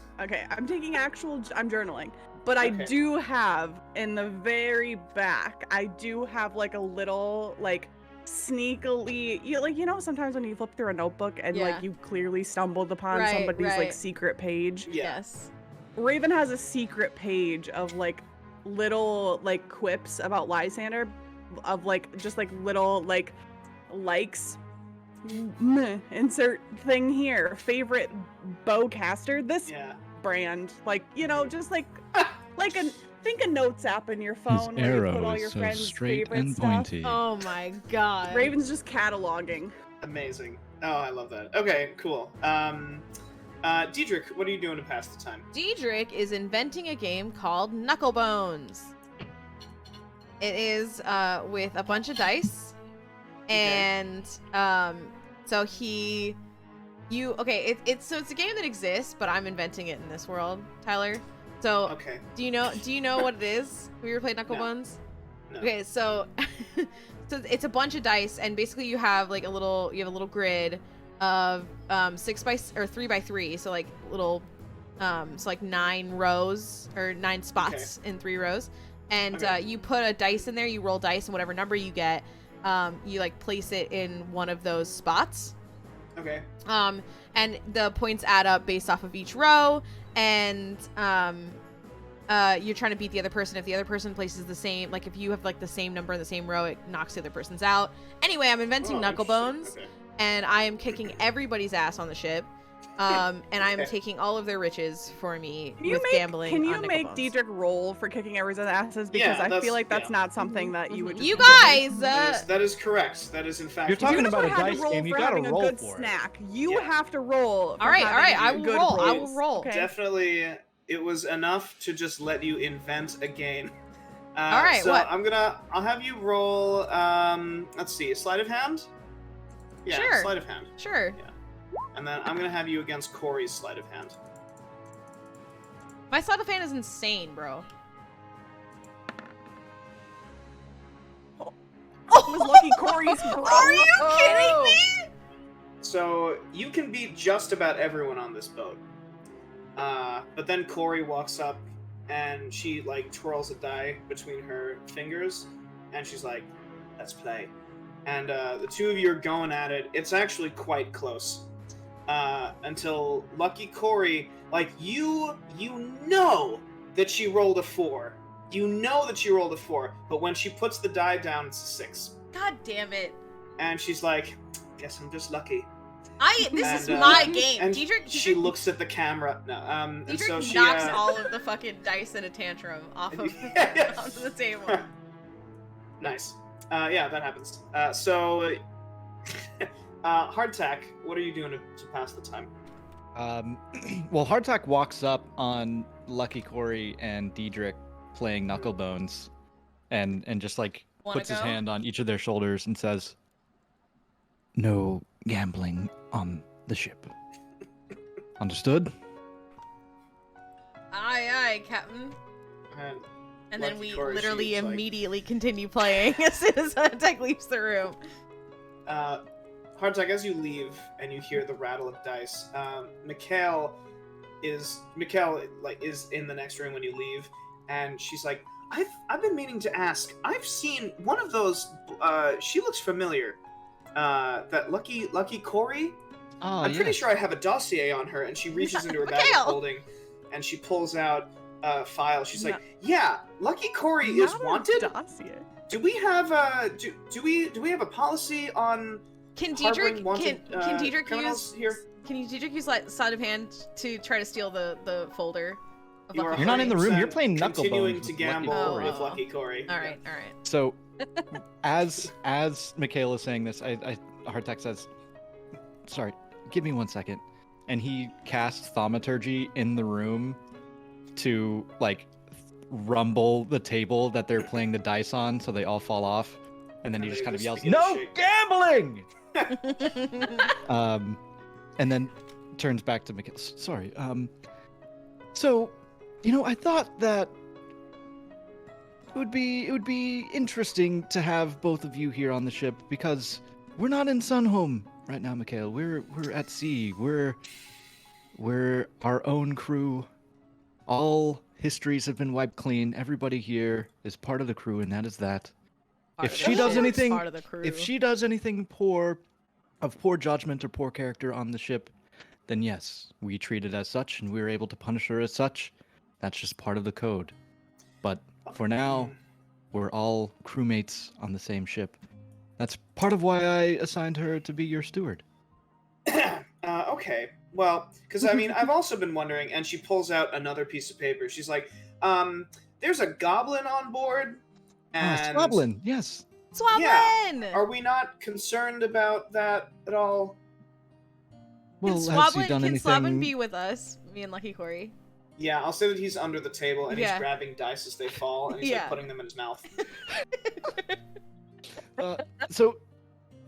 I'm journaling. But I Okay. do have in the very back, I do have like a little sneakily, sometimes when you flip through a notebook and Yeah. like you clearly stumbled upon Right, somebody's like right. secret page. Yeah. Yes. Raven has a secret page of like little like quips about Lysander, of like just like little like likes. Insert thing here. Favorite bowcaster. This Yeah. brand, like just like think a notes app in your phone His where you arrow put all is your so friends' straight favorite and stuff. pointy. Oh my god. Raven's just cataloging. Amazing. Oh, I love that. Okay, cool. Diedrich, what are you doing to pass the time? Diedrich is inventing a game called Knucklebones. It is with a bunch of dice, and so it's a game that exists, but I'm inventing it in this world, Tyler. So Okay. do you know what it is? Have you ever played Knucklebones? No. Okay, so so it's a bunch of dice, and basically you have a little grid of 3 by 3, so like little so like 9 rows or 9 spots in 3 rows, and Okay. you put a dice in there, you roll dice, and whatever number you get, you like place it in one of those spots. Okay. And the points add up based off of each row, and you're trying to beat the other person. If the other person places the same, like if you have like the same number in the same row, it knocks the other person's out. Anyway, I'm inventing Oh, Knucklebones, interesting. and I am kicking everybody's ass on the ship. And I'm Okay. taking all of their riches for me Can you with gambling Can you on make Knucklebones. Diedrich roll for kicking everyone's asses? Because Yeah, I that's- feel like that's yeah. not something that you would. Just You be given. guys, That is correct. That is in fact. You're talking You about a never had to dice roll game, you for gotta having roll a good for it. snack. You Yeah. have to roll. For all right, having I will good roll. I will rolls, roll. Okay. Definitely, it was enough to just let you invent a game. All right, so what? I'll have you roll. Let's see, sleight of hand. Yeah, Sure. sleight of hand, Sure. and then I'm gonna have you against Corey's sleight of hand. My sleight of hand is insane, bro. It was Lucky Corey's. Are you kidding me? So you can beat just about everyone on this boat. But then Corey walks up and she like twirls a die between her fingers, and she's like, "Let's play." And the two of you are going at it. It's actually quite close. Until Lucky Corey, like you know that she rolled a 4. You know that she rolled a 4, but when she puts the die down, it's a 6. God damn it. And she's like, "Guess I'm just lucky." This is And, my game. And Diedrich she looks at the camera. No, and Diedrich so she knocks all of the fucking dice in a tantrum off of Yes. onto the table. Nice. Yeah, that happens. So, Hardtack, what are you doing to pass the time? Well, Hardtack walks up on Lucky Corey and Diedrich playing Knucklebones, and just like Wanna puts his go? hand on each of their shoulders and says, "No gambling on the ship. Understood?" Aye, aye, Captain. And then Lucky we Corey, literally she's like- immediately continue playing as soon as Tech leaves the room. Hardtack, as you leave and you hear the rattle of dice, Mikhail is in the next room when you leave, and she's like, I've been meaning to ask. I've seen one of those. She looks familiar. That Lucky Corey. Oh, I'm pretty sure I have a dossier on her. And she reaches into her bag Mikhail! of holding, and she pulls out a file. She's No. like, "Yeah, Lucky Corey is Not a wanted. dossier. Do we have do we have a policy on Can harboring Diedrich wanted can Diedrich criminals use here?" Diedrich use sleight of hand to try to steal the folder? Of You are Lucky You're not in the room, you're 100% playing Knucklebones continuing with to Lucky gamble Corey. with Lucky Corey. All right, all right. So, as Mikhail is saying this, Hardtack says, "Sorry, give me 1 second," and he casts thaumaturgy in the room to like rumble the table that they're playing the dice on, so they all fall off, and then he And just they kind of just yells, begin to "No shake." gambling!" And then turns back to Mikhail. "Sorry, so, I thought that it would be interesting to have both of you here on the ship, because we're not in Sunhome right now, Mikhail. We're at sea. We're our own crew. All histories have been wiped clean. Everybody here is part of the crew, and that is that. Part If of she the does ship, anything, part of the crew. if she does anything poor judgment or poor character on the ship, then yes, we treat it as such, and we're able to punish her as such. That's just part of the code. But for now, we're all crewmates on the same ship. That's part of why I assigned her to be your steward. Okay. Well, because I mean, I've also been wondering, and she pulls out another piece of paper. She's like, there's a goblin on board, and Swablin, yes. Swablin! are we not concerned about that at all? Well, Can has he Swablin, done can Swablin anything? be with us? Me and Lucky Corey. Yeah, I'll say that he's under the table and Yeah. he's grabbing dice as they fall, and he's Yeah. like putting them in his mouth. So,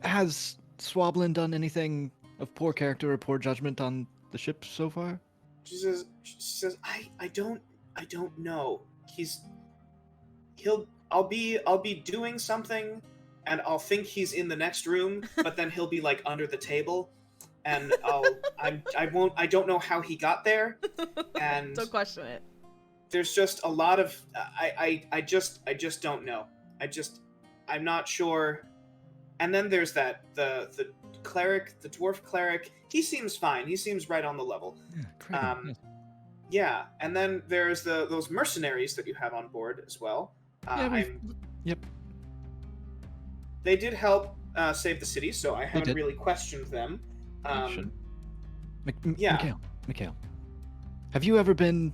has Swablin done anything of poor character or poor judgment on the ship so far? She says, I don't know. I'll be doing something, and I'll think he's in the next room, but then he'll be like under the table, and I don't know how he got there, and Don't question it. there's just a lot of, I just don't know. I'm not sure. And then there's the cleric, the dwarf cleric. He seems fine. He seems right on the level. Yeah, Kragan, yes. Yeah, and then there's those mercenaries that you have on board as well. Yep. They did help save the city, so I haven't did. really questioned them. You should. yeah. Mikhail, have you ever been,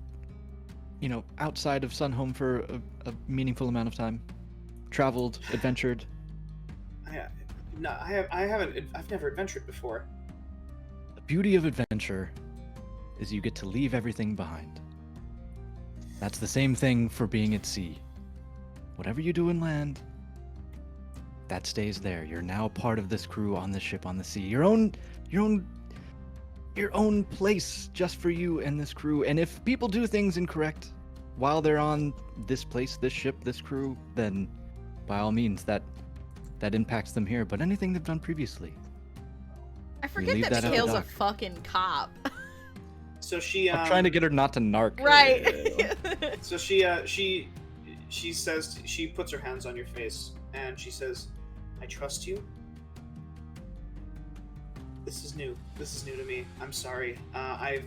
outside of Sunhome for a meaningful amount of time? Traveled, adventured? No, I haven't. I've never adventured before. The beauty of adventure is you get to leave everything behind. That's the same thing for being at sea. Whatever you do in land, that stays there. You're now part of this crew on this ship on the sea. Your own place just for you and this crew. And if people do things incorrect while they're on this place, this ship, this crew, then by all means that impacts them here. But anything they've done previously, I forget leave that that at the Mikhail's a dock. fucking cop. So she. I'm trying to get her not to narc. Right. So she says, she puts her hands on your face and she says, "I trust you. This is new. This is new to me. I'm sorry. I've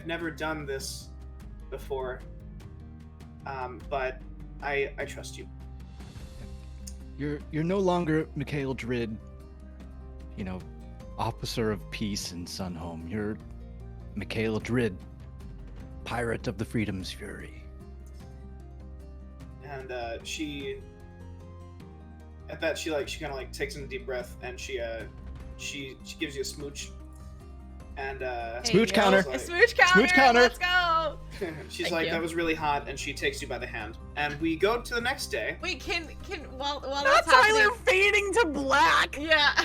never done this before. But I trust you." You're no longer Mikhail Drid, officer of peace in Sunhome. You're Mikhail Drid, pirate of the Freedom's Fury. And she kind of like takes in a deep breath and she gives you a smooch. And Smooch Hey, yo. counter. A smooch counter. Smooch counter. Let's go. she's Thank like, you. "That was really hot," and she takes you by the hand. And we go to the next day. Wait, can while Not that's Tyler happening? fading to black. Yeah.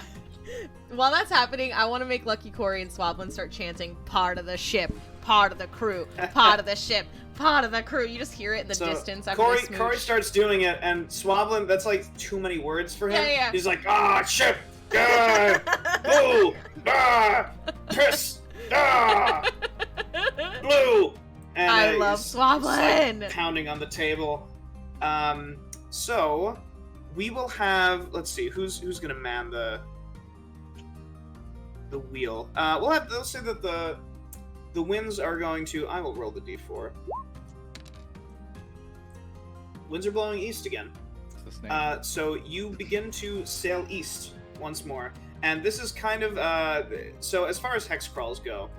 While that's happening, I want to make Lucky Corey and Swablin start chanting "part of the ship, part of the crew, part of the ship, part of the crew." You just hear it in the distance after Corey, the smooch. Corey starts doing it, and Swablin, that's like too many words for him. Yeah. He's like, ship, boo, piss, blue. And I love he's Swablin. like pounding on the table. So we will have. Let's see, who's gonna man the wheel. Let's say that the winds are going to. I will roll the d4. Winds are blowing east again. So you begin to sail east once more, and this is kind of so as far as hex crawls go.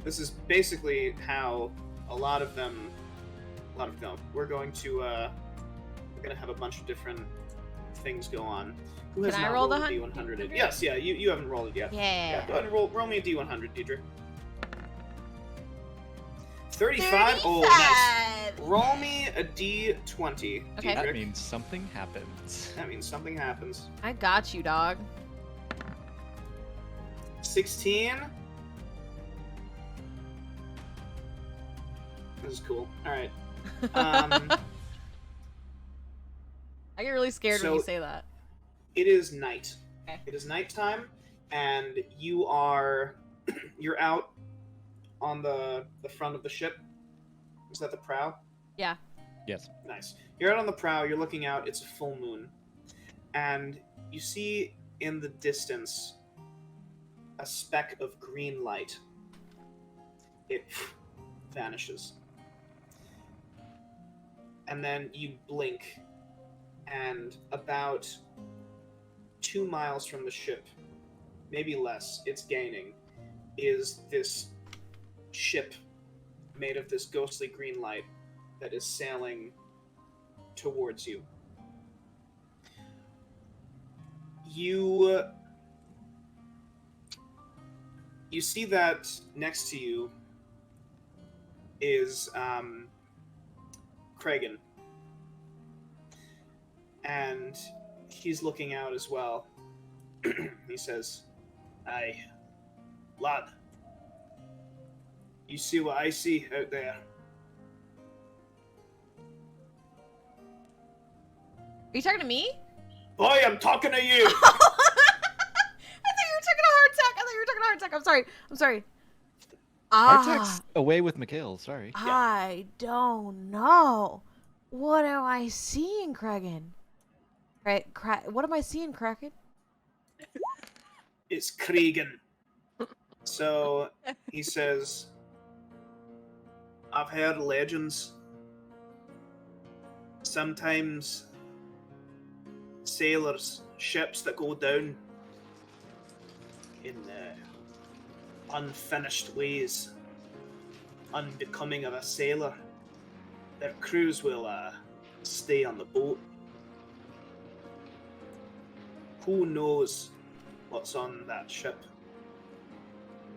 This is basically how a lot of them. We're going to have a bunch of different things go on. Who has Can I not roll the rolled a hun- D100? Yes, yeah, you haven't rolled it yet. Yeah. Go ahead and roll me a D100, Deidre. 35? Oh, nice. Roll me a D20, Okay. That Deidre. means something happens. That means something happens. I got you, dog. 16. This is cool. Alright. I get really scared when you So- say that. It is night. Okay. It is nighttime, and you're out on the front of the ship. Is that the prow? Yeah. Yes. Nice. You're out on the prow, you're looking out, it's a full moon. And you see in the distance a speck of green light. It vanishes. And then you blink, and about 2 miles from the ship, maybe less, it's gaining, is this ship made of this ghostly green light that is sailing towards you. You see that next to you is Kragan, and he's looking out as well. He says, "Aye, lad, you see what I see out there?" Are you talking to me? Boy, I'm talking to you! I thought you were talking to Hardtack. I thought you were talking to Hardtack. I'm sorry. I'm sorry. Hardtack's away with Mikhail, sorry. I don't know. What am I seeing, Kragan? What am I seeing, Kraken? It's Kragan. So, he says, "I've heard legends. Sometimes sailors, ships that go down in unfinished ways, unbecoming of a sailor, their crews will stay on the boat. Who knows what's on that ship?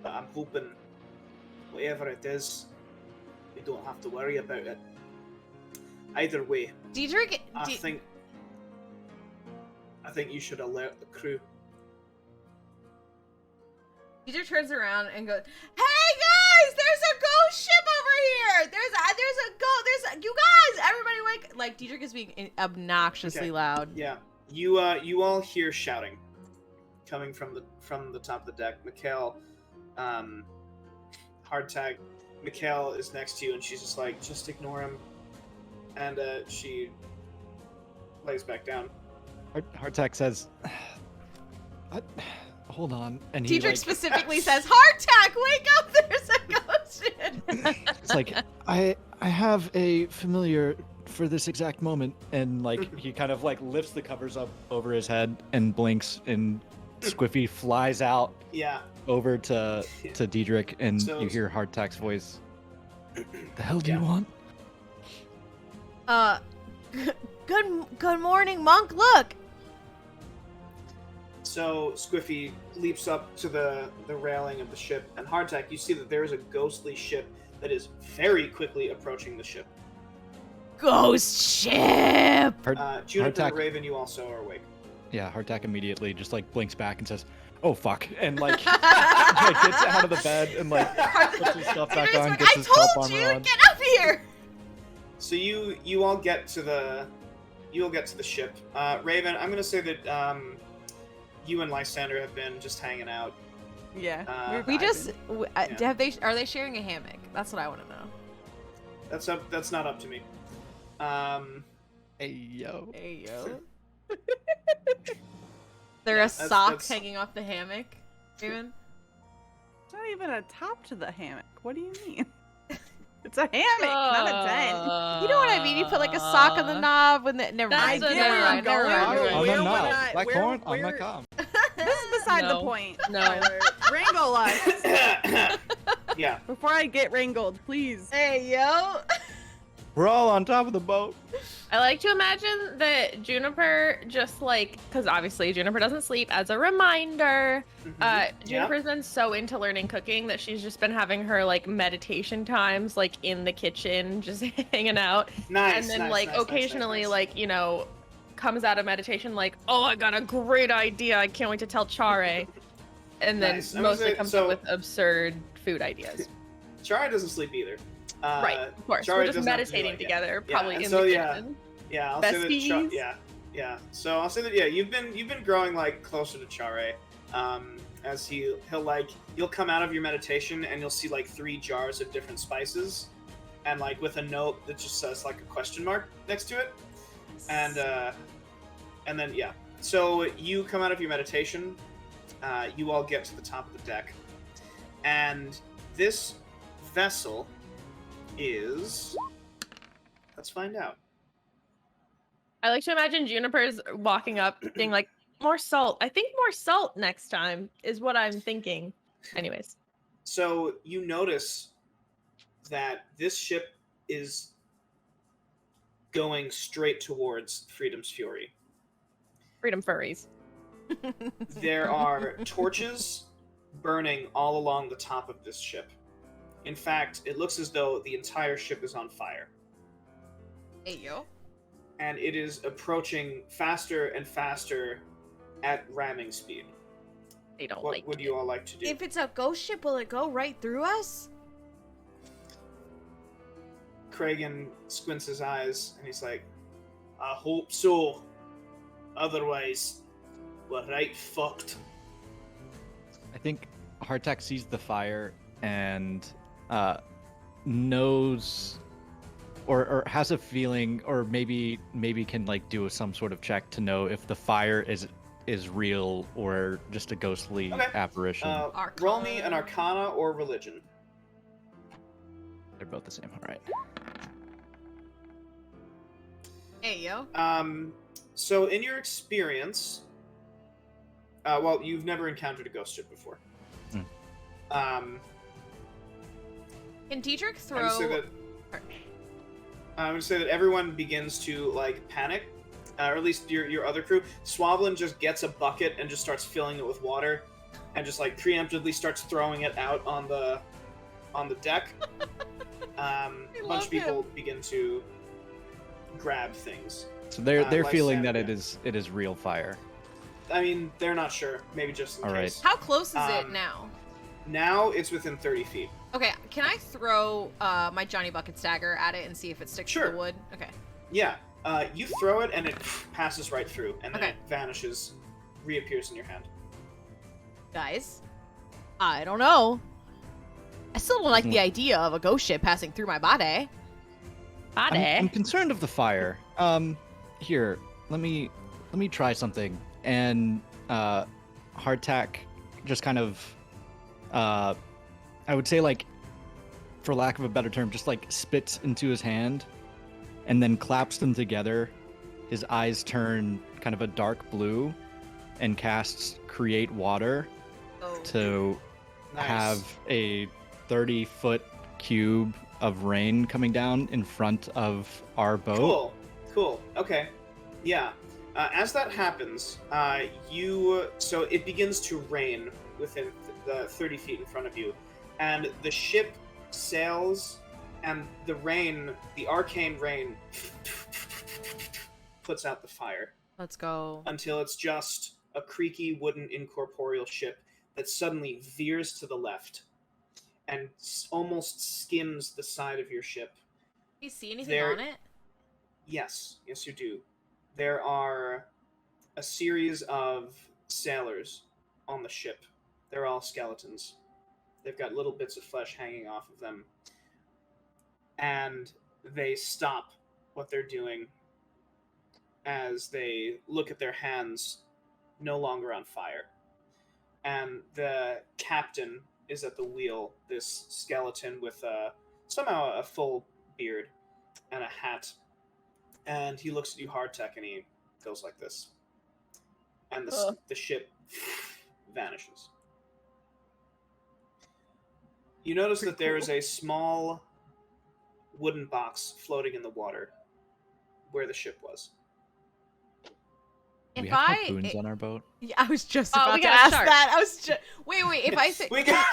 But I'm hoping, whatever it is, we don't have to worry about it. Either way, Diedrich, I think you should alert the crew." Diedrich turns around and goes, "Hey guys, there's a ghost ship over here. You guys, everybody wake!" Like Diedrich is being obnoxiously Okay. loud. Yeah, you all hear shouting coming from the top of the deck. Mikhail, Hardtag, Mikhail is next to you, and she's just like, "Just ignore him," and she lays back down. Hardtack says, hold on. And he Diedrich like, specifically says, "Hardtack, wake up! There's a ghost ship." it's like, I have a familiar for this exact moment. And like, he kind of like lifts the covers up over his head and blinks, and Squiffy flies out Yeah. over to Diedrich, and So- you hear Hardtack's voice. The hell do you Yeah. want? Good morning, monk. Look. So Squiffy leaps up to the railing of the ship, and Hardtack, you see that there is a ghostly ship that is very quickly approaching the ship. Ghost ship. Juniper, Hardtack, Raven, you also are awake. yeah, Hardtack immediately just like blinks back and says, "Oh fuck," and like, like gets out of the bed and like puts his stuff back Diedrich's on, like, gets "I his top told you, armor on. get up here." So you all get to the ship. Raven, I'm gonna say that you and Lysander have been just hanging out. Yeah. We vibing. just Yeah. are they sharing a hammock? That's what I want to know. That's not up to me. Hey yo. Hey yo. There Yeah, a that's- sock that's- hanging off the hammock, Raven? It's not even a top to the hammock. What do you mean? It's a hammock, not a tent. You know what I mean? You put like a sock on the knob when the never That's mind. a- Never never mind. Never mind. mind. Where- Never On mind. the would knob. I- Black where- corn on my where- comm. This is beside No. the point. No. Tyler. Wrangle us Yeah. before I get wrangled, please. Hey yo. We're all on top of the boat. I like to imagine that Juniper just like, because obviously Juniper doesn't sleep. As a reminder, Yeah. Juniper's been so into learning cooking that she's just been having her like meditation times, like in the kitchen, just hanging out. Nice. And then nice, like nice, nice, occasionally nice. like, you know, comes out of meditation like, "Oh, I got a great idea. I can't wait to tell Chare." And then Nice. I'm gonna mostly say- comes so- up with absurd food ideas. Chara doesn't sleep either. Right, of course. Chara We're just doesn't have to do meditating that, yeah. together, Yeah, probably and in so, the yeah. kitchen. Yeah, I'll say that. Besties. Yeah. So I'll say that. Yeah, you've been growing like closer to Chare. As you'll come out of your meditation and you'll see like 3 jars of different spices, and like with a note that just says like a question mark next to it, and then yeah. So you come out of your meditation. You all get to the top of the deck, and this vessel is. Let's find out. I like to imagine Juniper's walking up, being like, "More salt. I think more salt next time is what I'm thinking." Anyways, So you notice that this ship is going straight towards Freedom's Fury. freedom furries. There are torches burning all along the top of this ship. In fact, it looks as though the entire ship is on fire. Hey, yo. And it is approaching faster and faster at ramming speed. They don't What like would it. you all like to do? If it's a ghost ship, will it go right through us? Kragan squints his eyes and he's like, I hope so. Otherwise, we're right fucked. I think Hardtack sees the fire and knows or has a feeling, or maybe can like do some sort of check to know if the fire is real or just a ghostly apparition. Roll me an Arcana or Religion. They're both the same. All right. Hey, yo. So in your experience, well, you've never encountered a ghost ship before. Can Diedrich throw... I'm gonna say that everyone begins to like panic, or at least your other crew. Swablin just gets a bucket and just starts filling it with water, and just like preemptively starts throwing it out on the deck. A bunch of people begin to grab things. So they're like feeling Sam, that yeah. it is real fire. I mean, they're not sure. Maybe just in All right. case. How close is it now? Now it's within 30 feet. Okay, can I throw my Johnny Bucket dagger at it and see if it sticks to the wood? Okay. Yeah. You throw it and it passes right through, and then Okay. it vanishes, reappears in your hand. Guys, I don't know. I still don't like the idea of a ghost ship passing through my body. I'm concerned of the fire. Here, let me try something. And Hardtack just kind of, I would say, like, for lack of a better term, just like spits into his hand, and then claps them together. His eyes turn kind of a dark blue, and casts Create Water to have a 30-foot cube of rain coming down in front of our boat. Cool. Okay. Yeah. As that happens, so it begins to rain within the 30 feet in front of you, and the ship sails, and the arcane rain, puts out the fire. Let's go. Until it's just a creaky wooden incorporeal ship that suddenly veers to the left and almost skims the side of your ship. Do you see anything on it? Yes, you do. There are a series of sailors on the ship. They're all skeletons. They've got little bits of flesh hanging off of them. And they stop what they're doing as they look at their hands no longer on fire. And the captain is at the wheel, this skeleton with somehow a full beard and a hat. And he looks at you, Hardtack, and he goes like this. And the ship vanishes. You notice that there is a small wooden box floating in the water where the ship was. Do we have harpoons on our boat? Yeah, I was just about to ask that. I was just... Wait, if I say... We got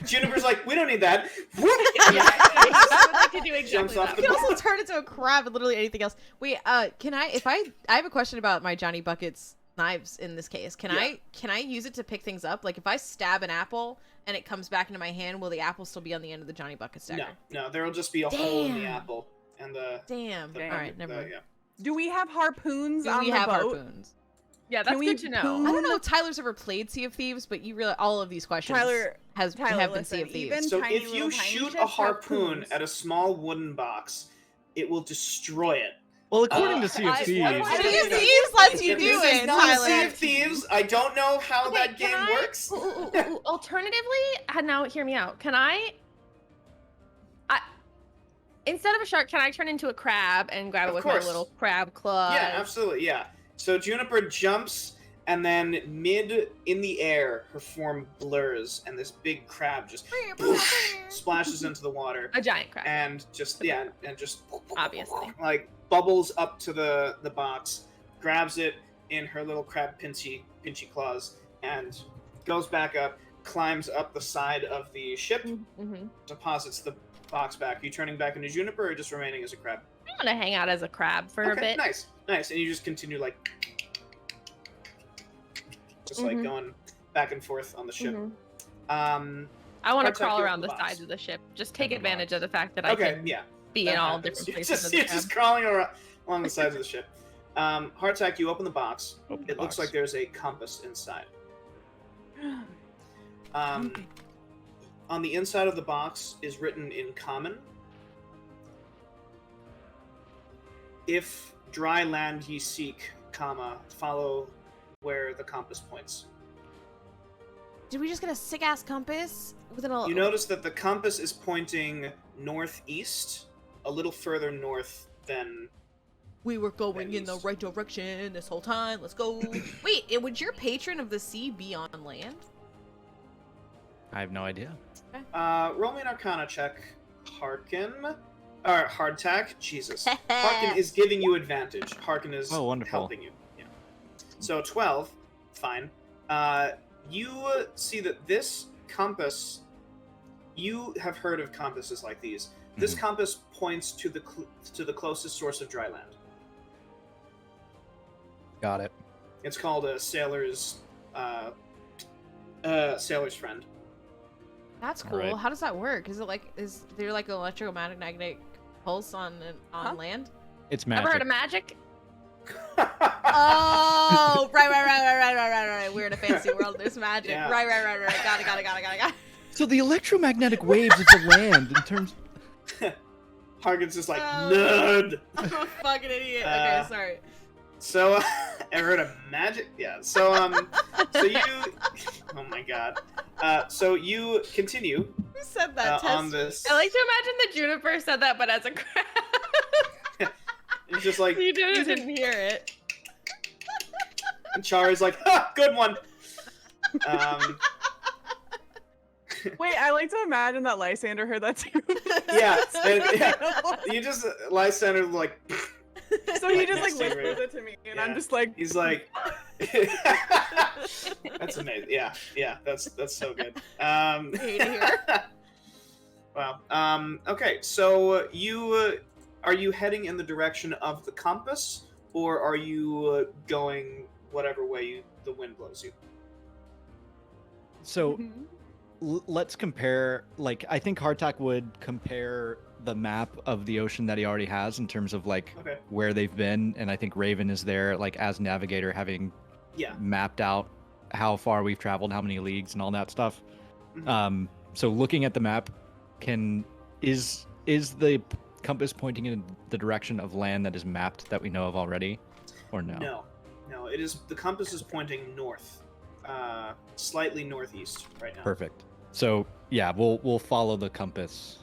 Juniper's like, we don't need that. I would like to do exactly that. You can also turn into a crab and literally anything else. Wait, can I... I have a question about my Johnny Bucket's knives in this case. Can I use it to pick things up? Like, if I stab an apple and it comes back into my hand, will the apple still be on the end of the Johnny Bucket dagger? No, there'll just be a hole in the apple. And Damn. All right, never mind. Do we have harpoons on the boat? Harpoons? Yeah, that's we good to know. I don't know if Tyler's ever played Sea of Thieves, but you really all of these questions Tyler, have been Sea listen, of Thieves. even So tiny if you little tiny shoot a ships have harpoon pools. at a small wooden box, it will destroy it. Well, according to Uh, Sea of I- Thieves, I- Sea of Thieves lets you If do this is it, not Tyler. Sea of Thieves, I don't know how Okay, that game can I- works. Ooh. Alternatively, now hear me out. Can I instead of a shark, can I turn into a crab and grab Of it with course. my little crab claws? Yeah, absolutely, yeah. So Juniper jumps, and then mid in the air, her form blurs, and this big crab just splashes into the water, A giant crab. and just Obviously. like bubbles up to the box, grabs it in her little crab pinchy claws, and goes back up, climbs up the side of the ship, Mm-hmm. deposits the box back. Are you turning back into Juniper or just remaining as a crab? I'm gonna hang out as a crab for a Okay, bit. nice. And you just continue like Mhm. going back and forth on the ship. Mhm. Um, I want to Hard crawl tech, around the the box. sides of the ship. Just take And the advantage box. of the fact that I okay, can yeah. be that in all happens. different You're places. just, of the you're crab. just crawling around along the sides of the ship. Hardtack, you open the box. Open the It looks box. like there's a compass inside. On the inside of the box is written in common. If dry land ye seek, comma, follow where the compass points. Did we just get a sick ass compass with an? You notice that the compass is pointing northeast, a little further north than. We were going in the East. right direction this whole time. Let's go. Wait, would your patron of the sea be on land? I have no idea. Roll me an Arcana check. Hardtack. Jesus. Harkin is giving you advantage. Harkin is Oh, wonderful. helping you. Yeah. So 12, fine. You see that this compass. You have heard of compasses like these. This Mhm. compass points to the closest source of dry land. Got it. It's called a sailor's friend. That's All cool. right. How does that work? Is there like an electromagnetic pulse on Huh? land? It's Ever heard magic. of magic? Oh, right. We're in a fantasy world. There's magic. Yeah. Right. Got it. So the electromagnetic waves of the land, in terms. Harkin's just like, Oh. nerd! I'm a fucking idiot. Uh, Okay, sorry. So, ever heard of magic? Yeah. So, so you, oh my god. So you continue Who said that? Tess? on this. I like to imagine that Juniper said that, but as a crab. It's just like, You didn't hear it. and Chari's like, ha, good one. Wait, I like to imagine that Lysander heard that too. Yeah, you just Lysander like, So he like just like next to you, whispers right? it to me, and Yeah. I'm just like, he's like, that's amazing. Yeah, that's so good. Hate to hear. Wow. Okay, so you are you heading in the direction of the compass, or are you going whatever way the wind blows you? So let's compare. Like, I think Hardtack would compare the map of the ocean that he already has in terms of like Okay. where they've been, and I think Raven is there, like as navigator, having Yeah. mapped out how far we've traveled, how many leagues, and all that stuff. Mhm. So looking at the map, is the compass pointing in the direction of land that is mapped that we know of already, or no? No. It is the compass is pointing north, slightly northeast right now. Perfect. So yeah, we'll follow the compass,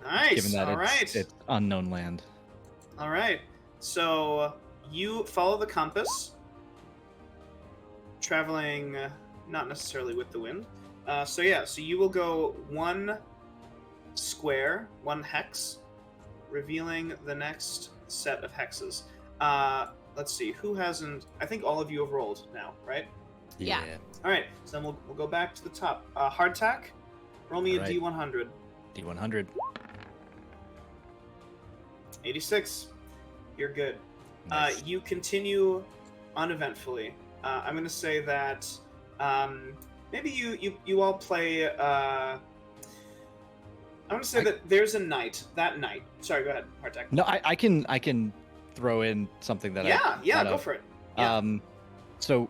Nice. given that All right. it's unknown land. All right. So you follow the compass, traveling not necessarily with the wind. So you will go one square, one hex, revealing the next set of hexes. Let's see, who hasn't? I think all of you have rolled now, right? Yeah. All right. So then we'll go back to the top. Hardtack, roll me a All right. D100. D100. 86. You're good. Nice. You continue uneventfully. I'm gonna say that maybe you all play. I'm gonna say that there's a night. That night. Sorry, go ahead, Hardtack. No, I can throw in something that Yeah, I thought go of. for it. Yeah. So,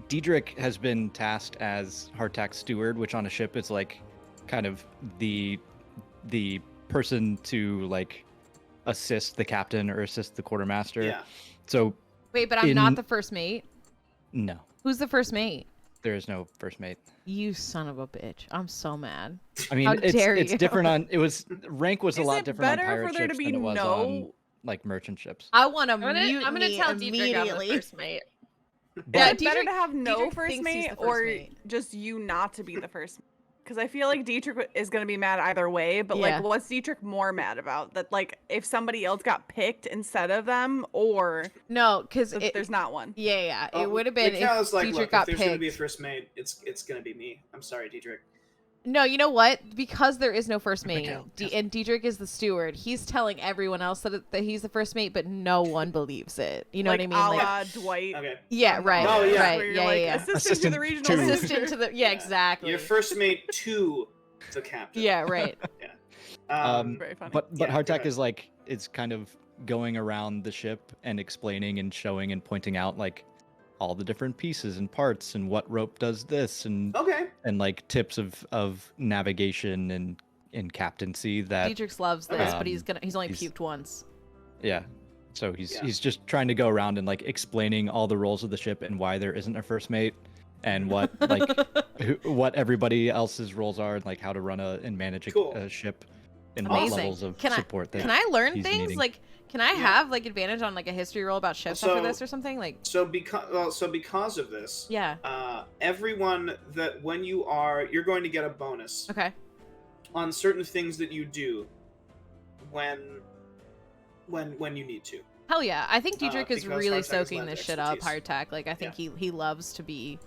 Diedrich has been tasked as hardtack steward, which on a ship is like kind of the person to like assist the captain or assist the quartermaster. Yeah. So Wait, but I'm not the first mate. no, Who's the first mate? there is no first mate. You son of a bitch. I'm so mad. I mean, How it's dare it's you. different on. It was rank was a Is lot it different on better pirate for there to ships be than it was no- on like merchant ships. I want to I'm gonna mutiny tell Diedrich I'm the immediately. first mate. Yeah, Is it better Diedrich- to have no Diedrich first thinks he's mate the first or mate. just you not to be the first? Because I feel like Dietrich is going to be mad either way, but Yeah. like what's Dietrich more mad about? That like if somebody else got picked instead of them, or No, because there's not one? yeah, it would have been if Mikhail's like, Diedrich look, got if there's going to picked. be a first mate, it's going to be me. I'm sorry, Diedrich. No, you know what? Because there is no first mate, Mikhail, and Diedrich is the steward. He's telling everyone else that he's the first mate, but no one believes it. You know like, what I mean? A Like, la Dwight. Okay. yeah, right, Oh, yeah. right, Where you're yeah, like, yeah. Assistant to Assistant the regional to- manager. Assistant to the exactly. Your first mate to the captain. Yeah, right. Very funny. But yeah, go hardtack ahead. is like it's kind of going around the ship and explaining and showing and pointing out like all the different pieces and parts and what rope does this and Okay. like tips of navigation and captaincy that Diedrich loves this, but he's Um, only he's- puked once. yeah. So Yeah. he's just trying to go around and like explaining all the roles of the ship and why there isn't a first mate and what like what everybody else's roles are and like how to run and manage Cool. a ship and Amazing. what levels of Can I- support that Can I learn he's things? needing. Like, can I Yeah. have like advantage on like a history roll about ships So- after this or something? Like, So because of this, yeah. everyone that when you're going to get a bonus Okay. on certain things that you do when you need to. Hell yeah. I think Diedrich is because really hardtack has soaking lent this shit up, expertise. hardtack. Like, I think he loves to be,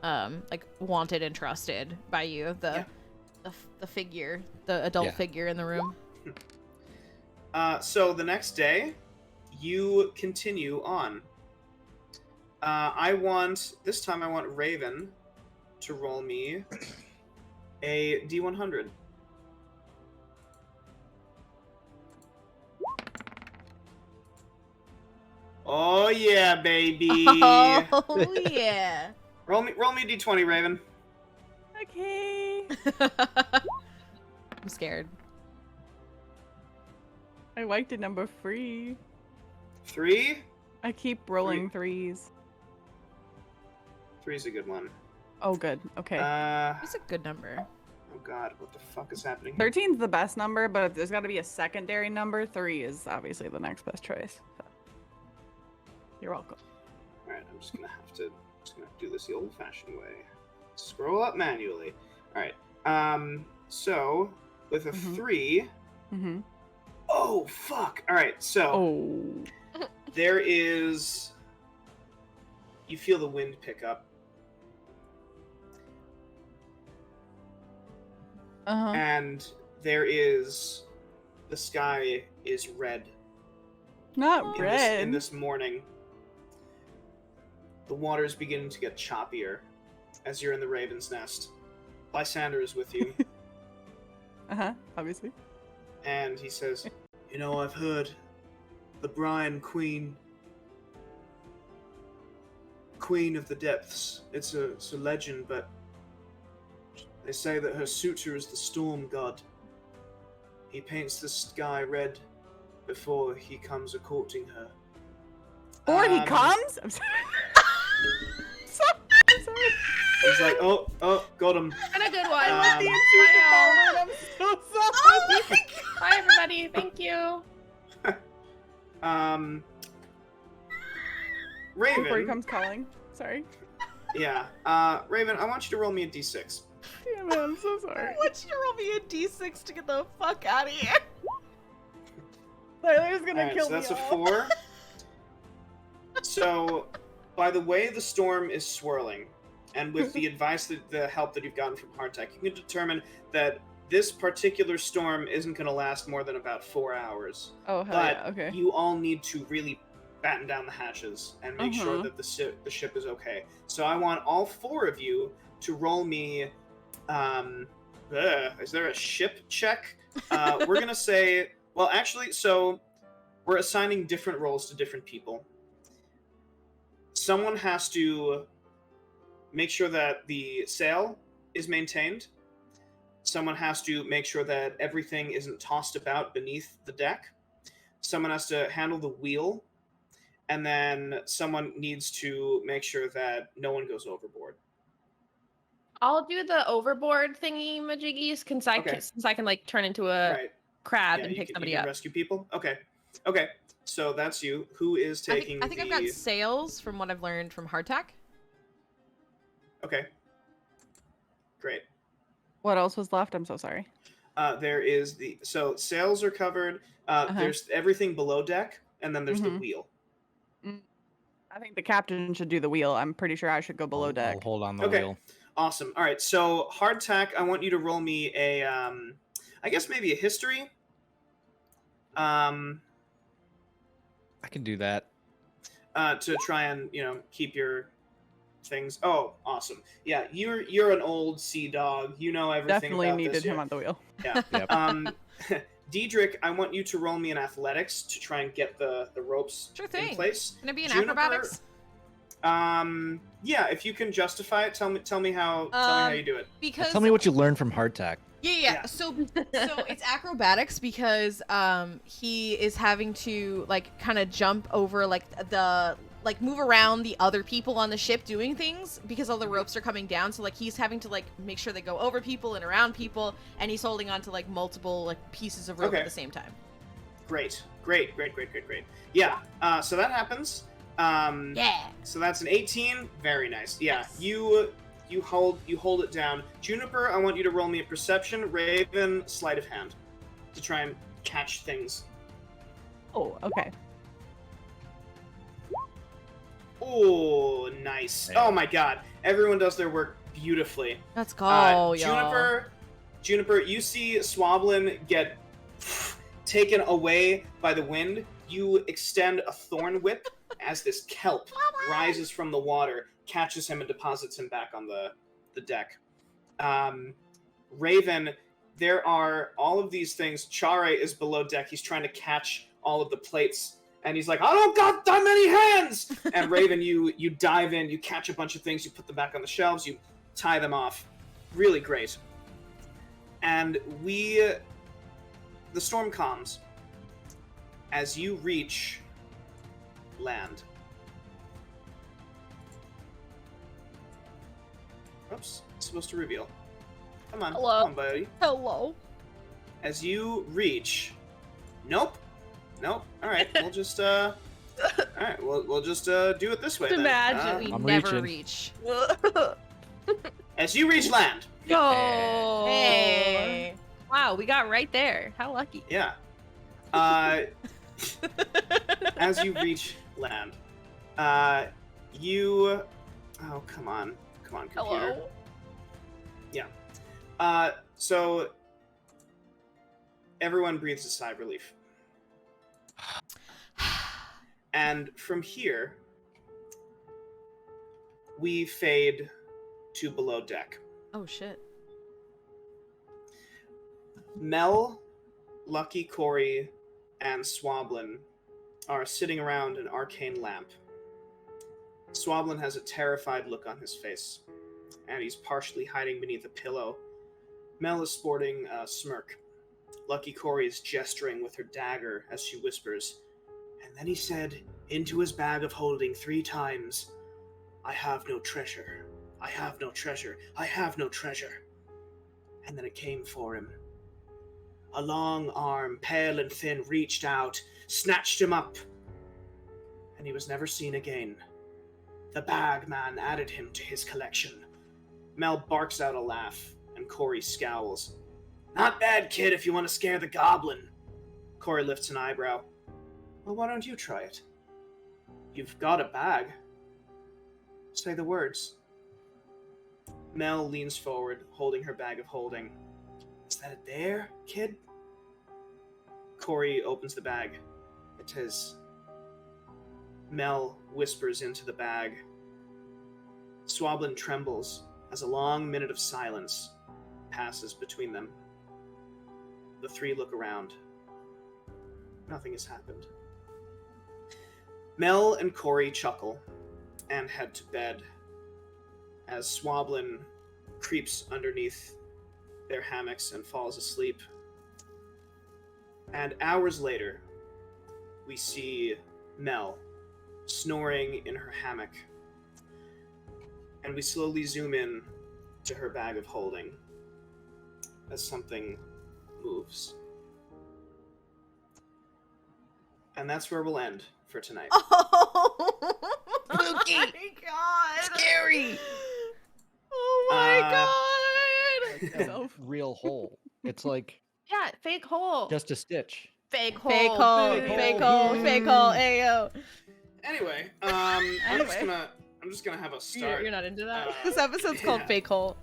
like wanted and trusted by you, the figure, the adult Yeah. figure in the room. So the next day, you continue on. This time I want Raven to roll me a D100. Oh yeah, baby. Oh yeah. Roll me a D20, Raven. Okay. I'm scared. I liked it number 3. 3. I keep rolling threes. 3's a good one. Oh, good. Okay. It's a good number. Oh god, what the fuck is happening here? 13's the best number, but if there's got to be a secondary number, 3 is obviously the next best choice. So. You're welcome. Alright, I'm just gonna have to do this the old-fashioned way. Scroll up manually. Alright. So with a Mhm. 3. Mm-hmm. Oh fuck! Alright, so Oh. there is. You feel the wind pick up, Uh-huh. and there is. The sky is red. Not In red. this morning. The water is beginning to get choppier as you're in the Raven's Nest. Lysander is with you, Uh-huh. Obviously. and he says, "You know, I've heard the Brian Queen of the Depths. It's a legend, but they say that her suitor is the storm god. He paints the sky red before he comes a courting her." Or he Um, comes? I'm sorry. I'm sorry. He's like, oh, got him. And a good one. Um, Bye, I'm so sorry. Oh my god. Bye, everybody. Thank you. Raven. Before he comes calling. Sorry. Yeah. Raven, I want you to roll me a d6. Damn it, I'm so sorry. I want you to roll me a d6 to get the fuck out of here. Tyler's gonna Alright, kill so me. that's a all. 4. So, by the way the storm is swirling, and with the the help that you've gotten from Hardtech, you can determine that this particular storm isn't going to last more than about 4 hours. Oh, hell But yeah, okay. you all need to really batten down the hatches and make sure Mhm. that the ship is okay. So I want all 4 of you to roll me. Is there a ship check? We're gonna say. Well, actually, so we're assigning different roles to different people. someone has to make sure that the sail is maintained. Someone has to make sure that everything isn't tossed about beneath the deck. Someone has to handle the wheel. And then someone needs to make sure that no one goes overboard. I'll do the overboard thingy majiggies since I can like turn into a Right. crab Yeah, and you pick can, somebody you can up. rescue people? Okay. Okay. So that's you. Who is taking I think I've got sails from what I've learned from hardtack. Okay. Great. What else was left? I'm so sorry. There is so sails are covered. There's everything below deck, and then there's the wheel. I think the captain should do the wheel. I'm pretty sure I should go below deck. I'll hold on the Okay. wheel. Awesome. All right. So hardtack, I want you to roll me a, I guess maybe a history. I can do that. To try and keep your things. Oh, awesome. Yeah, you're an old sea dog. You know everything. Definitely about needed this. him on the wheel. Yeah. Yep. Diedrich, I want you to roll me an athletics to try and get the ropes Sure thing. in place. Can it be an Juniper, acrobatics? Yeah, if you can justify it, tell me how you do it. Because Tell me what you learned from hardtack. Yeah. So it's acrobatics because he is having to like kind of jump over move around the other people on the ship doing things because all the ropes are coming down. So like he's having to like make sure they go over people and around people, and he's holding on to like multiple like pieces of rope at the same time. Great. Yeah. So that happens. Yeah. So that's an 18. Very nice. Yeah. Nice. You hold it down. Juniper, I want you to roll me a perception. Raven, sleight of hand, to try and catch things. Oh, okay. Oh, nice. Yeah. Oh my god. Everyone does their work beautifully. Let's go, y'all. Juniper, you see Swablin get taken away by the wind. You extend a thorn whip as this kelp rises from the water, catches him, and deposits him back on the deck. Raven, there are all of these things. Chare is below deck. He's trying to catch all of the plates. And he's like, I don't got that many hands! And Raven, you dive in, you catch a bunch of things, you put them back on the shelves, you tie them off. Really great. And the storm calms as you reach land. Oops, it's supposed to reveal. Come on, Hello. come on, buddy. Hello. As you reach... Nope. All right, we'll just all right, we'll just do it this way then. Imagine. We I'm never reaching. reach. As you reach land. Oh. Hey. Wow, we got right there. How lucky. Yeah. As you reach land, you. Oh, come on, computer. Hello. Yeah. So everyone breathes a sigh of relief. And from here, we fade to below deck. Oh shit. Mel, Lucky, Corey, and Swablin are sitting around an arcane lamp. Swablin has a terrified look on his face, and he's partially hiding beneath a pillow. Mel is sporting a smirk. Lucky Corey is gesturing with her dagger as she whispers, and then he said into his bag of holding 3 times, I have no treasure. I have no treasure. I have no treasure. And then it came for him. A long arm, pale and thin, reached out, snatched him up, and he was never seen again. The bag man added him to his collection. Mel barks out a laugh, and Corey scowls. Not bad, kid, if you want to scare the goblin. Corey lifts an eyebrow. Well, why don't you try it? You've got a bag. Say the words. Mel leans forward, holding her bag of holding. Is that it there, kid? Corey opens the bag. It is. Mel whispers into the bag. Swablin trembles as a long minute of silence passes between them. The 3 look around. Nothing has happened. Mel and Corey chuckle and head to bed as Swablin creeps underneath their hammocks and falls asleep. And hours later, we see Mel snoring in her hammock. And we slowly zoom in to her bag of holding as something moves. And that's where we'll end for tonight. Oh Spooky. my god! Scary. Oh my god! A real hole. It's like Yeah, fake hole. just a stitch. Fake hole. Fake hole, boo. fake hole, fake hole. Ayo. Anyway, I'm Anyway. just gonna have a start. You're not into that. Uh, This episode's called yeah. Fake Hole.